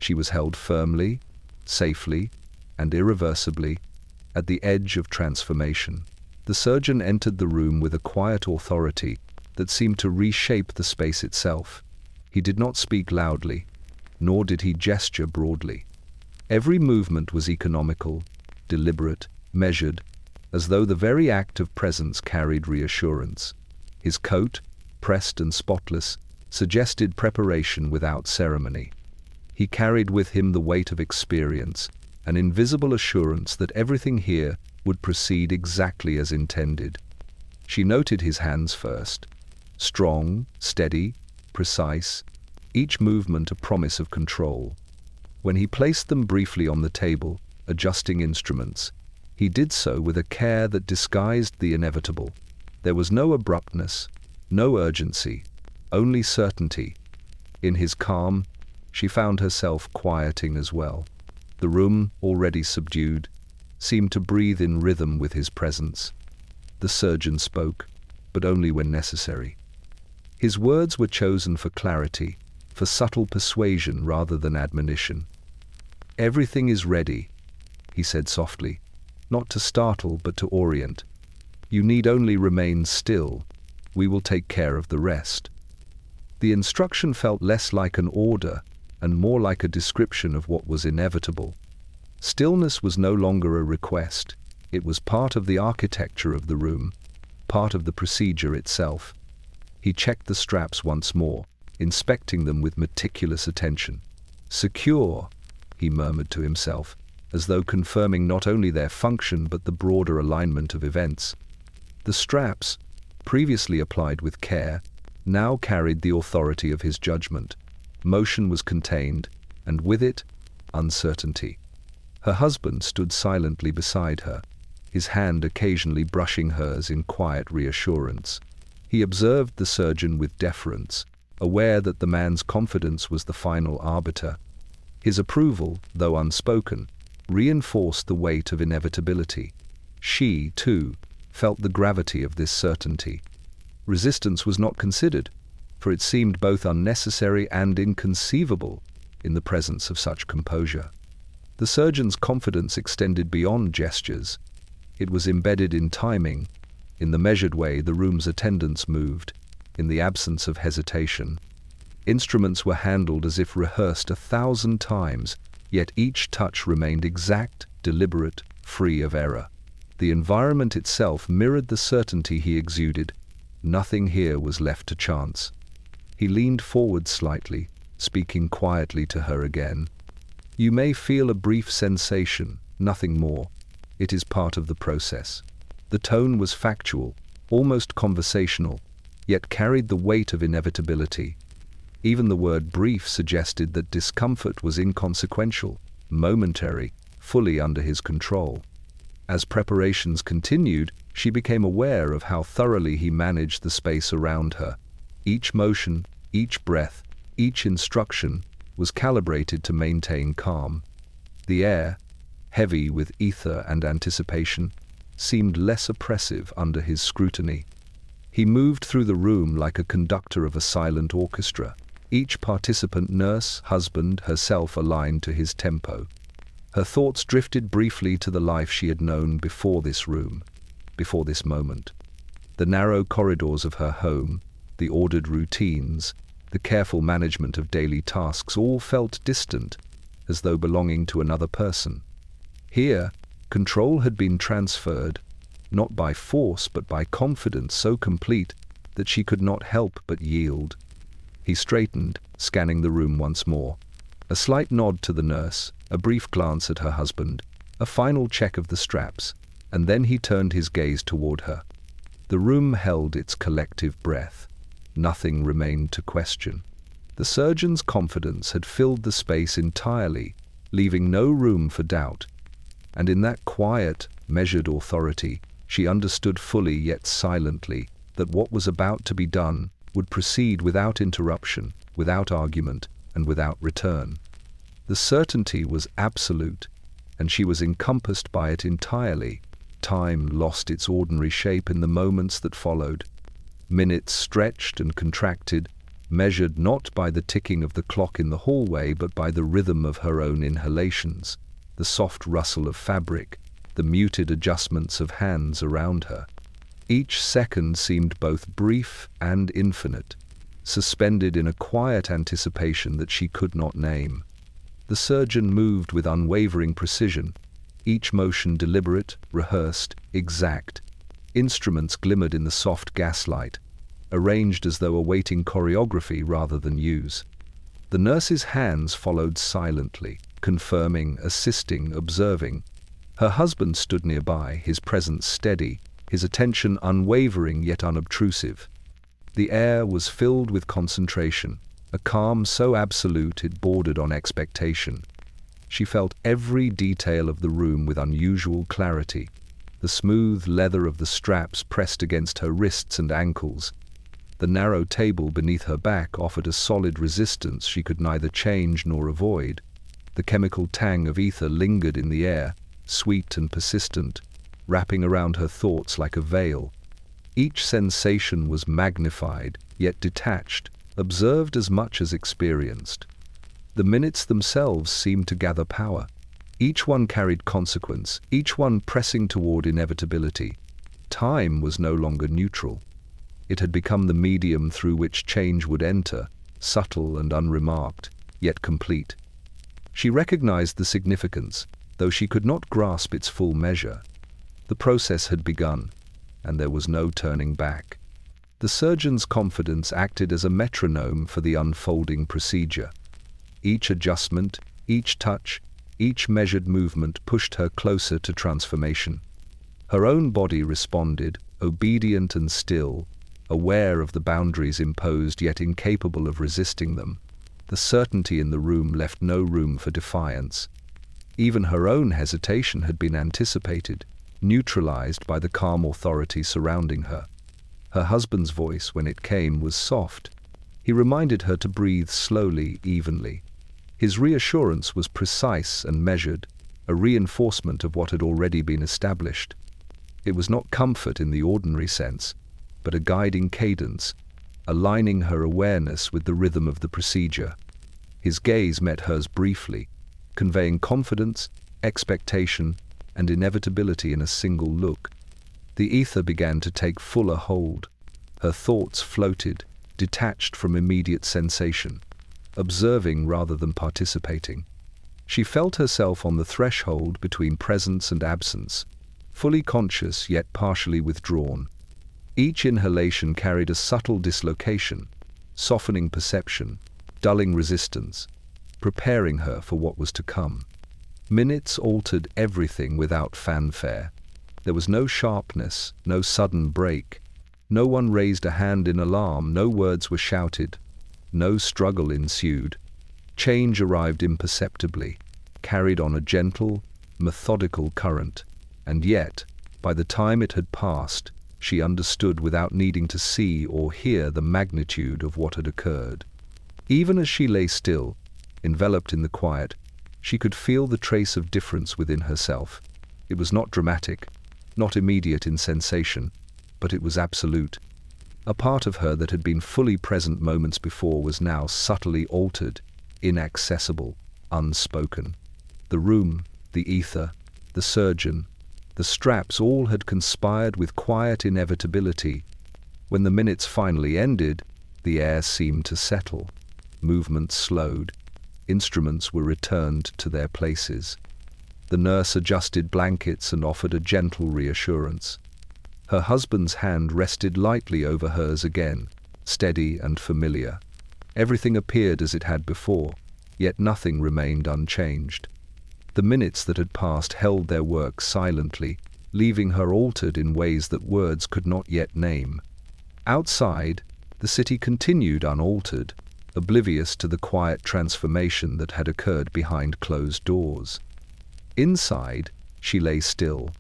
A: She was held firmly, safely, and irreversibly at the edge of transformation. The surgeon entered the room with a quiet authority that seemed to reshape the space itself. He did not speak loudly, nor did he gesture broadly. Every movement was economical, deliberate, measured, as though the very act of presence carried reassurance. His coat, pressed and spotless, suggested preparation without ceremony. He carried with him the weight of experience, an invisible assurance that everything here would proceed exactly as intended. She noted his hands first. Strong, steady, precise, each movement a promise of control. When he placed them briefly on the table, adjusting instruments, he did so with a care that disguised the inevitable. There was no abruptness, no urgency, only certainty. In his calm, she found herself quieting as well. The room, already subdued, seemed to breathe in rhythm with his presence. The surgeon spoke, but only when necessary. His words were chosen for clarity, for subtle persuasion rather than admonition. "Everything is ready," he said softly, not to startle but to orient. "You need only remain still. We will take care of the rest." The instruction felt less like an order and more like a description of what was inevitable. Stillness was no longer a request. It was part of the architecture of the room, part of the procedure itself. He checked the straps once more, inspecting them with meticulous attention. "Secure," he murmured to himself, as though confirming not only their function but the broader alignment of events. The straps, previously applied with care, now carried the authority of his judgment. Motion was contained, and with it, uncertainty. Her husband stood silently beside her, his hand occasionally brushing hers in quiet reassurance. He observed the surgeon with deference, aware that the man's confidence was the final arbiter. His approval, though unspoken, reinforced the weight of inevitability. She, too, felt the gravity of this certainty. Resistance was not considered, for it seemed both unnecessary and inconceivable in the presence of such composure. The surgeon's confidence extended beyond gestures. It was embedded in timing, in the measured way the room's attendants moved, in the absence of hesitation. Instruments were handled as if rehearsed 1,000 times, yet each touch remained exact, deliberate, free of error. The environment itself mirrored the certainty he exuded. Nothing here was left to chance. He leaned forward slightly, speaking quietly to her again. "You may feel a brief sensation, nothing more. It is part of the process." The tone was factual, almost conversational, yet carried the weight of inevitability. Even the word brief suggested that discomfort was inconsequential, momentary, fully under his control. As preparations continued, she became aware of how thoroughly he managed the space around her. Each motion, each breath, each instruction was calibrated to maintain calm. The air, heavy with ether and anticipation, seemed less oppressive under his scrutiny. He moved through the room like a conductor of a silent orchestra, each participant, nurse, husband, herself, aligned to his tempo. Her thoughts drifted briefly to the life she had known before this room, before this moment. The narrow corridors of her home, the ordered routines, the careful management of daily tasks all felt distant, as though belonging to another person. Here, control had been transferred, not by force but by confidence so complete that she could not help but yield. He straightened, scanning the room once more. A slight nod to the nurse, a brief glance at her husband, a final check of the straps, and then he turned his gaze toward her. The room held its collective breath. Nothing remained to question. The surgeon's confidence had filled the space entirely, leaving no room for doubt. And in that quiet, measured authority, she understood fully yet silently that what was about to be done would proceed without interruption, without argument, and without return. The certainty was absolute, and she was encompassed by it entirely. Time lost its ordinary shape in the moments that followed. Minutes stretched and contracted, measured not by the ticking of the clock in the hallway but by the rhythm of her own inhalations, the soft rustle of fabric, the muted adjustments of hands around her. Each second seemed both brief and infinite, suspended in a quiet anticipation that she could not name. The surgeon moved with unwavering precision, each motion deliberate, rehearsed, exact. Instruments glimmered in the soft gaslight, arranged as though awaiting choreography rather than use. The nurse's hands followed silently, confirming, assisting, observing. Her husband stood nearby, his presence steady, his attention unwavering yet unobtrusive. The air was filled with concentration, a calm so absolute it bordered on expectation. She felt every detail of the room with unusual clarity. The smooth leather of the straps pressed against her wrists and ankles. The narrow table beneath her back offered a solid resistance she could neither change nor avoid. The chemical tang of ether lingered in the air, sweet and persistent, wrapping around her thoughts like a veil. Each sensation was magnified, yet detached, observed as much as experienced. The minutes themselves seemed to gather power. Each one carried consequence, each one pressing toward inevitability. Time was no longer neutral. It had become the medium through which change would enter, subtle and unremarked, yet complete. She recognized the significance, though she could not grasp its full measure. The process had begun, and there was no turning back. The surgeon's confidence acted as a metronome for the unfolding procedure. Each adjustment, each touch, each measured movement pushed her closer to transformation. Her own body responded, obedient and still, aware of the boundaries imposed yet incapable of resisting them. The certainty in the room left no room for defiance. Even her own hesitation had been anticipated, neutralized by the calm authority surrounding her. Her husband's voice, when it came, was soft. He reminded her to breathe slowly, evenly. His reassurance was precise and measured, a reinforcement of what had already been established. It was not comfort in the ordinary sense, but a guiding cadence, aligning her awareness with the rhythm of the procedure. His gaze met hers briefly, conveying confidence, expectation, and inevitability in a single look. The ether began to take fuller hold. Her thoughts floated, detached from immediate sensation, observing rather than participating. She felt herself on the threshold between presence and absence, fully conscious yet partially withdrawn. Each inhalation carried a subtle dislocation, softening perception, dulling resistance, preparing her for what was to come. Minutes altered everything without fanfare. There was no sharpness, no sudden break. No one raised a hand in alarm, no words were shouted. No struggle ensued. Change arrived imperceptibly, carried on a gentle, methodical current, and yet, by the time it had passed, she understood without needing to see or hear the magnitude of what had occurred. Even as she lay still, enveloped in the quiet, she could feel the trace of difference within herself. It was not dramatic, not immediate in sensation, but it was absolute. A part of her that had been fully present moments before was now subtly altered, inaccessible, unspoken. The room, the ether, the surgeon, the straps all had conspired with quiet inevitability. When the minutes finally ended, the air seemed to settle. Movements slowed. Instruments were returned to their places. The nurse adjusted blankets and offered a gentle reassurance. Her husband's hand rested lightly over hers again, steady and familiar. Everything appeared as it had before, yet nothing remained unchanged. The minutes that had passed held their work silently, leaving her altered in ways that words could not yet name. Outside, the city continued unaltered, oblivious to the quiet transformation that had occurred behind closed doors. Inside, she lay still,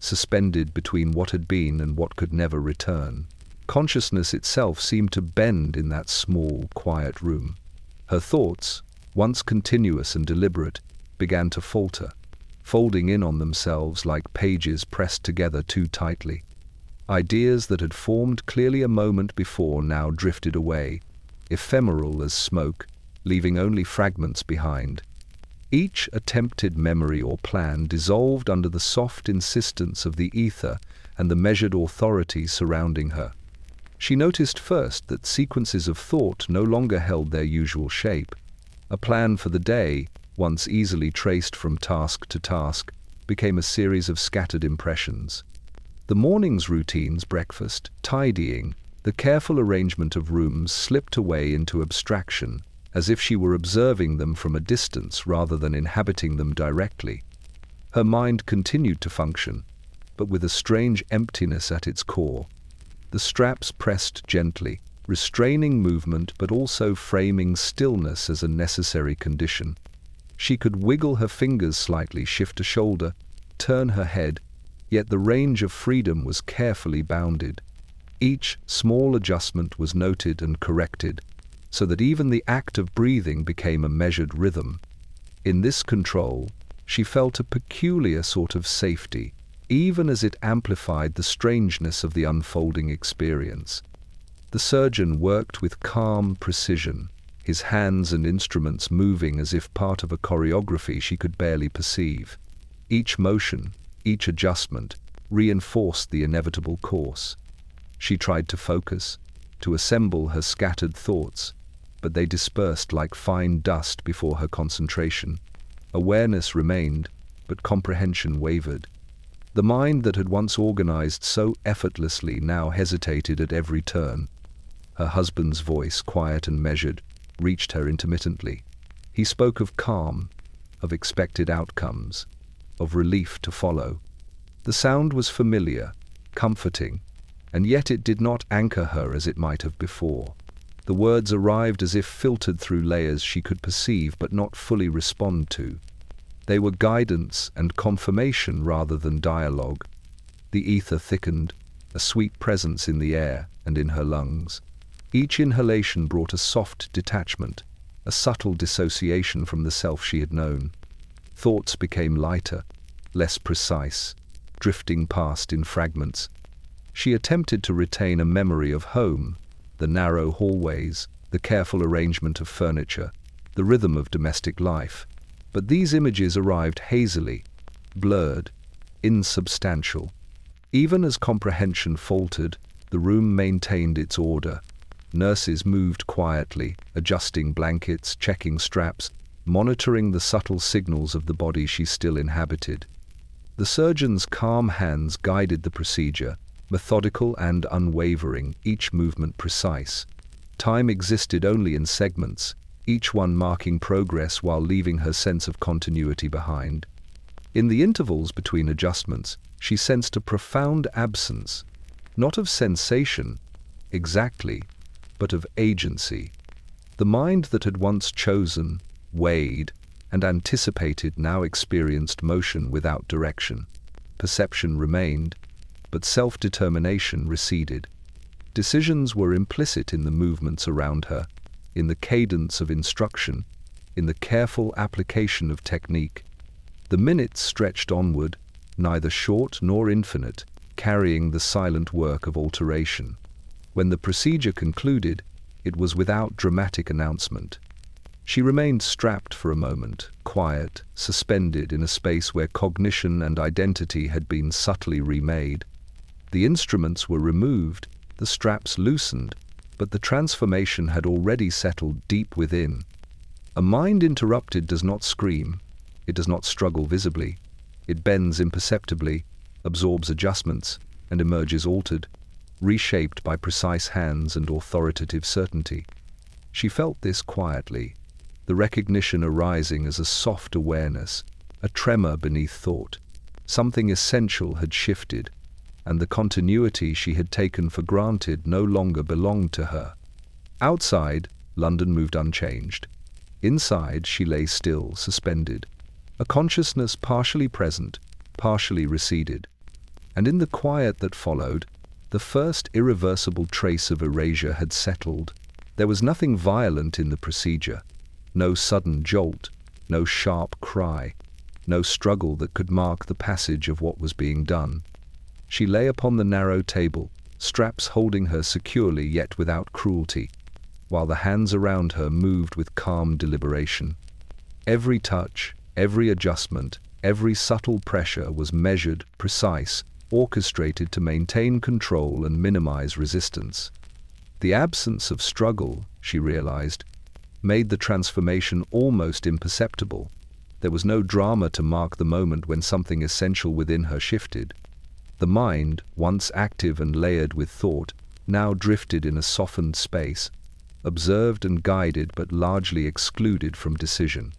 A: suspended between what had been and what could never return. Consciousness itself seemed to bend in that small, quiet room. Her thoughts, once continuous and deliberate, began to falter, folding in on themselves like pages pressed together too tightly. Ideas that had formed clearly a moment before now drifted away, ephemeral as smoke, leaving only fragments behind. Each attempted memory or plan dissolved under the soft insistence of the ether and the measured authority surrounding her. She noticed first that sequences of thought no longer held their usual shape. A plan for the day, once easily traced from task to task, became a series of scattered impressions. The morning's routines, breakfast, tidying, the careful arrangement of rooms slipped away into abstraction, as if she were observing them from a distance rather than inhabiting them directly. Her mind continued to function, but with a strange emptiness at its core. The straps pressed gently, restraining movement but also framing stillness as a necessary condition. She could wiggle her fingers slightly, shift a shoulder, turn her head, yet the range of freedom was carefully bounded. Each small adjustment was noted and corrected, so that even the act of breathing became a measured rhythm. In this control, she felt a peculiar sort of safety, even as it amplified the strangeness of the unfolding experience. The surgeon worked with calm precision, his hands and instruments moving as if part of a choreography she could barely perceive. Each motion, each adjustment, reinforced the inevitable course. She tried to focus, to assemble her scattered thoughts, but they dispersed like fine dust before her concentration. Awareness remained, but comprehension wavered. The mind that had once organized so effortlessly now hesitated at every turn. Her husband's voice, quiet and measured, reached her intermittently. He spoke of calm, of expected outcomes, of relief to follow. The sound was familiar, comforting, and yet it did not anchor her as it might have before. The words arrived as if filtered through layers she could perceive but not fully respond to. They were guidance and confirmation rather than dialogue. The ether thickened, a sweet presence in the air and in her lungs. Each inhalation brought a soft detachment, a subtle dissociation from the self she had known. Thoughts became lighter, less precise, drifting past in fragments. She attempted to retain a memory of home, the narrow hallways, the careful arrangement of furniture, the rhythm of domestic life. But these images arrived hazily, blurred, insubstantial. Even as comprehension faltered, the room maintained its order. Nurses moved quietly, adjusting blankets, checking straps, monitoring the subtle signals of the body she still inhabited. The surgeon's calm hands guided the procedure, methodical and unwavering, each movement precise. Time existed only in segments, each one marking progress while leaving her sense of continuity behind. In the intervals between adjustments, she sensed a profound absence, not of sensation, exactly, but of agency. The mind that had once chosen, weighed, and anticipated now experienced motion without direction. Perception remained, but self-determination receded. Decisions were implicit in the movements around her, in the cadence of instruction, in the careful application of technique. The minutes stretched onward, neither short nor infinite, carrying the silent work of alteration. When the procedure concluded, it was without dramatic announcement. She remained strapped for a moment, quiet, suspended in a space where cognition and identity had been subtly remade. The instruments were removed, the straps loosened, but the transformation had already settled deep within. A mind interrupted does not scream, it does not struggle visibly. It bends imperceptibly, absorbs adjustments, and emerges altered, reshaped by precise hands and authoritative certainty. She felt this quietly, the recognition arising as a soft awareness, a tremor beneath thought. Something essential had shifted, and the continuity she had taken for granted no longer belonged to her. Outside, London moved unchanged. Inside, she lay still, suspended, a consciousness partially present, partially receded. And in the quiet that followed, the first irreversible trace of erasure had settled. There was nothing violent in the procedure, no sudden jolt, no sharp cry, no struggle that could mark the passage of what was being done. She lay upon the narrow table, straps holding her securely yet without cruelty, while the hands around her moved with calm deliberation. Every touch, every adjustment, every subtle pressure was measured, precise, orchestrated to maintain control and minimize resistance. The absence of struggle, she realized, made the transformation almost imperceptible. There was no drama to mark the moment when something essential within her shifted. The mind, once active and layered with thought, now drifted in a softened space, observed and guided but largely excluded from decision.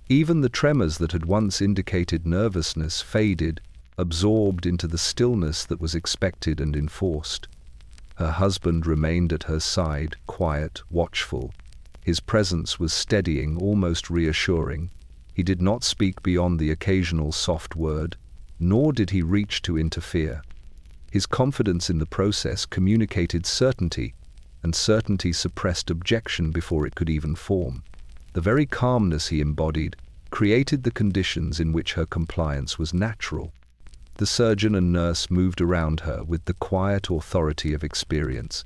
A: Even the tremors that had once indicated nervousness faded, absorbed into the stillness that was expected and enforced. Her husband remained at her side, quiet, watchful. His presence was steadying, almost reassuring. He did not speak beyond the occasional soft word, nor did he reach to interfere. His confidence in the process communicated certainty, and certainty suppressed objection before it could even form. The very calmness he embodied created the conditions in which her compliance was natural. The surgeon and nurse moved around her with the quiet authority of experience.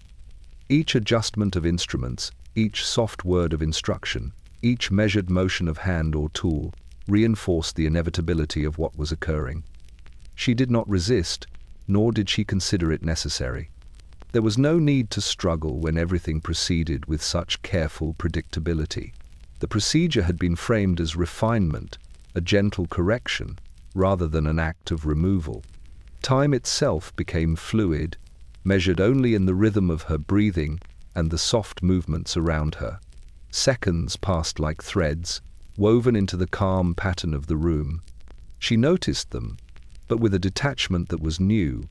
A: Each adjustment of instruments, each soft word of instruction, each measured motion of hand or tool reinforced the inevitability of what was occurring. She did not resist, nor did she consider it necessary. There was no need to struggle when everything proceeded with such careful predictability. The procedure had been framed as refinement, a gentle correction, rather than an act of removal. Time itself became fluid, measured only in the rhythm of her breathing and the soft movements around her. Seconds passed like threads, woven into the calm pattern of the room. She noticed them, but with a detachment that was new.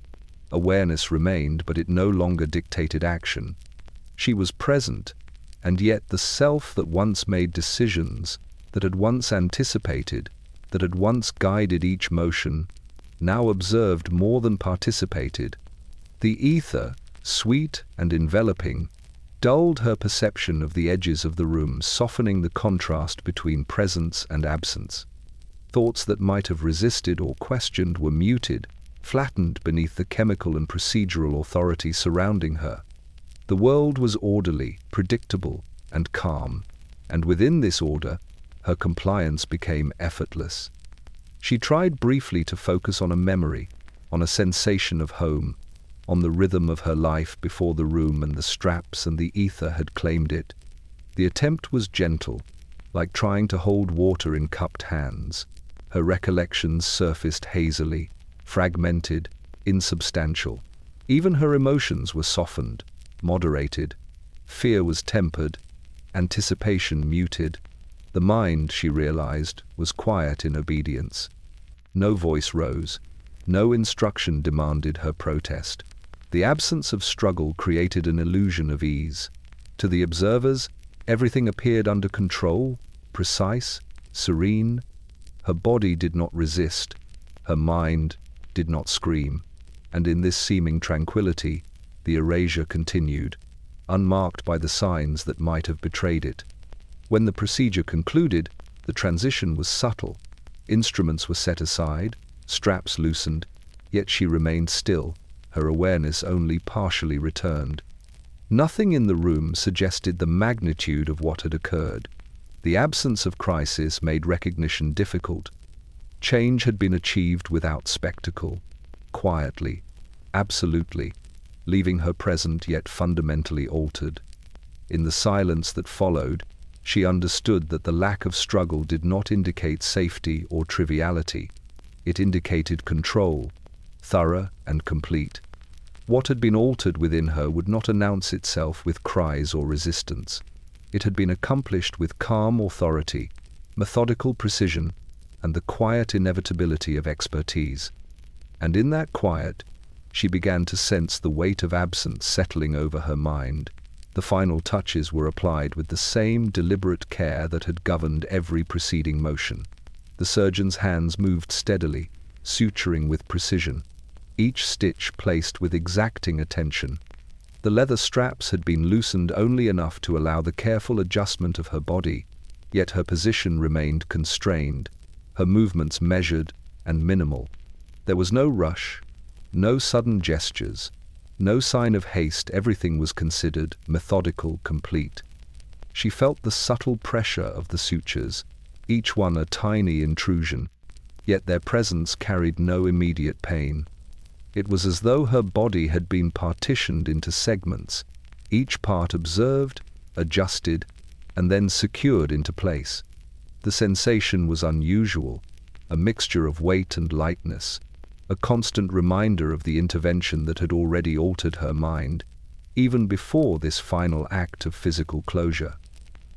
A: Awareness remained, but it no longer dictated action. She was present, and yet the self that once made decisions, that had once anticipated, that had once guided each motion, now observed more than participated. The ether, sweet and enveloping, dulled her perception of the edges of the room, softening the contrast between presence and absence. Thoughts that might have resisted or questioned were muted, flattened beneath the chemical and procedural authority surrounding her. The world was orderly, predictable, and calm, and within this order, her compliance became effortless. She tried briefly to focus on a memory, on a sensation of home, on the rhythm of her life before the room and the straps and the ether had claimed it. The attempt was gentle, like trying to hold water in cupped hands. Her recollections surfaced hazily, fragmented, insubstantial. Even her emotions were softened, moderated. Fear was tempered, anticipation muted. The mind, she realized, was quiet in obedience. No voice rose. No instruction demanded her protest. The absence of struggle created an illusion of ease. To the observers, everything appeared under control, precise, serene. Her body did not resist. Her mind did not scream. And in this seeming tranquility, the erasure continued, unmarked by the signs that might have betrayed it. When the procedure concluded, the transition was subtle. Instruments were set aside, straps loosened, yet she remained still, her awareness only partially returned. Nothing in the room suggested the magnitude of what had occurred. The absence of crisis made recognition difficult. Change had been achieved without spectacle, quietly, absolutely, leaving her present yet fundamentally altered. In the silence that followed, she understood that the lack of struggle did not indicate safety or triviality. It indicated control, thorough and complete. What had been altered within her would not announce itself with cries or resistance. It had been accomplished with calm authority, methodical precision, and the quiet inevitability of expertise. And in that quiet, she began to sense the weight of absence settling over her mind. The final touches were applied with the same deliberate care that had governed every preceding motion. The surgeon's hands moved steadily, suturing with precision, each stitch placed with exacting attention. The leather straps had been loosened only enough to allow the careful adjustment of her body, yet her position remained constrained, her movements measured and minimal. There was no rush, no sudden gestures, no sign of haste. Everything was considered methodical, complete. She felt the subtle pressure of the sutures, each one a tiny intrusion, yet their presence carried no immediate pain. It was as though her body had been partitioned into segments, each part observed, adjusted, and then secured into place. The sensation was unusual, a mixture of weight and lightness, a constant reminder of the intervention that had already altered her mind, even before this final act of physical closure.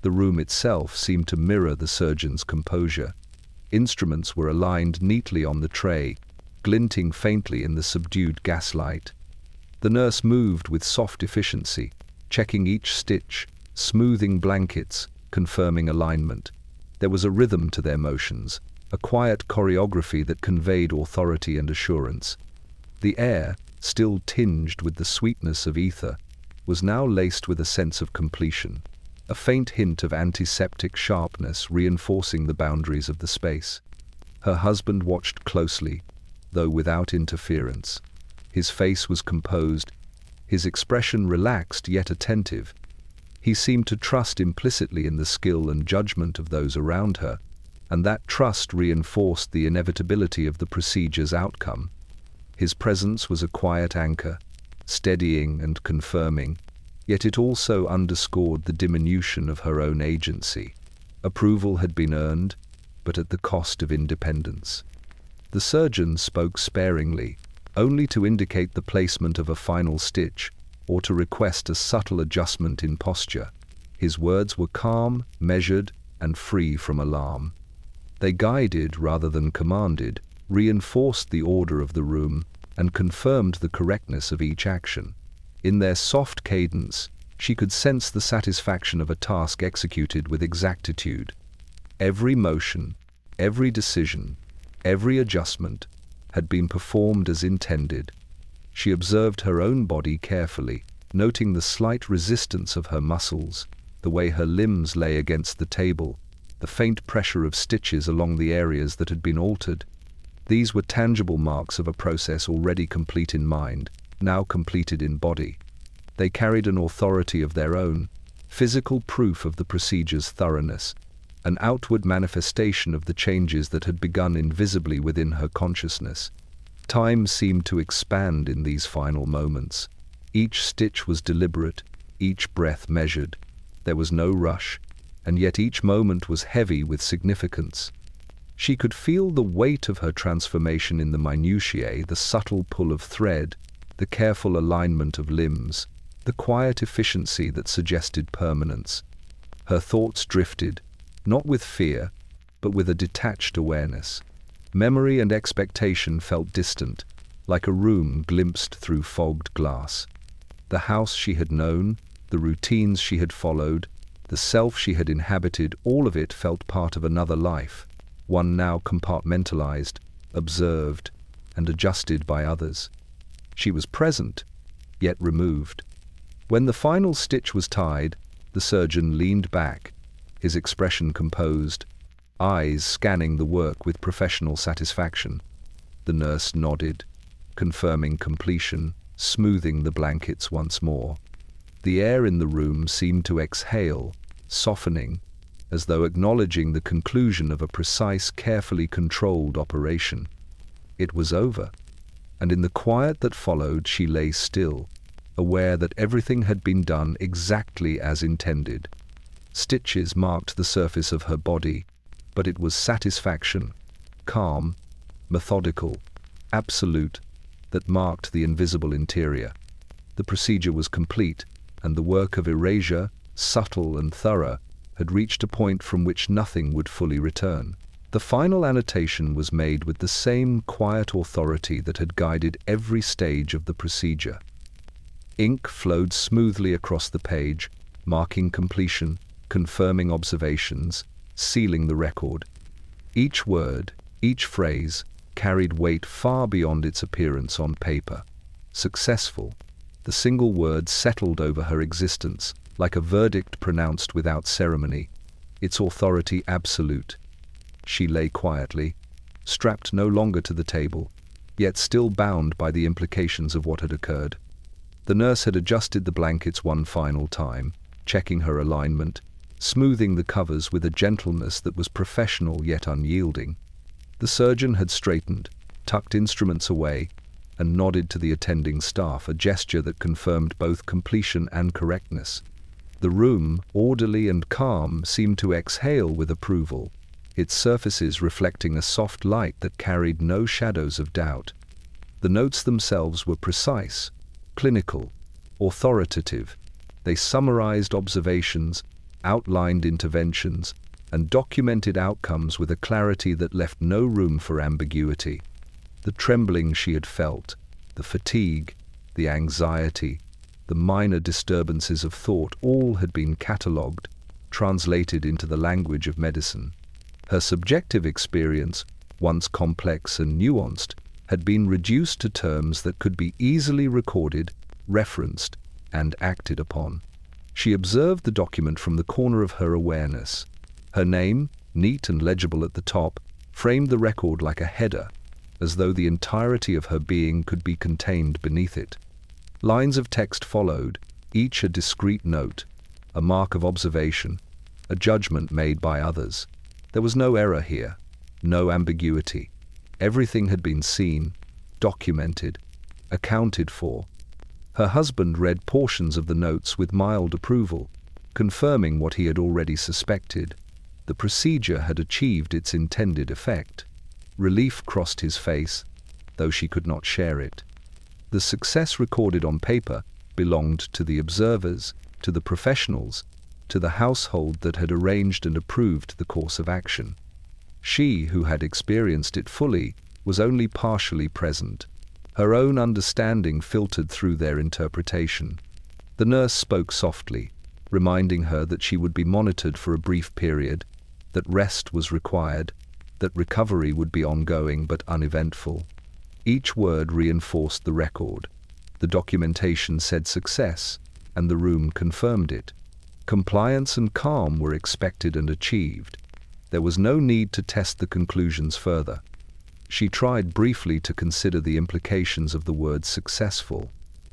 A: The room itself seemed to mirror the surgeon's composure. Instruments were aligned neatly on the tray, glinting faintly in the subdued gaslight. The nurse moved with soft efficiency, checking each stitch, smoothing blankets, confirming alignment. There was a rhythm to their motions, a quiet choreography that conveyed authority and assurance. The air, still tinged with the sweetness of ether, was now laced with a sense of completion, a faint hint of antiseptic sharpness reinforcing the boundaries of the space. Her husband watched closely, though without interference. His face was composed, his expression relaxed yet attentive. He seemed to trust implicitly in the skill and judgment of those around her, and that trust reinforced the inevitability of the procedure's outcome. His presence was a quiet anchor, steadying and confirming, yet it also underscored the diminution of her own agency. Approval had been earned, but at the cost of independence. The surgeon spoke sparingly, only to indicate the placement of a final stitch or to request a subtle adjustment in posture. His words were calm, measured, and free from alarm. They guided rather than commanded, reinforced the order of the room, and confirmed the correctness of each action. In their soft cadence, she could sense the satisfaction of a task executed with exactitude. Every motion, every decision, every adjustment had been performed as intended. She observed her own body carefully, noting the slight resistance of her muscles, the way her limbs lay against the table, the faint pressure of stitches along the areas that had been altered. These were tangible marks of a process already complete in mind, now completed in body. They carried an authority of their own, physical proof of the procedure's thoroughness, an outward manifestation of the changes that had begun invisibly within her consciousness. Time seemed to expand in these final moments. Each stitch was deliberate, each breath measured. There was no rush, and yet each moment was heavy with significance. She could feel the weight of her transformation in the minutiae, the subtle pull of thread, the careful alignment of limbs, the quiet efficiency that suggested permanence. Her thoughts drifted, not with fear, but with a detached awareness. Memory and expectation felt distant, like a room glimpsed through fogged glass. The house she had known, the routines she had followed, the self she had inhabited, all of it felt part of another life, one now compartmentalized, observed, and adjusted by others. She was present, yet removed. When the final stitch was tied, the surgeon leaned back, his expression composed, eyes scanning the work with professional satisfaction. The nurse nodded, confirming completion, smoothing the blankets once more. The air in the room seemed to exhale, softening, as though acknowledging the conclusion of a precise, carefully controlled operation. It was over, and in the quiet that followed she lay still, aware that everything had been done exactly as intended. Stitches marked the surface of her body, but it was satisfaction, calm, methodical, absolute, that marked the invisible interior. The procedure was complete, and the work of erasure, subtle and thorough, had reached a point from which nothing would fully return. The final annotation was made with the same quiet authority that had guided every stage of the procedure. Ink flowed smoothly across the page, marking completion, confirming observations, sealing the record. Each word, each phrase, carried weight far beyond its appearance on paper. Successful, the single word settled over her existence, like a verdict pronounced without ceremony, its authority absolute. She lay quietly, strapped no longer to the table, yet still bound by the implications of what had occurred. The nurse had adjusted the blankets one final time, checking her alignment, smoothing the covers with a gentleness that was professional yet unyielding. The surgeon had straightened, tucked instruments away, and nodded to the attending staff, a gesture that confirmed both completion and correctness. The room, orderly and calm, seemed to exhale with approval, its surfaces reflecting a soft light that carried no shadows of doubt. The notes themselves were precise, clinical, authoritative. They summarized observations, outlined interventions, and documented outcomes with a clarity that left no room for ambiguity. The trembling she had felt, the fatigue, the anxiety, the minor disturbances of thought, all had been catalogued, translated into the language of medicine. Her subjective experience, once complex and nuanced, had been reduced to terms that could be easily recorded, referenced, and acted upon. She observed the document from the corner of her awareness. Her name, neat and legible at the top, framed the record like a header, as though the entirety of her being could be contained beneath it. Lines of text followed, each a discrete note, a mark of observation, a judgment made by others. There was no error here, no ambiguity. Everything had been seen, documented, accounted for. Her husband read portions of the notes with mild approval, confirming what he had already suspected. The procedure had achieved its intended effect. Relief crossed his face, though she could not share it. The success recorded on paper belonged to the observers, to the professionals, to the household that had arranged and approved the course of action. She, who had experienced it fully, was only partially present. Her own understanding filtered through their interpretation. The nurse spoke softly, reminding her that she would be monitored for a brief period, that rest was required, that recovery would be ongoing but uneventful. Each word reinforced the record. The documentation said success, and the room confirmed it. Compliance and calm were expected and achieved. There was no need to test the conclusions further. She tried briefly to consider the implications of the word successful.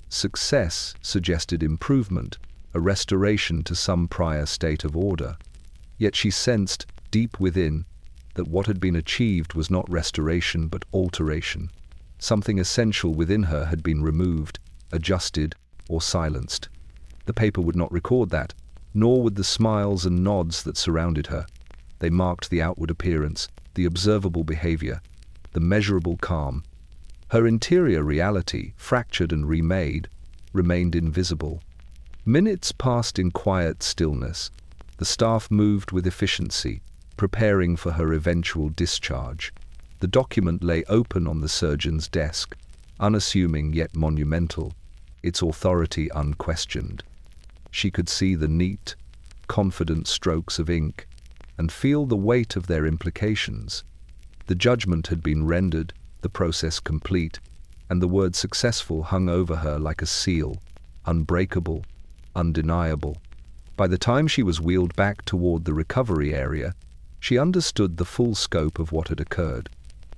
A: Success suggested improvement, a restoration to some prior state of order. Yet she sensed, deep within, that what had been achieved was not restoration but alteration. Something essential within her had been removed, adjusted, or silenced. The paper would not record that, nor would the smiles and nods that surrounded her. They marked the outward appearance, the observable behavior, the measurable calm. Her interior reality, fractured and remade, remained invisible. Minutes passed in quiet stillness. The staff moved with efficiency, preparing for her eventual discharge. The document lay open on the surgeon's desk, unassuming yet monumental, its authority unquestioned. She could see the neat, confident strokes of ink and feel the weight of their implications. The judgment had been rendered, the process complete, and the word successful hung over her like a seal, unbreakable, undeniable. By the time she was wheeled back toward the recovery area, she understood the full scope of what had occurred.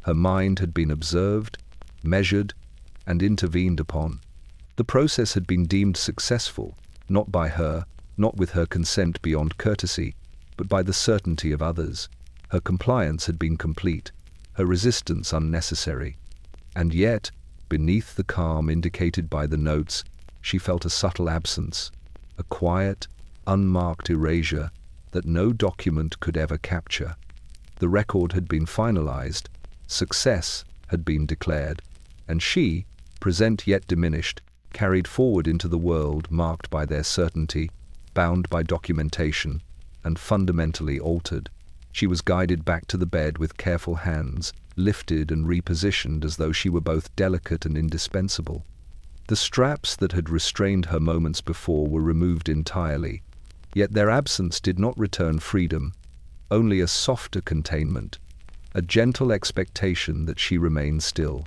A: Her mind had been observed, measured, and intervened upon. The process had been deemed successful, not by her, not with her consent beyond courtesy, but by the certainty of others. Her compliance had been complete, her resistance unnecessary. And yet, beneath the calm indicated by the notes, she felt a subtle absence, a quiet, unmarked erasure that no document could ever capture. The record had been finalized, success had been declared, and she, present yet diminished, carried forward into the world marked by their certainty, bound by documentation, and fundamentally altered. She was guided back to the bed with careful hands, lifted and repositioned as though she were both delicate and indispensable. The straps that had restrained her moments before were removed entirely, yet their absence did not return freedom, only a softer containment, a gentle expectation that she remained still.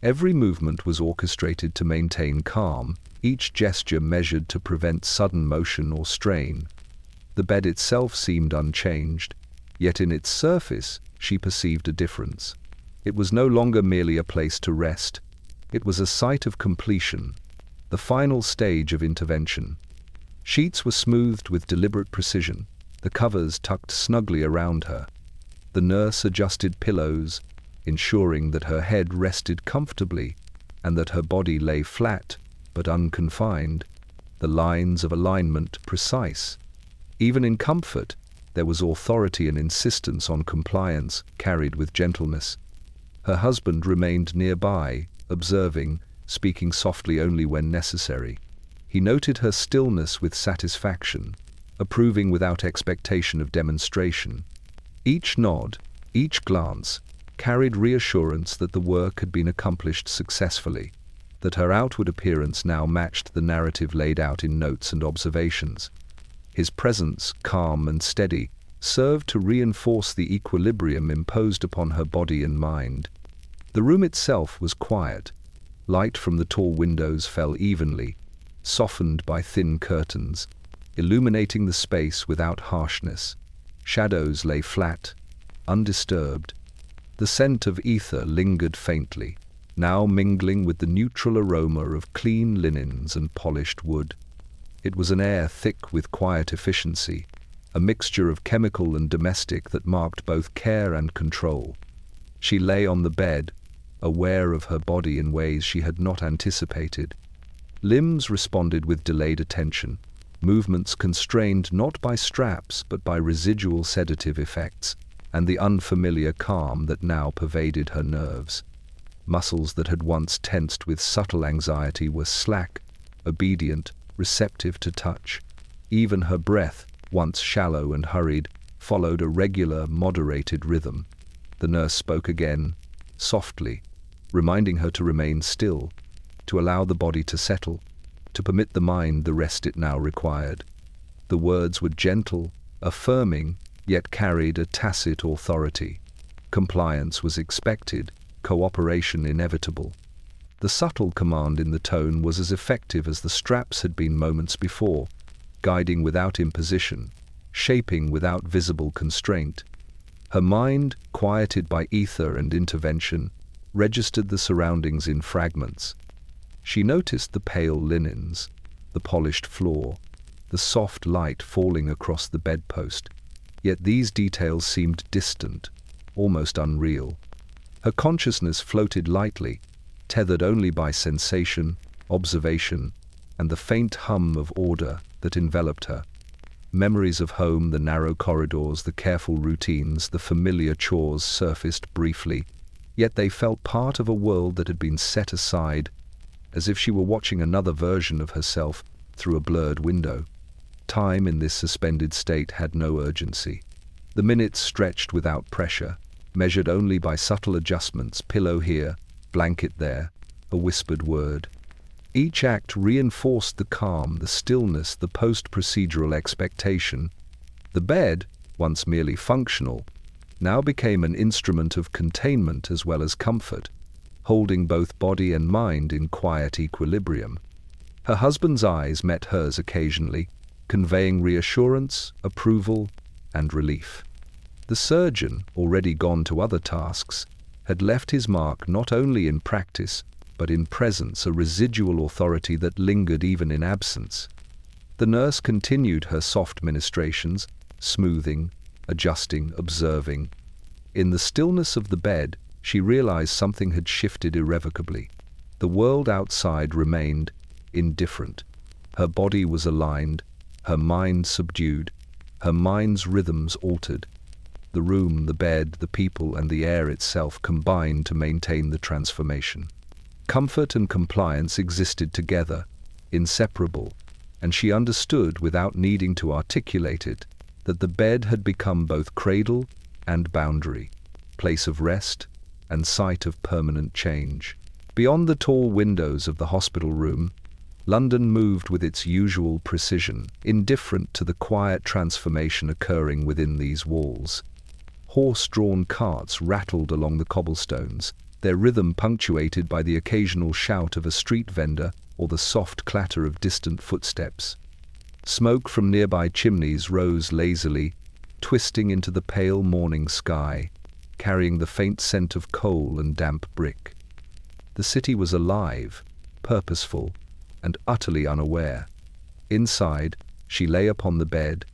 A: Every movement was orchestrated to maintain calm, each gesture measured to prevent sudden motion or strain. The bed itself seemed unchanged, yet in its surface she perceived a difference. It was no longer merely a place to rest. It was a site of completion, the final stage of intervention. Sheets were smoothed with deliberate precision, the covers tucked snugly around her. The nurse adjusted pillows, ensuring that her head rested comfortably and that her body lay flat but unconfined, the lines of alignment precise. Even in comfort, there was authority and insistence on compliance, carried with gentleness. Her husband remained nearby, observing, speaking softly only when necessary. He noted her stillness with satisfaction, approving without expectation of demonstration. Each nod, each glance, carried reassurance that the work had been accomplished successfully, that her outward appearance now matched the narrative laid out in notes and observations. His presence, calm and steady, served to reinforce the equilibrium imposed upon her body and mind. The room itself was quiet. Light from the tall windows fell evenly, softened by thin curtains, illuminating the space without harshness. Shadows lay flat, undisturbed. The scent of ether lingered faintly, now mingling with the neutral aroma of clean linens and polished wood. It was an air thick with quiet efficiency, a mixture of chemical and domestic that marked both care and control. She lay on the bed, aware of her body in ways she had not anticipated. Limbs responded with delayed attention, movements constrained not by straps but by residual sedative effects, and the unfamiliar calm that now pervaded her nerves. Muscles that had once tensed with subtle anxiety were slack, obedient, receptive to touch. Even her breath, once shallow and hurried, followed a regular, moderated rhythm. The nurse spoke again, softly, reminding her to remain still, to allow the body to settle, to permit the mind the rest it now required. The words were gentle, affirming, yet carried a tacit authority. Compliance was expected, cooperation inevitable. The subtle command in the tone was as effective as the straps had been moments before, guiding without imposition, shaping without visible constraint. Her mind, quieted by ether and intervention, registered the surroundings in fragments. She noticed the pale linens, the polished floor, the soft light falling across the bedpost, yet these details seemed distant, almost unreal. Her consciousness floated lightly, tethered only by sensation, observation, and the faint hum of order that enveloped her. Memories of home, the narrow corridors, the careful routines, the familiar chores surfaced briefly, yet they felt part of a world that had been set aside, as if she were watching another version of herself through a blurred window. Time in this suspended state had no urgency. The minutes stretched without pressure, measured only by subtle adjustments, pillow here, blanket there, a whispered word. Each act reinforced the calm, the stillness, the post-procedural expectation. The bed, once merely functional, now became an instrument of containment as well as comfort, holding both body and mind in quiet equilibrium. Her husband's eyes met hers occasionally, conveying reassurance, approval, and relief. The surgeon, already gone to other tasks, had left his mark not only in practice, but in presence, a residual authority that lingered even in absence. The nurse continued her soft ministrations, smoothing, adjusting, observing. In the stillness of the bed, she realized something had shifted irrevocably. The world outside remained indifferent. Her body was aligned, her mind subdued, her mind's rhythms altered. The room, the bed, the people, and the air itself combined to maintain the transformation. Comfort and compliance existed together, inseparable, and she understood without needing to articulate it that the bed had become both cradle and boundary, place of rest and site of permanent change. Beyond the tall windows of the hospital room, London moved with its usual precision, indifferent to the quiet transformation occurring within these walls. Horse-drawn carts rattled along the cobblestones, their rhythm punctuated by the occasional shout of a street vendor or the soft clatter of distant footsteps. Smoke from nearby chimneys rose lazily, twisting into the pale morning sky, carrying the faint scent of coal and damp brick. The city was alive, purposeful, and utterly unaware. Inside, she lay upon the bed,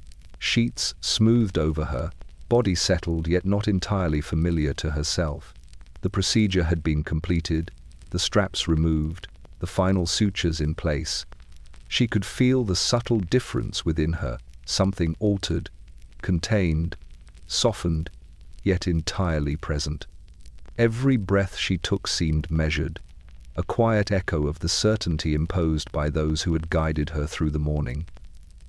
A: sheets smoothed over her, body settled yet not entirely familiar to herself. The procedure had been completed, the straps removed, the final sutures in place. She could feel the subtle difference within her, something altered, contained, softened, yet entirely present. Every breath she took seemed measured, a quiet echo of the certainty imposed by those who had guided her through the morning.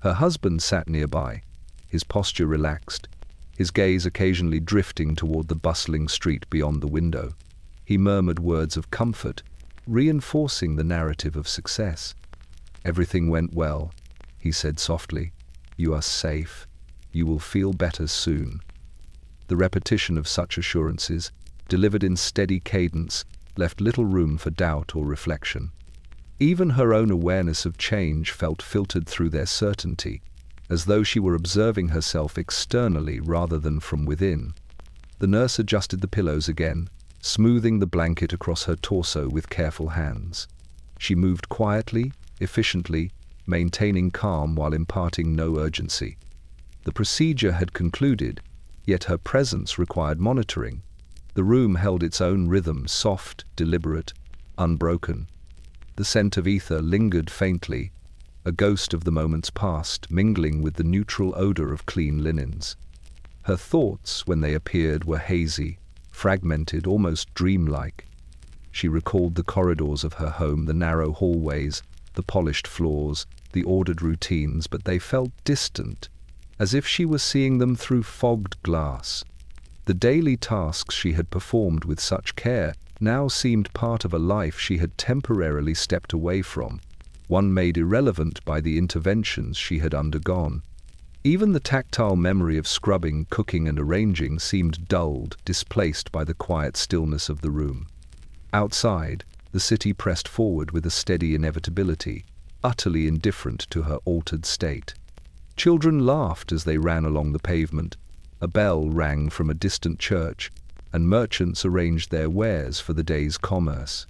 A: Her husband sat nearby, his posture relaxed, his gaze occasionally drifting toward the bustling street beyond the window. He murmured words of comfort, reinforcing the narrative of success. "Everything went well," he said softly. "You are safe. You will feel better soon." The repetition of such assurances, delivered in steady cadence, left little room for doubt or reflection. Even her own awareness of change felt filtered through their certainty, as though she were observing herself externally rather than from within. The nurse adjusted the pillows again, smoothing the blanket across her torso with careful hands. She moved quietly, efficiently, maintaining calm while imparting no urgency. The procedure had concluded, yet her presence required monitoring. The room held its own rhythm, soft, deliberate, unbroken. The scent of ether lingered faintly, a ghost of the moments past, mingling with the neutral odor of clean linens. Her thoughts, when they appeared, were hazy, fragmented, almost dreamlike. She recalled the corridors of her home, the narrow hallways, the polished floors, the ordered routines, but they felt distant, as if she was seeing them through fogged glass. The daily tasks she had performed with such care now seemed part of a life she had temporarily stepped away from, one made irrelevant by the interventions she had undergone. Even the tactile memory of scrubbing, cooking, and arranging seemed dulled, displaced by the quiet stillness of the room. Outside, the city pressed forward with a steady inevitability, utterly indifferent to her altered state. Children laughed as they ran along the pavement, a bell rang from a distant church, and merchants arranged their wares for the day's commerce.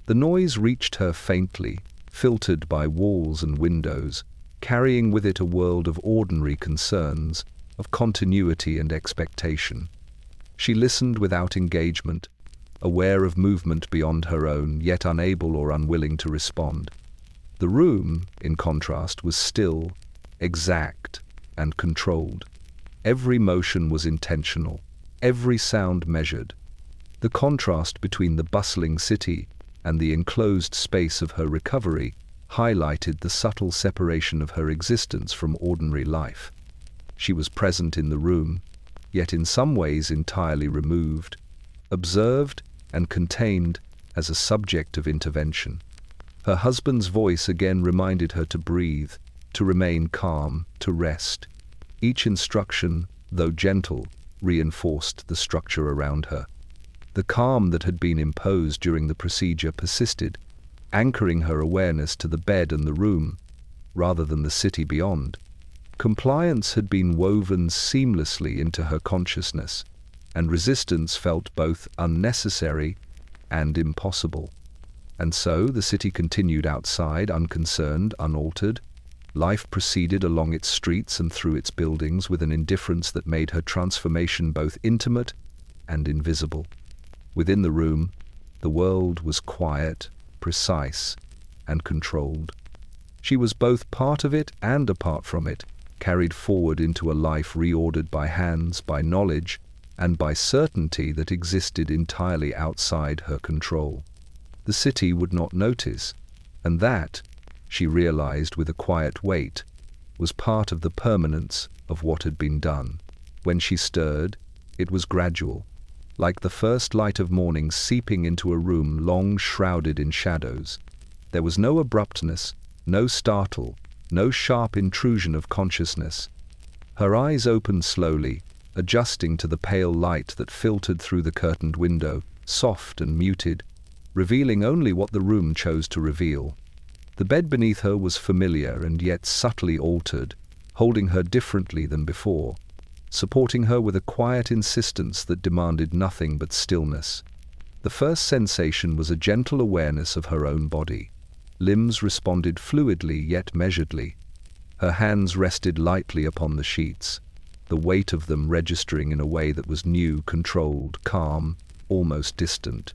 A: The noise reached her faintly, filtered by walls and windows, carrying with it a world of ordinary concerns, of continuity and expectation. She listened without engagement, aware of movement beyond her own, yet unable or unwilling to respond. The room, in contrast, was still, exact, and controlled. Every motion was intentional, every sound measured. The contrast between the bustling city and the enclosed space of her recovery highlighted the subtle separation of her existence from ordinary life. She was present in the room, yet in some ways entirely removed, observed and contained as a subject of intervention. Her husband's voice again reminded her to breathe, to remain calm, to rest. Each instruction, though gentle, reinforced the structure around her. The calm that had been imposed during the procedure persisted, anchoring her awareness to the bed and the room, rather than the city beyond. Compliance had been woven seamlessly into her consciousness, and resistance felt both unnecessary and impossible. And so the city continued outside, unconcerned, unaltered. Life proceeded along its streets and through its buildings with an indifference that made her transformation both intimate and invisible. Within the room, the world was quiet, precise, and controlled. She was both part of it and apart from it, carried forward into a life reordered by hands, by knowledge, and by certainty that existed entirely outside her control. The city would not notice, and that, she realized with a quiet weight, was part of the permanence of what had been done. When she stirred, it was gradual, like the first light of morning seeping into a room long shrouded in shadows. There was no abruptness, no startle, no sharp intrusion of consciousness. Her eyes opened slowly, adjusting to the pale light that filtered through the curtained window, soft and muted, revealing only what the room chose to reveal. The bed beneath her was familiar and yet subtly altered, holding her differently than before, supporting her with a quiet insistence that demanded nothing but stillness. The first sensation was a gentle awareness of her own body. Limbs responded fluidly yet measuredly. Her hands rested lightly upon the sheets, the weight of them registering in a way that was new, controlled, calm, almost distant.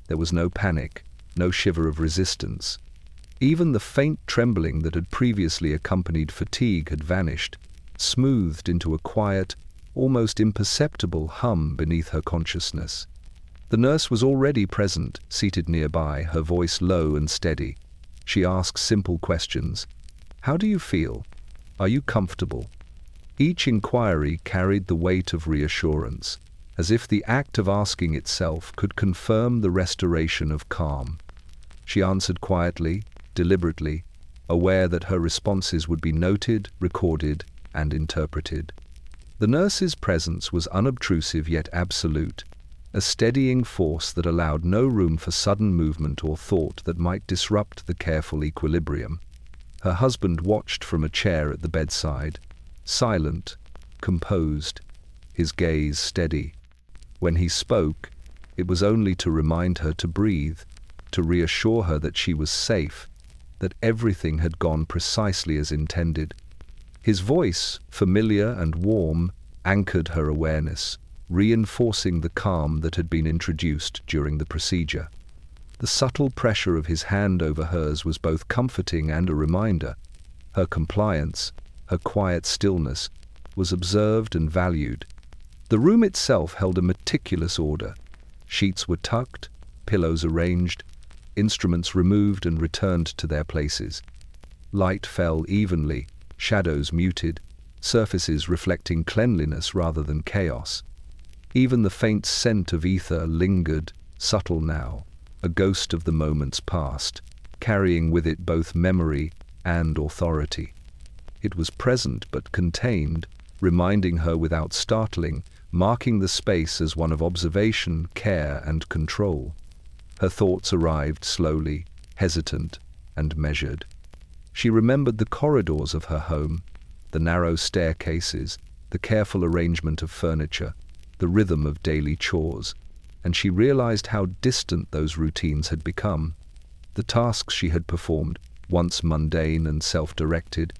A: There was no panic, no shiver of resistance. Even the faint trembling that had previously accompanied fatigue had vanished, smoothed into a quiet, almost imperceptible hum beneath her consciousness. The nurse was already present, seated nearby, her voice low and steady. She asked simple questions. "How do you feel? Are you comfortable?" Each inquiry carried the weight of reassurance, as if the act of asking itself could confirm the restoration of calm. She answered quietly, deliberately, aware that her responses would be noted, recorded, and interpreted. The nurse's presence was unobtrusive yet absolute, a steadying force that allowed no room for sudden movement or thought that might disrupt the careful equilibrium. Her husband watched from a chair at the bedside, silent, composed, his gaze steady. When he spoke, it was only to remind her to breathe, to reassure her that she was safe, that everything had gone precisely as intended. His voice, familiar and warm, anchored her awareness, reinforcing the calm that had been introduced during the procedure. The subtle pressure of his hand over hers was both comforting and a reminder. Her compliance, her quiet stillness, was observed and valued. The room itself held a meticulous order. Sheets were tucked, pillows arranged, instruments removed and returned to their places. Light fell evenly, shadows muted, surfaces reflecting cleanliness rather than chaos. Even the faint scent of ether lingered, subtle now, a ghost of the moments past, carrying with it both memory and authority. It was present but contained, reminding her without startling, marking the space as one of observation, care, and control. Her thoughts arrived slowly, hesitant, and measured. She remembered the corridors of her home, the narrow staircases, the careful arrangement of furniture, the rhythm of daily chores, and she realized how distant those routines had become. The tasks she had performed, once mundane and self-directed,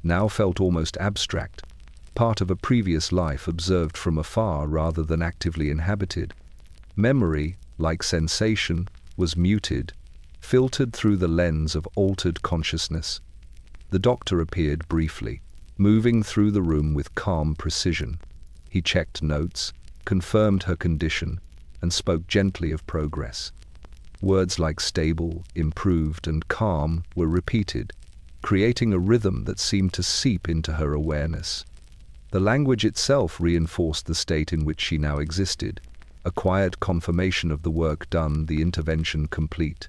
A: now felt almost abstract, part of a previous life observed from afar rather than actively inhabited. Memory, like sensation, was muted, filtered through the lens of altered consciousness. The doctor appeared briefly, moving through the room with calm precision. He checked notes, confirmed her condition, and spoke gently of progress. Words like stable, improved, and calm were repeated, creating a rhythm that seemed to seep into her awareness. The language itself reinforced the state in which she now existed, a quiet confirmation of the work done, the intervention complete.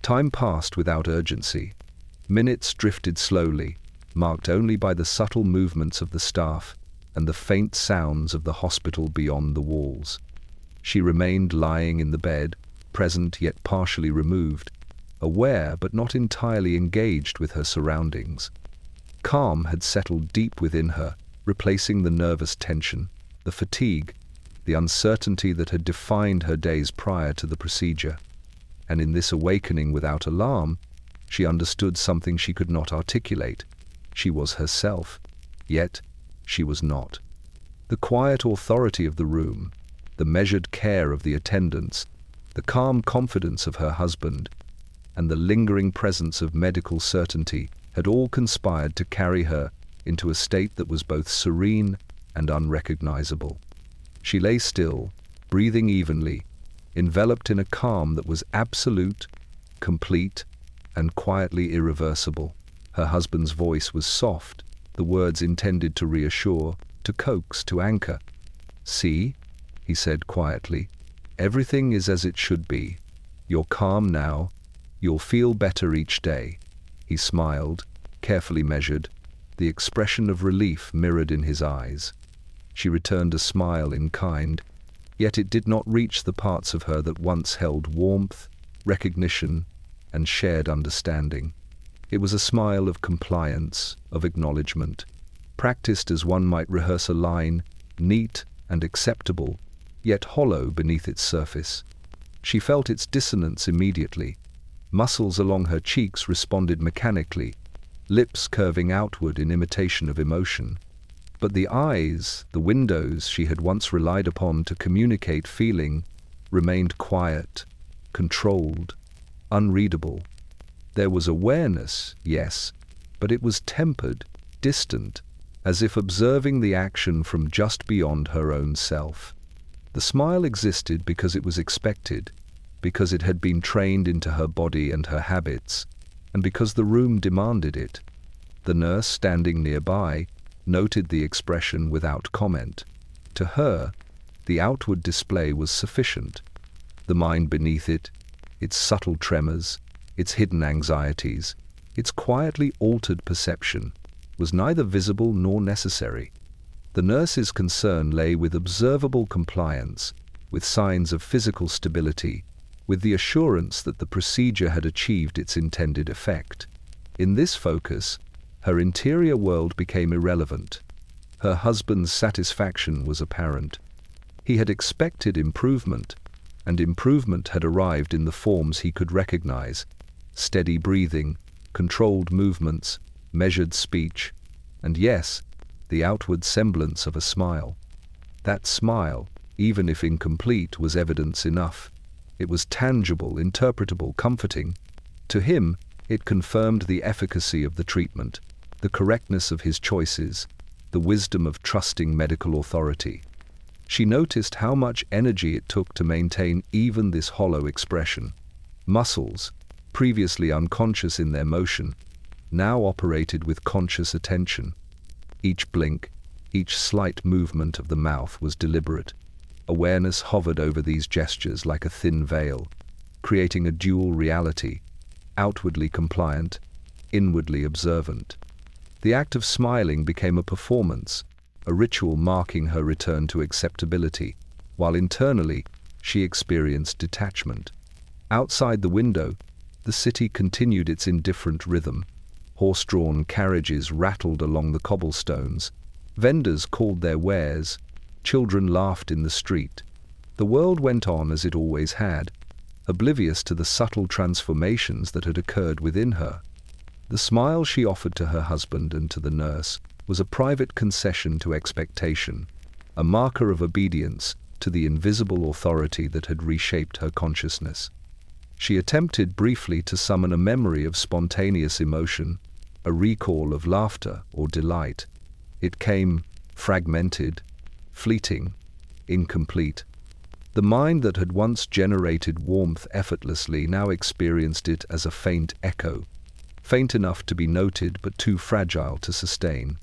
A: Time passed without urgency. Minutes drifted slowly, marked only by the subtle movements of the staff and the faint sounds of the hospital beyond the walls. She remained lying in the bed, present yet partially removed, aware but not entirely engaged with her surroundings. Calm had settled deep within her, replacing the nervous tension, the fatigue, the uncertainty that had defined her days prior to the procedure. And in this awakening without alarm, she understood something she could not articulate. She was herself, yet she was not. The quiet authority of the room, the measured care of the attendants, the calm confidence of her husband, and the lingering presence of medical certainty had all conspired to carry her into a state that was both serene and unrecognizable. She lay still, breathing evenly, enveloped in a calm that was absolute, complete, and quietly irreversible. Her husband's voice was soft, the words intended to reassure, to coax, to anchor. "See," he said quietly, "everything is as it should be. You're calm now. You'll feel better each day." He smiled, carefully measured, the expression of relief mirrored in his eyes. She returned a smile in kind, yet it did not reach the parts of her that once held warmth, recognition, and shared understanding. It was a smile of compliance, of acknowledgement, practiced as one might rehearse a line, neat and acceptable, yet hollow beneath its surface. She felt its dissonance immediately. Muscles along her cheeks responded mechanically, lips curving outward in imitation of emotion. But the eyes, the windows she had once relied upon to communicate feeling, remained quiet, controlled, unreadable. There was awareness, yes, but it was tempered, distant, as if observing the action from just beyond her own self. The smile existed because it was expected, because it had been trained into her body and her habits, and because the room demanded it. The nurse standing nearby noted the expression without comment. To her, the outward display was sufficient. The mind beneath it, its subtle tremors, its hidden anxieties, its quietly altered perception, was neither visible nor necessary. The nurse's concern lay with observable compliance, with signs of physical stability, with the assurance that the procedure had achieved its intended effect. In this focus, her interior world became irrelevant. Her husband's satisfaction was apparent. He had expected improvement, and improvement had arrived in the forms he could recognize: steady breathing, controlled movements, measured speech, and yes, the outward semblance of a smile. That smile, even if incomplete, was evidence enough. It was tangible, interpretable, comforting. To him, it confirmed the efficacy of the treatment, the correctness of his choices, the wisdom of trusting medical authority. She noticed how much energy it took to maintain even this hollow expression. Muscles, previously unconscious in their motion, now operated with conscious attention. Each blink, each slight movement of the mouth was deliberate. Awareness hovered over these gestures like a thin veil, creating a dual reality, outwardly compliant, inwardly observant. The act of smiling became a performance, a ritual marking her return to acceptability, while internally she experienced detachment. Outside the window, the city continued its indifferent rhythm. Horse-drawn carriages rattled along the cobblestones. Vendors called their wares. Children laughed in the street. The world went on as it always had, oblivious to the subtle transformations that had occurred within her. The smile she offered to her husband and to the nurse was a private concession to expectation, a marker of obedience to the invisible authority that had reshaped her consciousness. She attempted briefly to summon a memory of spontaneous emotion, a recall of laughter or delight. It came fragmented, fleeting, incomplete. The mind that had once generated warmth effortlessly now experienced it as a faint echo, faint enough to be noted but too fragile to sustain.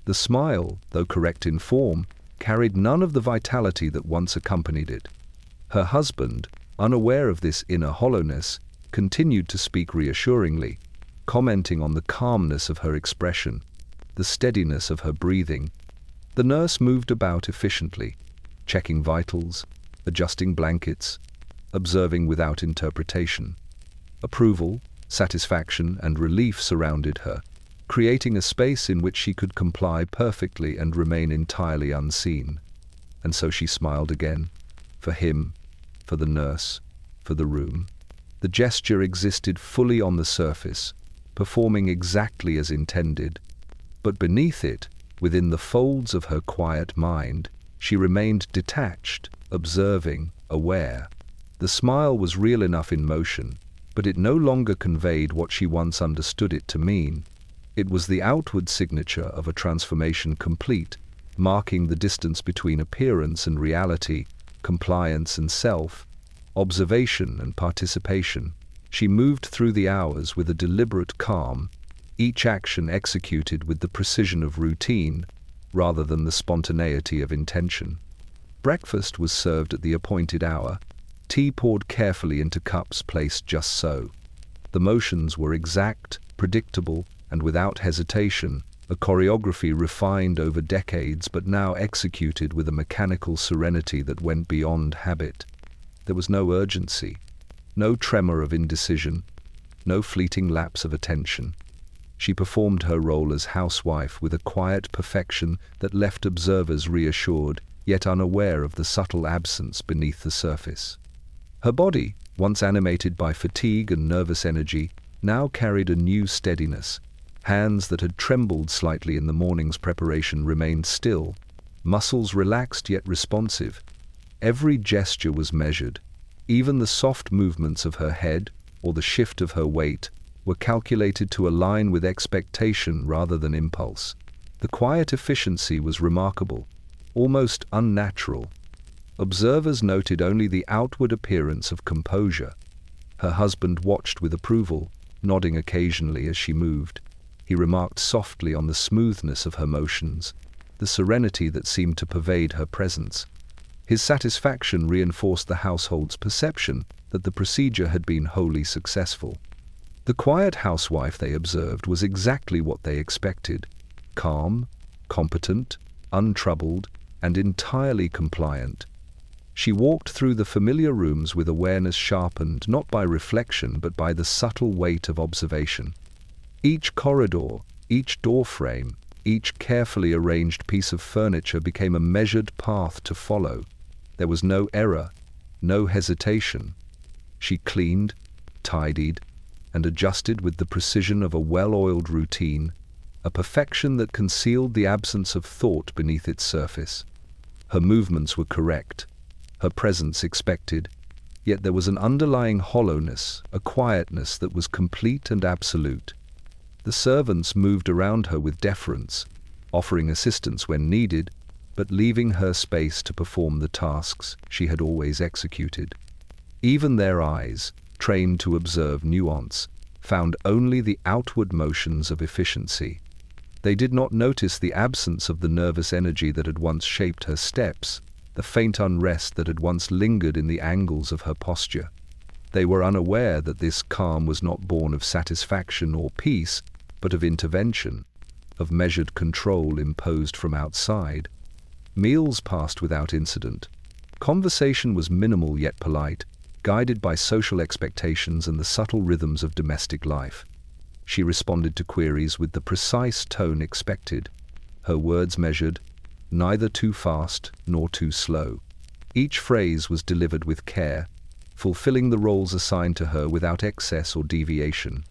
A: The smile, though correct in form, carried none of the vitality that once accompanied it. Her husband, unaware of this inner hollowness, continued to speak reassuringly, commenting on the calmness of her expression, the steadiness of her breathing. The nurse moved about efficiently, checking vitals, adjusting blankets, observing without interpretation. Approval, satisfaction, and relief surrounded her, creating a space in which she could comply perfectly and remain entirely unseen. And so she smiled again, for him, for the nurse, for the room. The gesture existed fully on the surface, performing exactly as intended, but beneath it, within the folds of her quiet mind, she remained detached, observing, aware. The smile was real enough in motion, but it no longer conveyed what she once understood it to mean. It was the outward signature of a transformation complete, marking the distance between appearance and reality, compliance and self, observation and participation. She moved through the hours with a deliberate calm, each action executed with the precision of routine rather than the spontaneity of intention. Breakfast was served at the appointed hour, tea poured carefully into cups placed just so. The motions were exact, predictable, and without hesitation, a choreography refined over decades but now executed with a mechanical serenity that went beyond habit. There was no urgency, no tremor of indecision, no fleeting lapse of attention. She performed her role as housewife with a quiet perfection that left observers reassured, yet unaware of the subtle absence beneath the surface. Her body, once animated by fatigue and nervous energy, now carried a new steadiness, Hands that had trembled slightly in the morning's preparation remained still, muscles relaxed yet responsive. Every gesture was measured. Even the soft movements of her head or the shift of her weight were calculated to align with expectation rather than impulse. The quiet efficiency was remarkable, almost unnatural. Observers noted only the outward appearance of composure. Her husband watched with approval, nodding occasionally as she moved. He remarked softly on the smoothness of her motions, the serenity that seemed to pervade her presence. His satisfaction reinforced the household's perception that the procedure had been wholly successful. The quiet housewife, they observed, was exactly what they expected: calm, competent, untroubled, and entirely compliant. She walked through the familiar rooms with awareness sharpened not by reflection but by the subtle weight of observation. Each corridor, each door frame, each carefully arranged piece of furniture became a measured path to follow. There was no error, no hesitation. She cleaned, tidied, and adjusted with the precision of a well-oiled routine, a perfection that concealed the absence of thought beneath its surface. Her movements were correct, her presence expected, yet there was an underlying hollowness, a quietness that was complete and absolute. The servants moved around her with deference, offering assistance when needed, but leaving her space to perform the tasks she had always executed. Even their eyes, trained to observe nuance, found only the outward motions of efficiency. They did not notice the absence of the nervous energy that had once shaped her steps, the faint unrest that had once lingered in the angles of her posture. They were unaware that this calm was not born of satisfaction or peace, but of intervention, of measured control imposed from outside. Meals passed without incident. Conversation was minimal yet polite, guided by social expectations and the subtle rhythms of domestic life. She responded to queries with the precise tone expected, her words measured, neither too fast nor too slow. Each phrase was delivered with care, fulfilling the roles assigned to her without excess or deviation.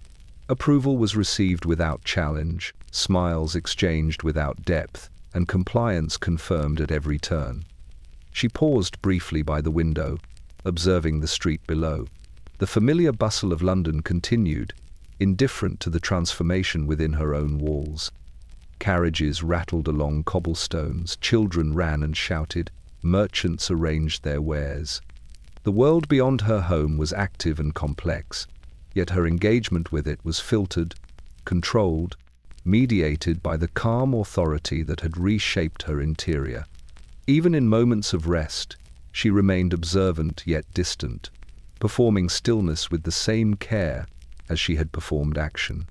A: Approval was received without challenge, smiles exchanged without depth, and compliance confirmed at every turn. She paused briefly by the window, observing the street below. The familiar bustle of London continued, indifferent to the transformation within her own walls. Carriages rattled along cobblestones, children ran and shouted, merchants arranged their wares. The world beyond her home was active and complex, yet her engagement with it was filtered, controlled, mediated by the calm authority that had reshaped her interior. Even in moments of rest, she remained observant yet distant, performing stillness with the same care as she had performed action.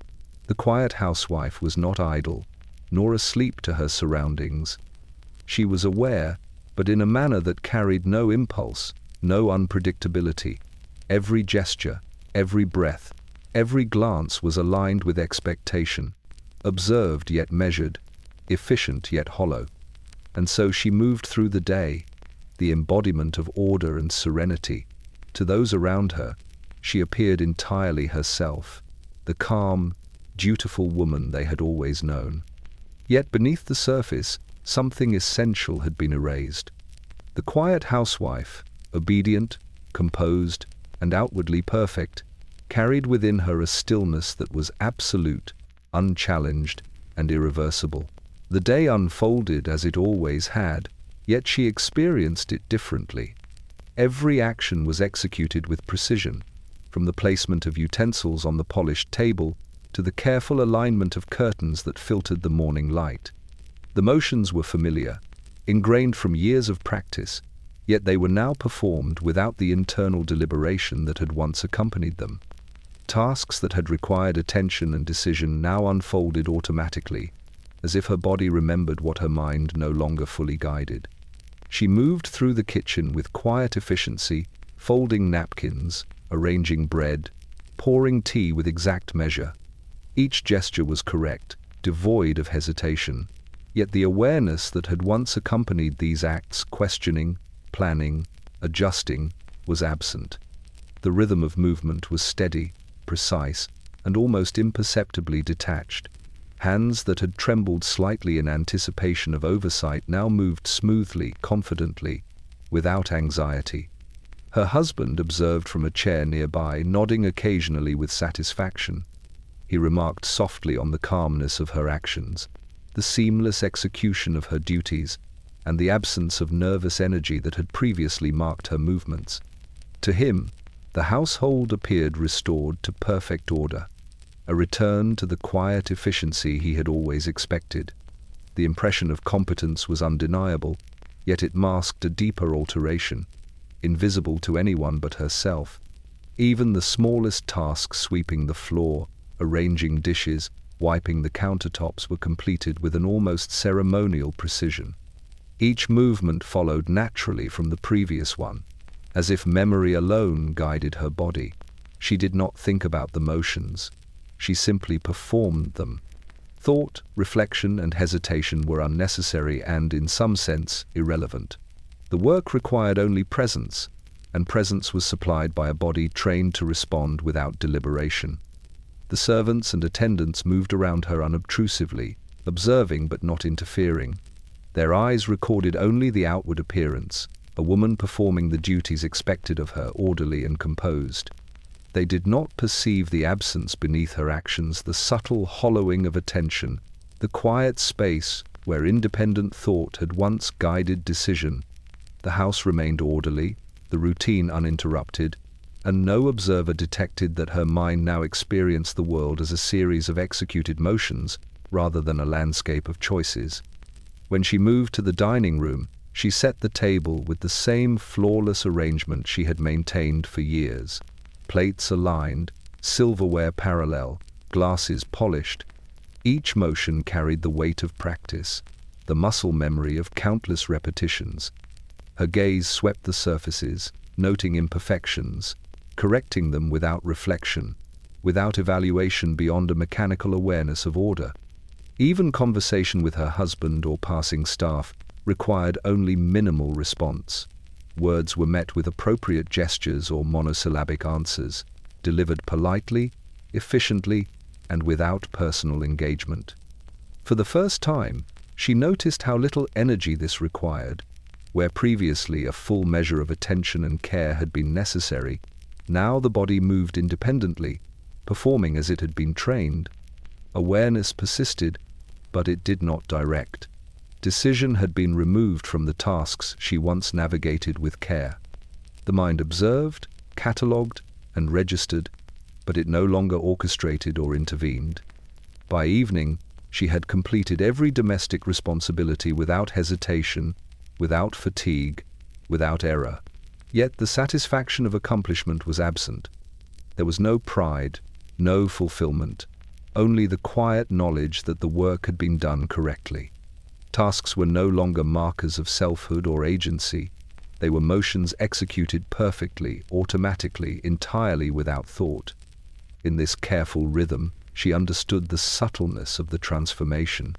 A: The quiet housewife was not idle, nor asleep to her surroundings. She was aware, but in a manner that carried no impulse, no unpredictability. Every gesture, every breath, every glance was aligned with expectation, observed yet measured, efficient yet hollow. And so she moved through the day, the embodiment of order and serenity. To those around her, she appeared entirely herself, the calm, dutiful woman they had always known. Yet beneath the surface, something essential had been erased. The quiet housewife, obedient, composed, and outwardly perfect, carried within her a stillness that was absolute, unchallenged, and irreversible. The day unfolded as it always had, yet she experienced it differently. Every action was executed with precision, from the placement of utensils on the polished table to the careful alignment of curtains that filtered the morning light. The motions were familiar, ingrained from years of practice, yet they were now performed without the internal deliberation that had once accompanied them. Tasks that had required attention and decision now unfolded automatically, as if her body remembered what her mind no longer fully guided. She moved through the kitchen with quiet efficiency, folding napkins, arranging bread, pouring tea with exact measure. Each gesture was correct, devoid of hesitation, yet the awareness that had once accompanied these acts, questioning, planning, adjusting, was absent. The rhythm of movement was steady, precise, and almost imperceptibly detached. Hands that had trembled slightly in anticipation of oversight now moved smoothly, confidently, without anxiety. Her husband observed from a chair nearby, nodding occasionally with satisfaction. He remarked softly on the calmness of her actions, the seamless execution of her duties, and the absence of nervous energy that had previously marked her movements. To him, the household appeared restored to perfect order, a return to the quiet efficiency he had always expected. The impression of competence was undeniable, yet it masked a deeper alteration, invisible to anyone but herself. Even the smallest tasks, sweeping the floor, arranging dishes, wiping the countertops, were completed with an almost ceremonial precision. Each movement followed naturally from the previous one, as if memory alone guided her body. She did not think about the motions. She simply performed them. Thought, reflection, and hesitation were unnecessary and, in some sense, irrelevant. The work required only presence, and presence was supplied by a body trained to respond without deliberation. The servants and attendants moved around her unobtrusively, observing but not interfering. Their eyes recorded only the outward appearance, a woman performing the duties expected of her, orderly and composed. They did not perceive the absence beneath her actions, the subtle hollowing of attention, the quiet space where independent thought had once guided decision. The house remained orderly, the routine uninterrupted, and no observer detected that her mind now experienced the world as a series of executed motions rather than a landscape of choices. When she moved to the dining room, she set the table with the same flawless arrangement she had maintained for years. Plates aligned, silverware parallel, glasses polished. Each motion carried the weight of practice, the muscle memory of countless repetitions. Her gaze swept the surfaces, noting imperfections, correcting them without reflection, without evaluation beyond a mechanical awareness of order. Even conversation with her husband or passing staff required only minimal response. Words were met with appropriate gestures or monosyllabic answers, delivered politely, efficiently, and without personal engagement. For the first time, she noticed how little energy this required. Where previously a full measure of attention and care had been necessary, now the body moved independently, performing as it had been trained. Awareness persisted, but it did not direct. Decision had been removed from the tasks she once navigated with care. The mind observed, catalogued, and registered, but it no longer orchestrated or intervened. By evening, she had completed every domestic responsibility without hesitation, without fatigue, without error. Yet the satisfaction of accomplishment was absent. There was no pride, no fulfillment, only the quiet knowledge that the work had been done correctly. Tasks were no longer markers of selfhood or agency. They were motions executed perfectly, automatically, entirely without thought. In this careful rhythm, she understood the subtleness of the transformation.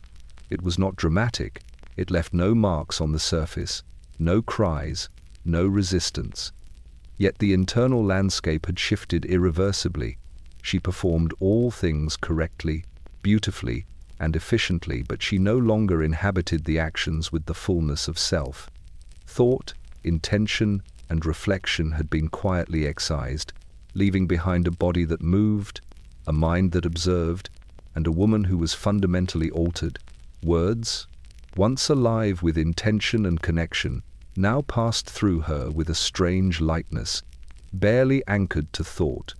A: It was not dramatic. It left no marks on the surface, no cries, no resistance. Yet the internal landscape had shifted irreversibly. She performed all things correctly, beautifully, and efficiently, but she no longer inhabited the actions with the fullness of self. Thought, intention, and reflection had been quietly excised, leaving behind a body that moved, a mind that observed, and a woman who was fundamentally altered. Words, once alive with intention and connection, now passed through her with a strange lightness, barely anchored to thought.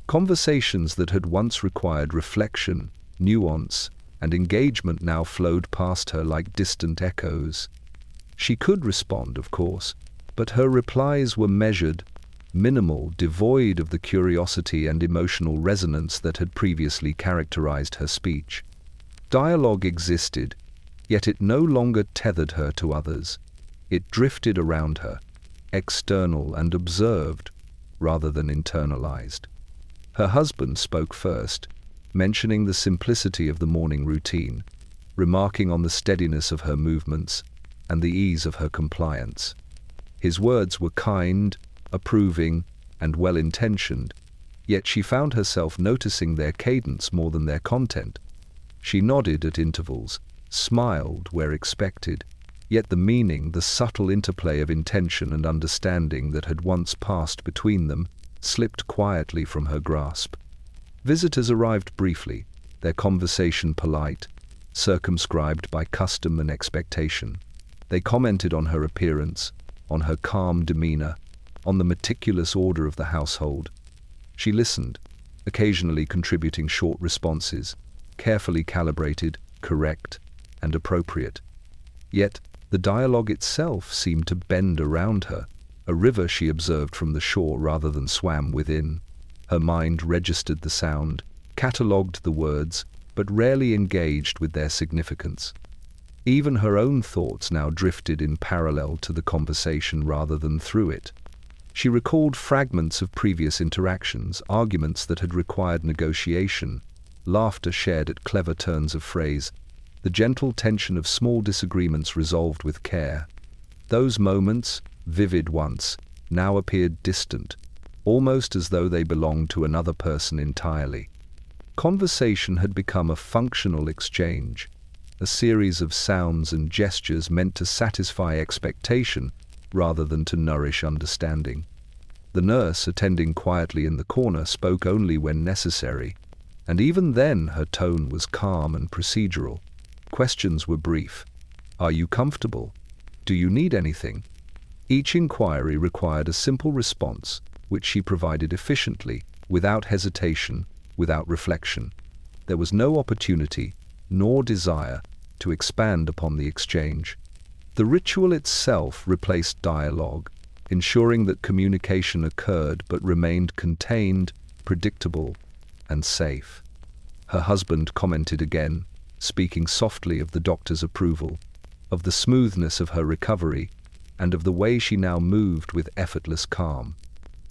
A: Conversations that had once required reflection, nuance, and engagement now flowed past her like distant echoes. She could respond, of course, but her replies were measured, minimal, devoid of the curiosity and emotional resonance that had previously characterized her speech. Dialogue existed, yet it no longer tethered her to others. It drifted around her, external and observed, rather than internalized. Her husband spoke first, mentioning the simplicity of the morning routine, remarking on the steadiness of her movements and the ease of her compliance. His words were kind, approving, and well-intentioned, yet she found herself noticing their cadence more than their content. She nodded at intervals, smiled where expected, yet the meaning, the subtle interplay of intention and understanding that had once passed between them, slipped quietly from her grasp. Visitors arrived briefly, their conversation polite, circumscribed by custom and expectation. They commented on her appearance, on her calm demeanor, on the meticulous order of the household. She listened, occasionally contributing short responses, carefully calibrated, correct, and appropriate. Yet, the dialogue itself seemed to bend around her, a river she observed from the shore rather than swam within. Her mind registered the sound, catalogued the words, but rarely engaged with their significance. Even her own thoughts now drifted in parallel to the conversation rather than through it. She recalled fragments of previous interactions, arguments that had required negotiation, laughter shared at clever turns of phrase, the gentle tension of small disagreements resolved with care. Those moments, vivid once, now appeared distant, almost as though they belonged to another person entirely. Conversation had become a functional exchange, a series of sounds and gestures meant to satisfy expectation rather than to nourish understanding. The nurse, attending quietly in the corner, spoke only when necessary, and even then her tone was calm and procedural. Questions were brief. "Are you comfortable? Do you need anything?" Each inquiry required a simple response, which she provided efficiently, without hesitation, without reflection. There was no opportunity, nor desire, to expand upon the exchange. The ritual itself replaced dialogue, ensuring that communication occurred but remained contained, predictable, and safe. Her husband commented again, speaking softly of the doctor's approval, of the smoothness of her recovery, and of the way she now moved with effortless calm.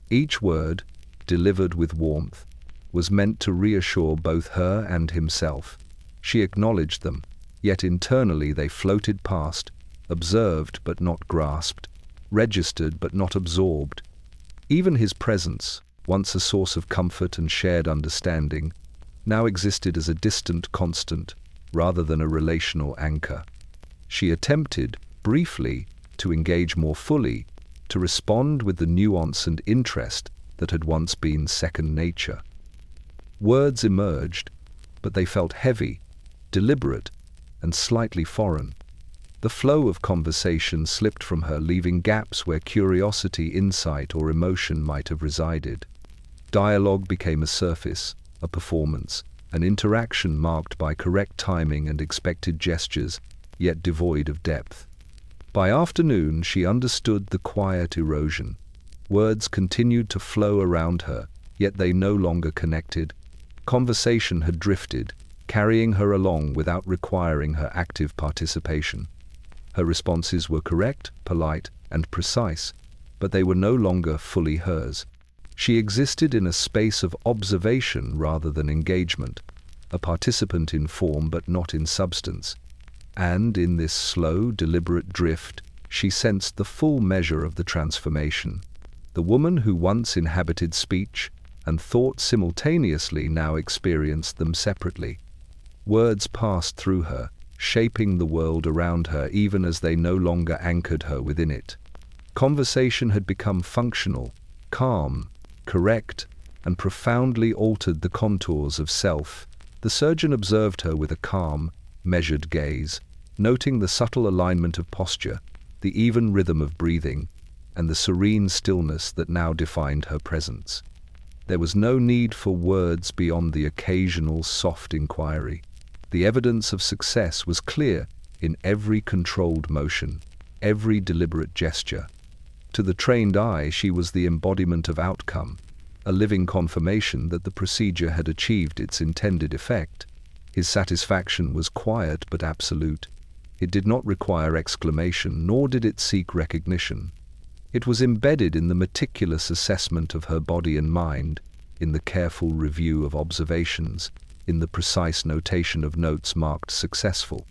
A: Each word, delivered with warmth, was meant to reassure both her and himself. She acknowledged them, yet internally they floated past, observed but not grasped, registered but not absorbed. Even his presence, once a source of comfort and shared understanding, now existed as a distant constant rather than a relational anchor. She attempted, briefly, to engage more fully, to respond with the nuance and interest that had once been second nature. Words emerged, but they felt heavy, deliberate, and slightly foreign. The flow of conversation slipped from her, leaving gaps where curiosity, insight, or emotion might have resided. Dialogue became a surface, a performance, an interaction marked by correct timing and expected gestures, yet devoid of depth. By afternoon, she understood the quiet erosion. Words continued to flow around her, yet they no longer connected. Conversation had drifted, carrying her along without requiring her active participation. Her responses were correct, polite, and precise, but they were no longer fully hers. She existed in a space of observation rather than engagement, a participant in form but not in substance. And in this slow, deliberate drift, she sensed the full measure of the transformation. The woman who once inhabited speech and thought simultaneously now experienced them separately. Words passed through her, shaping the world around her even as they no longer anchored her within it. Conversation had become functional, calm, correct, and profoundly altered the contours of self. The surgeon observed her with a calm, measured gaze, noting the subtle alignment of posture, the even rhythm of breathing, and the serene stillness that now defined her presence. There was no need for words beyond the occasional soft inquiry. The evidence of success was clear in every controlled motion, every deliberate gesture. To the trained eye, she was the embodiment of outcome, a living confirmation that the procedure had achieved its intended effect. His satisfaction was quiet but absolute. It did not require exclamation, nor did it seek recognition. It was embedded in the meticulous assessment of her body and mind, in the careful review of observations, in the precise notation of notes marked successful.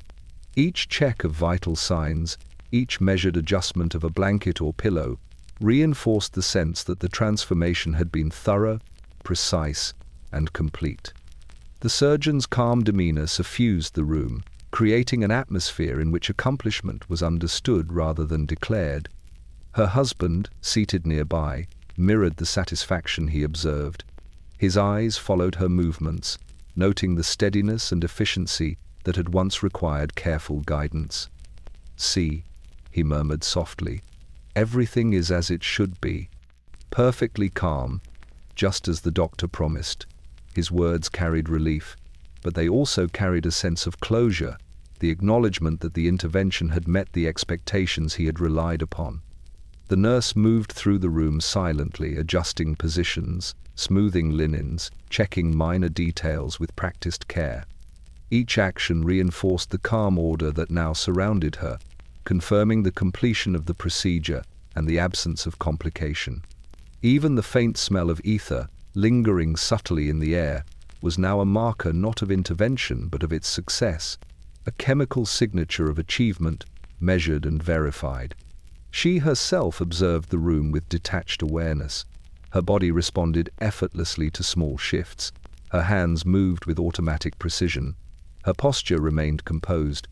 A: Each check of vital signs, each measured adjustment of a blanket or pillow, reinforced the sense that the transformation had been thorough, precise, and complete. The surgeon's calm demeanor suffused the room, creating an atmosphere in which accomplishment was understood rather than declared. Her husband, seated nearby, mirrored the satisfaction he observed. His eyes followed her movements, noting the steadiness and efficiency that had once required careful guidance. "See," he murmured softly, "everything is as it should be. Perfectly calm, just as the doctor promised." His words carried relief, but they also carried a sense of closure, the acknowledgement that the intervention had met the expectations he had relied upon. The nurse moved through the room silently, adjusting positions, smoothing linens, checking minor details with practiced care. Each action reinforced the calm order that now surrounded her, confirming the completion of the procedure and the absence of complication. Even the faint smell of ether, lingering subtly in the air, was now a marker not of intervention but of its success, a chemical signature of achievement, measured and verified. She herself observed the room with detached awareness. Her body responded effortlessly to small shifts. Her hands moved with automatic precision. Her posture remained composed.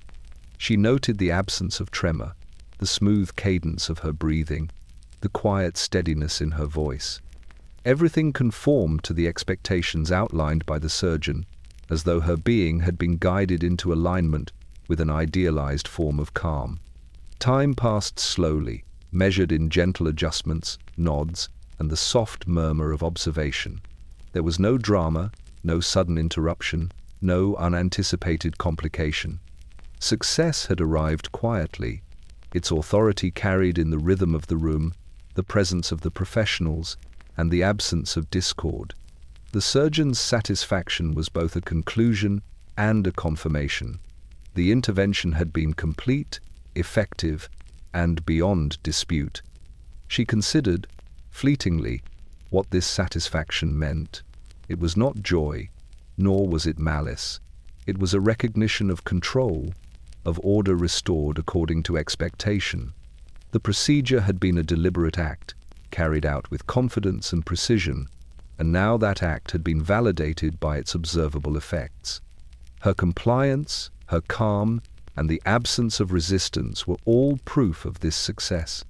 A: She noted the absence of tremor, the smooth cadence of her breathing, the quiet steadiness in her voice. Everything conformed to the expectations outlined by the surgeon, as though her being had been guided into alignment with an idealized form of calm. Time passed slowly, measured in gentle adjustments, nods, and the soft murmur of observation. There was no drama, no sudden interruption, no unanticipated complication. Success had arrived quietly, its authority carried in the rhythm of the room, the presence of the professionals, and the absence of discord. The surgeon's satisfaction was both a conclusion and a confirmation. The intervention had been complete, effective, and beyond dispute. She considered, fleetingly, what this satisfaction meant. It was not joy, nor was it malice. It was a recognition of control, of order restored according to expectation. The procedure had been a deliberate act, carried out with confidence and precision, and now that act had been validated by its observable effects. Her compliance, her calm, and the absence of resistance were all proof of this success.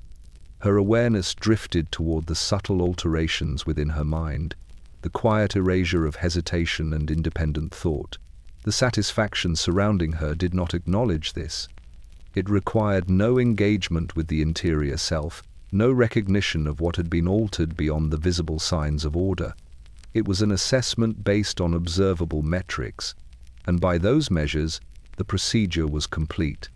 A: Her awareness drifted toward the subtle alterations within her mind, the quiet erasure of hesitation and independent thought. The satisfaction surrounding her did not acknowledge this. It required no engagement with the interior self, no recognition of what had been altered beyond the visible signs of order. It was an assessment based on observable metrics, and by those measures, the procedure was complete.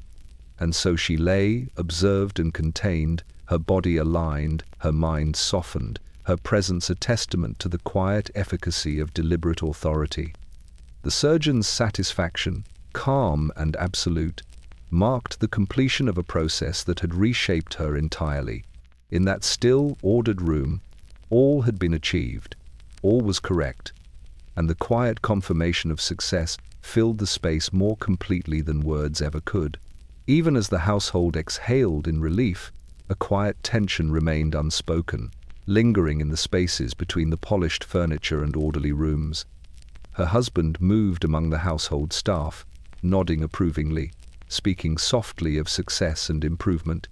A: And so she lay, observed and contained, her body aligned, her mind softened, her presence a testament to the quiet efficacy of deliberate authority. The surgeon's satisfaction, calm and absolute, marked the completion of a process that had reshaped her entirely. In that still, ordered room, all had been achieved, all was correct, and the quiet confirmation of success filled the space more completely than words ever could. Even as the household exhaled in relief, a quiet tension remained unspoken, lingering in the spaces between the polished furniture and orderly rooms. Her husband moved among the household staff, nodding approvingly, speaking softly of success and improvement.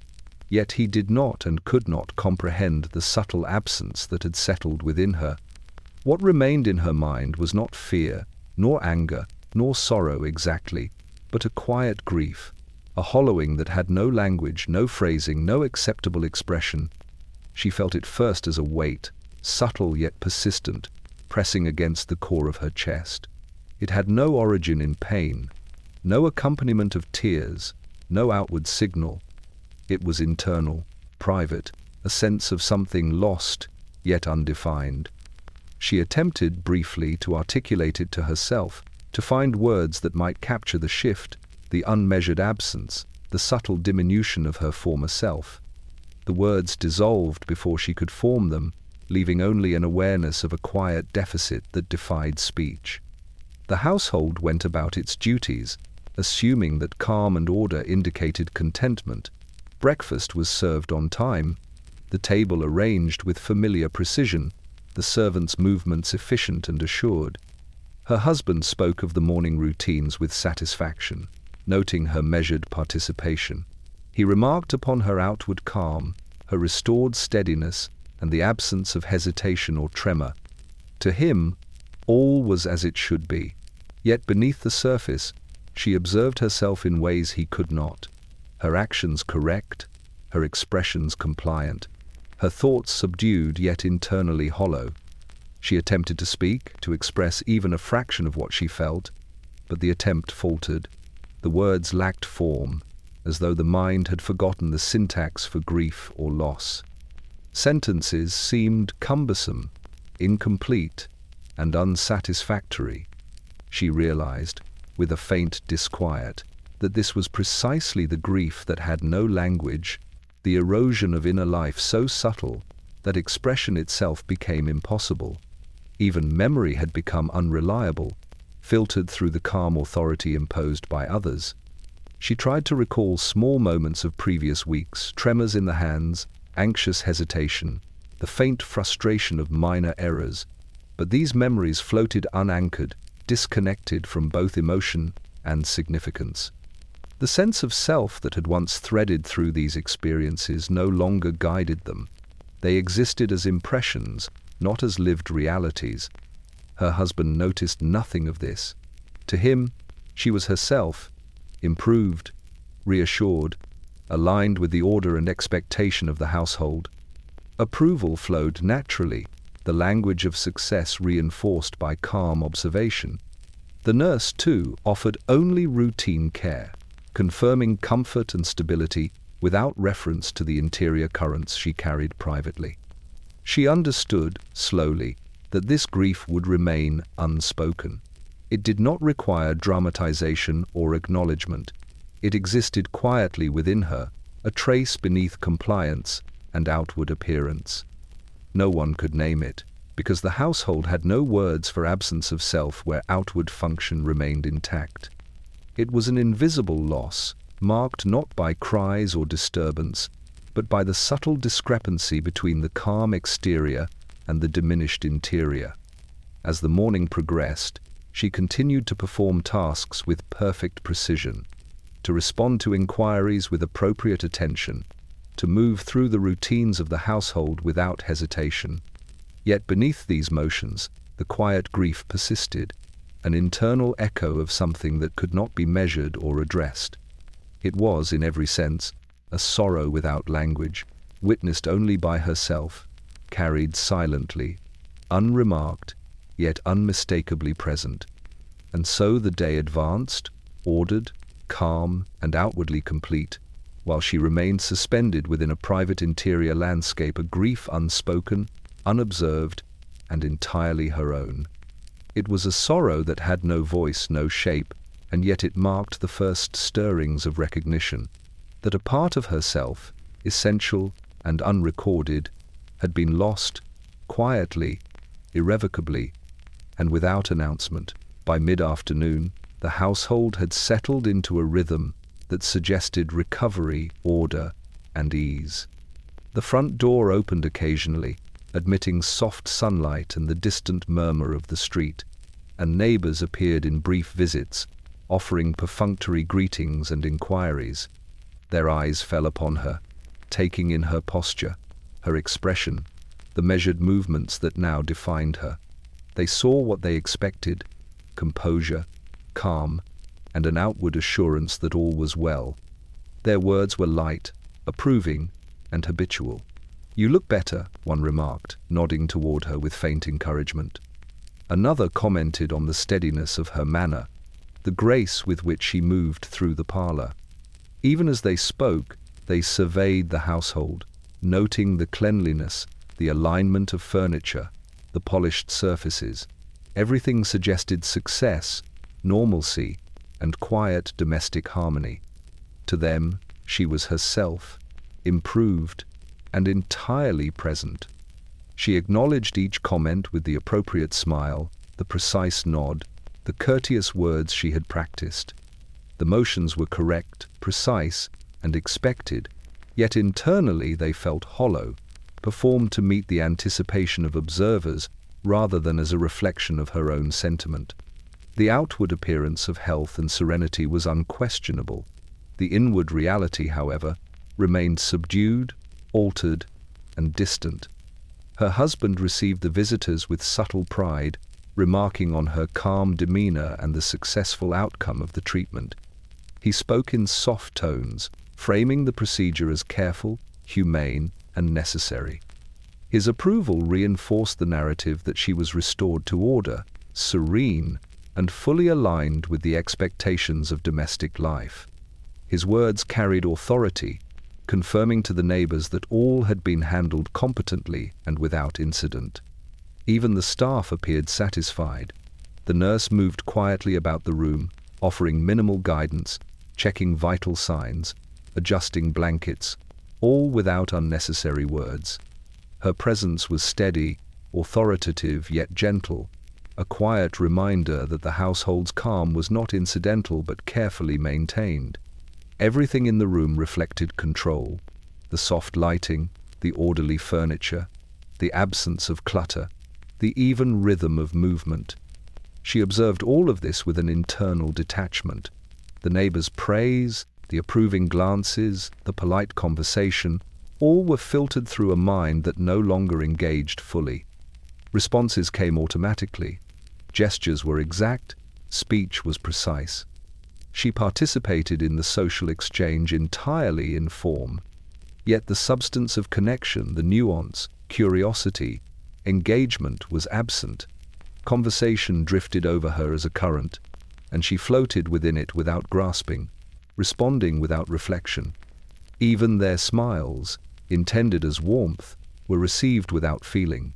A: Yet he did not and could not comprehend the subtle absence that had settled within her. What remained in her mind was not fear, nor anger, nor sorrow exactly, but a quiet grief, a hollowing that had no language, no phrasing, no acceptable expression. She felt it first as a weight, subtle yet persistent, pressing against the core of her chest. It had no origin in pain, no accompaniment of tears, no outward signal. It was internal, private, a sense of something lost, yet undefined. She attempted, briefly, to articulate it to herself, to find words that might capture the shift, the unmeasured absence, the subtle diminution of her former self. The words dissolved before she could form them, leaving only an awareness of a quiet deficit that defied speech. The household went about its duties, assuming that calm and order indicated contentment. Breakfast was served on time, the table arranged with familiar precision, the servants' movements efficient and assured. Her husband spoke of the morning routines with satisfaction, noting her measured participation. He remarked upon her outward calm, her restored steadiness, and the absence of hesitation or tremor. To him, all was as it should be. Yet beneath the surface, she observed herself in ways he could not. Her actions correct, her expressions compliant, her thoughts subdued yet internally hollow. She attempted to speak, to express even a fraction of what she felt, but the attempt faltered. The words lacked form, as though the mind had forgotten the syntax for grief or loss. Sentences seemed cumbersome, incomplete, and unsatisfactory. She realized, with a faint disquiet, that this was precisely the grief that had no language, the erosion of inner life so subtle that expression itself became impossible. Even memory had become unreliable, filtered through the calm authority imposed by others. She tried to recall small moments of previous weeks, tremors in the hands, anxious hesitation, the faint frustration of minor errors, but these memories floated unanchored, disconnected from both emotion and significance. The sense of self that had once threaded through these experiences no longer guided them. They existed as impressions, not as lived realities. Her husband noticed nothing of this. To him, she was herself, improved, reassured, aligned with the order and expectation of the household. Approval flowed naturally, the language of success reinforced by calm observation. The nurse, too, offered only routine care, confirming comfort and stability without reference to the interior currents she carried privately. She understood, slowly, that this grief would remain unspoken. It did not require dramatization or acknowledgement. It existed quietly within her, a trace beneath compliance and outward appearance. No one could name it, because the household had no words for absence of self where outward function remained intact. It was an invisible loss, marked not by cries or disturbance, but by the subtle discrepancy between the calm exterior and the diminished interior. As the morning progressed, she continued to perform tasks with perfect precision, to respond to inquiries with appropriate attention, to move through the routines of the household without hesitation. Yet beneath these motions, the quiet grief persisted, an internal echo of something that could not be measured or addressed. It was, in every sense, a sorrow without language, witnessed only by herself, carried silently, unremarked, yet unmistakably present. And so the day advanced, ordered, calm, and outwardly complete, while she remained suspended within a private interior landscape, a grief unspoken, unobserved, and entirely her own. It was a sorrow that had no voice, no shape, and yet it marked the first stirrings of recognition that a part of herself, essential and unrecorded, had been lost, quietly, irrevocably, and without announcement. By mid-afternoon, the household had settled into a rhythm that suggested recovery, order, and ease. The front door opened occasionally, admitting soft sunlight and the distant murmur of the street, and neighbors appeared in brief visits, offering perfunctory greetings and inquiries. Their eyes fell upon her, taking in her posture, her expression, the measured movements that now defined her. They saw what they expected: composure, calm, and an outward assurance that all was well. Their words were light, approving, and habitual. "You look better," one remarked, nodding toward her with faint encouragement. Another commented on the steadiness of her manner, the grace with which she moved through the parlor. Even as they spoke, they surveyed the household, noting the cleanliness, the alignment of furniture, the polished surfaces. Everything suggested success, normalcy, and quiet domestic harmony. To them, she was herself, improved, and entirely present. She acknowledged each comment with the appropriate smile, the precise nod, the courteous words she had practiced. The motions were correct, precise, and expected, yet internally they felt hollow, performed to meet the anticipation of observers rather than as a reflection of her own sentiment. The outward appearance of health and serenity was unquestionable. The inward reality, however, remained subdued, altered, and distant. Her husband received the visitors with subtle pride, remarking on her calm demeanor and the successful outcome of the treatment. He spoke in soft tones, framing the procedure as careful, humane, and necessary. His approval reinforced the narrative that she was restored to order, serene, and fully aligned with the expectations of domestic life. His words carried authority, confirming to the neighbors that all had been handled competently and without incident. Even the staff appeared satisfied. The nurse moved quietly about the room, offering minimal guidance, checking vital signs, adjusting blankets, all without unnecessary words. Her presence was steady, authoritative yet gentle, a quiet reminder that the household's calm was not incidental but carefully maintained. Everything in the room reflected control: the soft lighting, the orderly furniture, the absence of clutter, the even rhythm of movement. She observed all of this with an internal detachment. The neighbors' praise, the approving glances, the polite conversation, all were filtered through a mind that no longer engaged fully. Responses came automatically. Gestures were exact, speech was precise. She participated in the social exchange entirely in form. Yet the substance of connection, the nuance, curiosity, engagement was absent. Conversation drifted over her as a current, and she floated within it without grasping, responding without reflection. Even their smiles, intended as warmth, were received without feeling.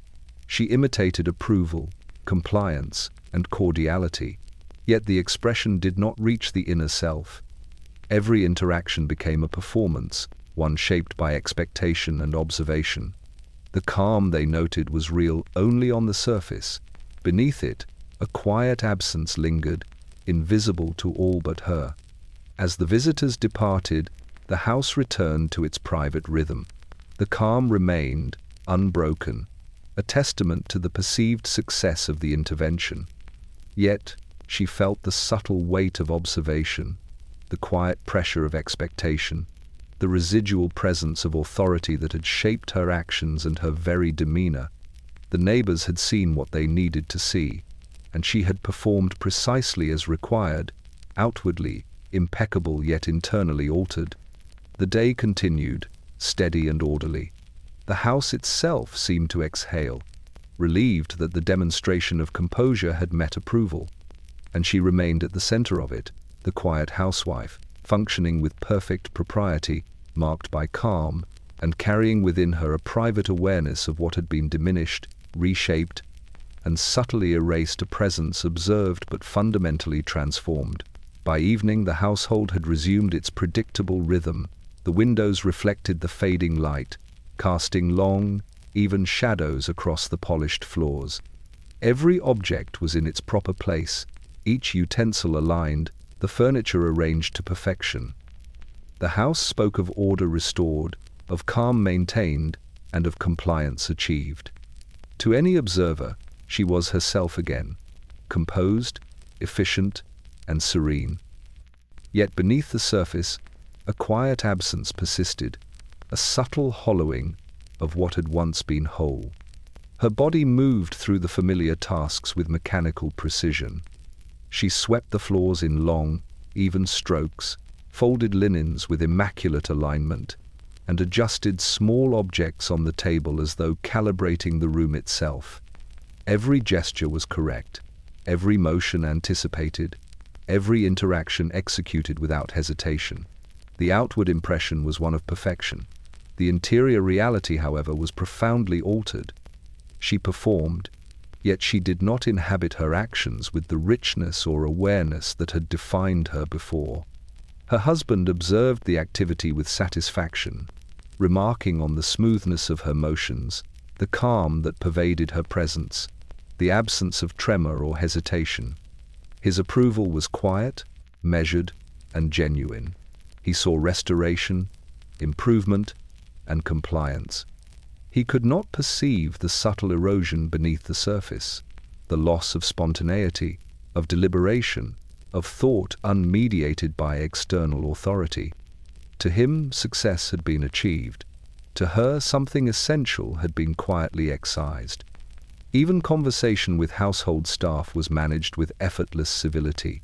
A: She imitated approval, compliance, and cordiality, yet the expression did not reach the inner self. Every interaction became a performance, one shaped by expectation and observation. The calm, they noted, was real only on the surface. Beneath it, a quiet absence lingered, invisible to all but her. As the visitors departed, the house returned to its private rhythm. The calm remained, unbroken, a testament to the perceived success of the intervention. Yet, she felt the subtle weight of observation, the quiet pressure of expectation, the residual presence of authority that had shaped her actions and her very demeanor. The neighbors had seen what they needed to see, and she had performed precisely as required, outwardly impeccable yet internally altered. The day continued, steady and orderly. The house itself seemed to exhale, relieved that the demonstration of composure had met approval, and she remained at the center of it, the quiet housewife, functioning with perfect propriety, marked by calm, and carrying within her a private awareness of what had been diminished, reshaped, and subtly erased, a presence observed but fundamentally transformed. By evening, the household had resumed its predictable rhythm. The windows reflected the fading light, casting long, even shadows across the polished floors. Every object was in its proper place, each utensil aligned, the furniture arranged to perfection. The house spoke of order restored, of calm maintained, and of compliance achieved. To any observer, she was herself again, composed, efficient, and serene. Yet beneath the surface, a quiet absence persisted, a subtle hollowing of what had once been whole. Her body moved through the familiar tasks with mechanical precision. She swept the floors in long, even strokes, folded linens with immaculate alignment, and adjusted small objects on the table as though calibrating the room itself. Every gesture was correct, every motion anticipated, every interaction executed without hesitation. The outward impression was one of perfection. The interior reality, however, was profoundly altered. She performed, yet she did not inhabit her actions with the richness or awareness that had defined her before. Her husband observed the activity with satisfaction, remarking on the smoothness of her motions, the calm that pervaded her presence, the absence of tremor or hesitation. His approval was quiet, measured, and genuine. He saw restoration, improvement, and compliance. He could not perceive the subtle erosion beneath the surface, the loss of spontaneity, of deliberation, of thought unmediated by external authority. To him, success had been achieved. To her, something essential had been quietly excised. Even conversation with household staff was managed with effortless civility.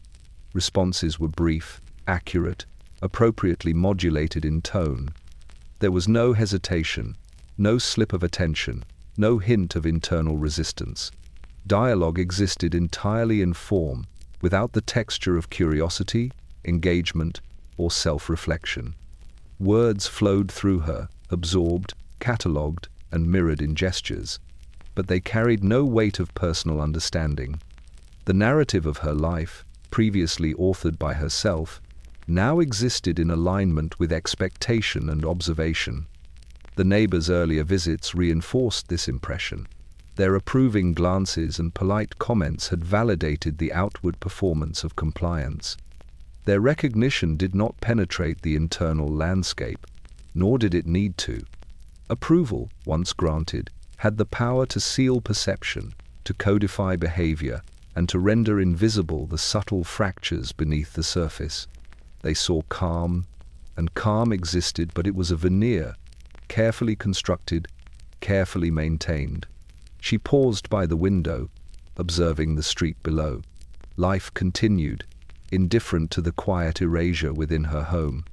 A: Responses were brief, accurate, appropriately modulated in tone. There was no hesitation, no slip of attention, no hint of internal resistance. Dialogue existed entirely in form, without the texture of curiosity, engagement, or self-reflection. Words flowed through her, absorbed, catalogued, and mirrored in gestures, but they carried no weight of personal understanding. The narrative of her life, previously authored by herself, now existed in alignment with expectation and observation. The neighbors' earlier visits reinforced this impression. Their approving glances and polite comments had validated the outward performance of compliance. Their recognition did not penetrate the internal landscape, nor did it need to. Approval, once granted, had the power to seal perception, to codify behavior, and to render invisible the subtle fractures beneath the surface. They saw calm, and calm existed, but it was a veneer, carefully constructed, carefully maintained. She paused by the window, observing the street below. Life continued, indifferent to the quiet erasure within her home.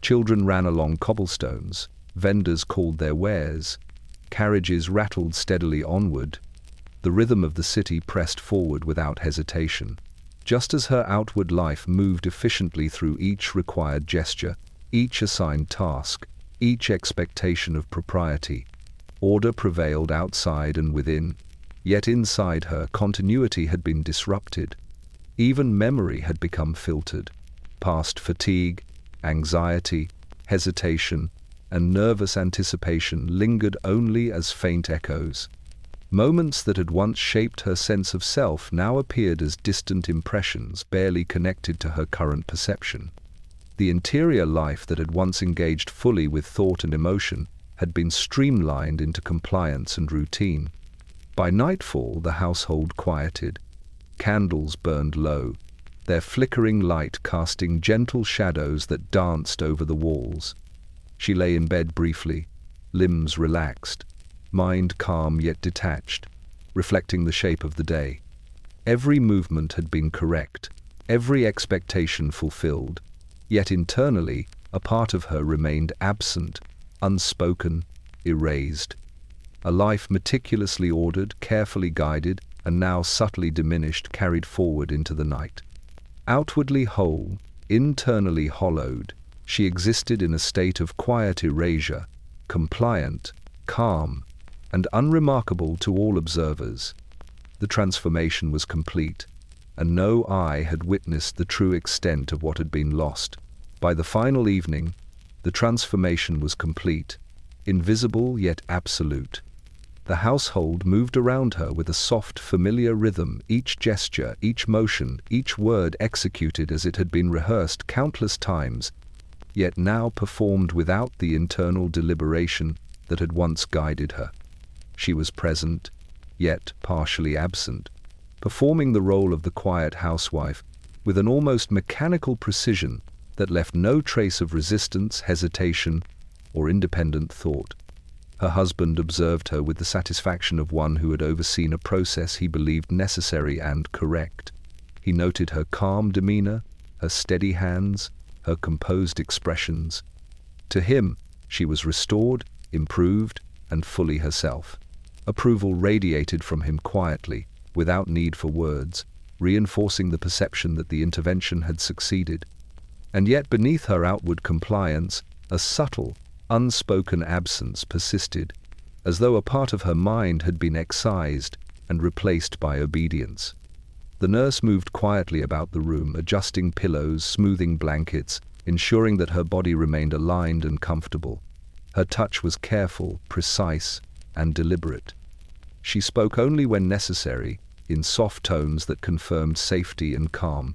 A: Children ran along cobblestones, vendors called their wares, carriages rattled steadily onward. The rhythm of the city pressed forward without hesitation. Just as her outward life moved efficiently through each required gesture, each assigned task, each expectation of propriety, order prevailed outside and within, yet inside her continuity had been disrupted. Even memory had become filtered. Past fatigue, anxiety, hesitation, and nervous anticipation lingered only as faint echoes. Moments that had once shaped her sense of self now appeared as distant impressions, barely connected to her current perception. The interior life that had once engaged fully with thought and emotion had been streamlined into compliance and routine. By nightfall, the household quieted. Candles burned low, their flickering light casting gentle shadows that danced over the walls. She lay in bed briefly, limbs relaxed, mind calm yet detached, reflecting the shape of the day. Every movement had been correct, every expectation fulfilled, yet internally a part of her remained absent, unspoken, erased. A life meticulously ordered, carefully guided, and now subtly diminished carried forward into the night. Outwardly whole, internally hollowed, she existed in a state of quiet erasure, compliant, calm, and unremarkable to all observers. The transformation was complete, and no eye had witnessed the true extent of what had been lost. By the final evening, the transformation was complete, invisible yet absolute. The household moved around her with a soft, familiar rhythm, each gesture, each motion, each word executed as it had been rehearsed countless times, yet now performed without the internal deliberation that had once guided her. She was present, yet partially absent, performing the role of the quiet housewife with an almost mechanical precision that left no trace of resistance, hesitation, or independent thought. Her husband observed her with the satisfaction of one who had overseen a process he believed necessary and correct. He noted her calm demeanor, her steady hands, her composed expressions. To him, she was restored, improved, and fully herself. Approval radiated from him quietly, without need for words, reinforcing the perception that the intervention had succeeded. And yet beneath her outward compliance, a subtle, unspoken absence persisted, as though a part of her mind had been excised and replaced by obedience. The nurse moved quietly about the room, adjusting pillows, smoothing blankets, ensuring that her body remained aligned and comfortable. Her touch was careful, precise, and deliberate. She spoke only when necessary, in soft tones that confirmed safety and calm.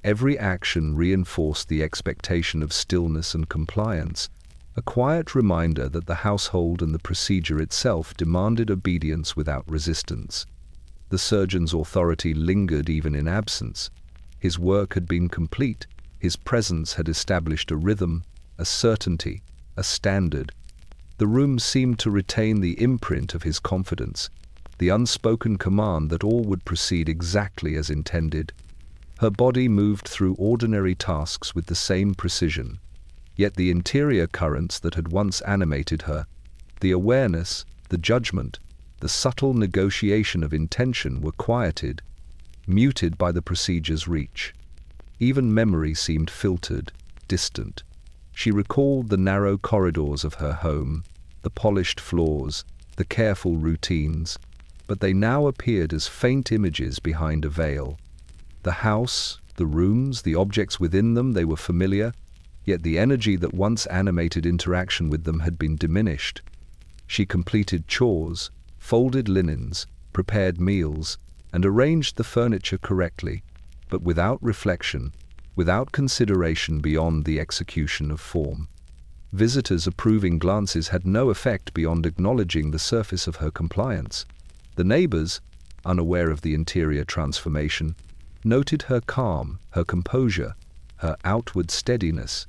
A: Every action reinforced the expectation of stillness and compliance, a quiet reminder that the household and the procedure itself demanded obedience without resistance. The surgeon's authority lingered even in absence. His work had been complete. His presence had established a rhythm, a certainty, a standard. The room seemed to retain the imprint of his confidence, the unspoken command that all would proceed exactly as intended. Her body moved through ordinary tasks with the same precision, yet the interior currents that had once animated her, the awareness, the judgment, the subtle negotiation of intention were quieted, muted by the procedure's reach. Even memory seemed filtered, distant. She recalled the narrow corridors of her home, the polished floors, the careful routines, but they now appeared as faint images behind a veil. The house, the rooms, the objects within them, they were familiar, yet the energy that once animated interaction with them had been diminished. She completed chores, folded linens, prepared meals, and arranged the furniture correctly, but without reflection, without consideration beyond the execution of form. Visitors' approving glances had no effect beyond acknowledging the surface of her compliance. The neighbors, unaware of the interior transformation, noted her calm, her composure, her outward steadiness.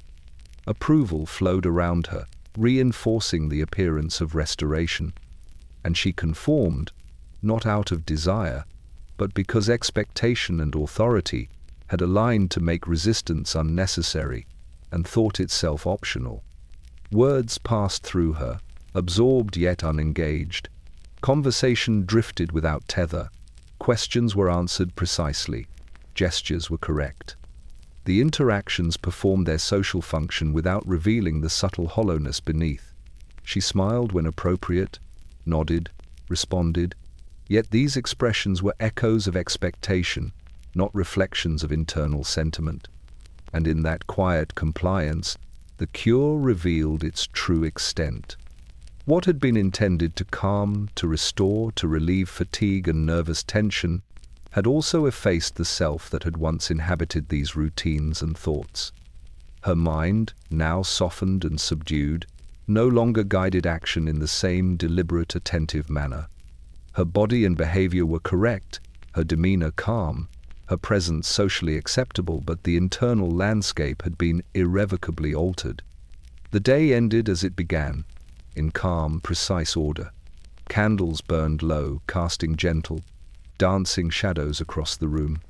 A: Approval flowed around her, reinforcing the appearance of restoration. And she conformed, not out of desire, but because expectation and authority had aligned to make resistance unnecessary and thought itself optional. Words passed through her, absorbed yet unengaged. Conversation drifted without tether. Questions were answered precisely. Gestures were correct. The interactions performed their social function without revealing the subtle hollowness beneath. She smiled when appropriate, nodded, responded, yet these expressions were echoes of expectation, not reflections of internal sentiment. And in that quiet compliance, the cure revealed its true extent. What had been intended to calm, to restore, to relieve fatigue and nervous tension, had also effaced the self that had once inhabited these routines and thoughts. Her mind, now softened and subdued, no longer guided action in the same deliberate, attentive manner. Her body and behavior were correct, her demeanor calm, her presence socially acceptable, but the internal landscape had been irrevocably altered. The day ended as it began, in calm, precise order. Candles burned low, casting gentle, dancing shadows across the room.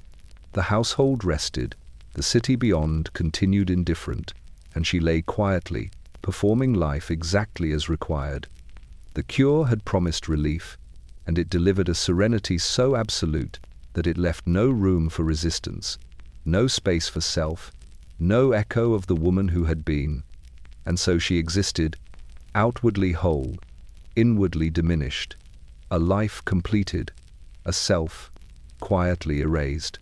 A: The household rested, the city beyond continued indifferent, and she lay quietly, performing life exactly as required. The cure had promised relief, and it delivered a serenity so absolute that it left no room for resistance, no space for self, no echo of the woman who had been. And so she existed, outwardly whole, inwardly diminished, a life completed, a self quietly erased.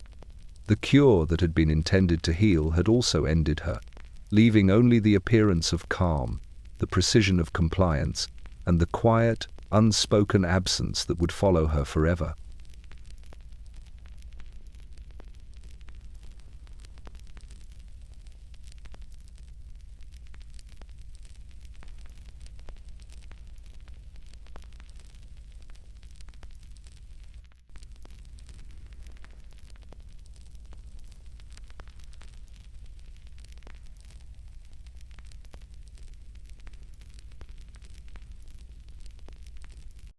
A: The cure that had been intended to heal had also ended her, leaving only the appearance of calm, the precision of compliance, and the quiet, unspoken absence that would follow her forever.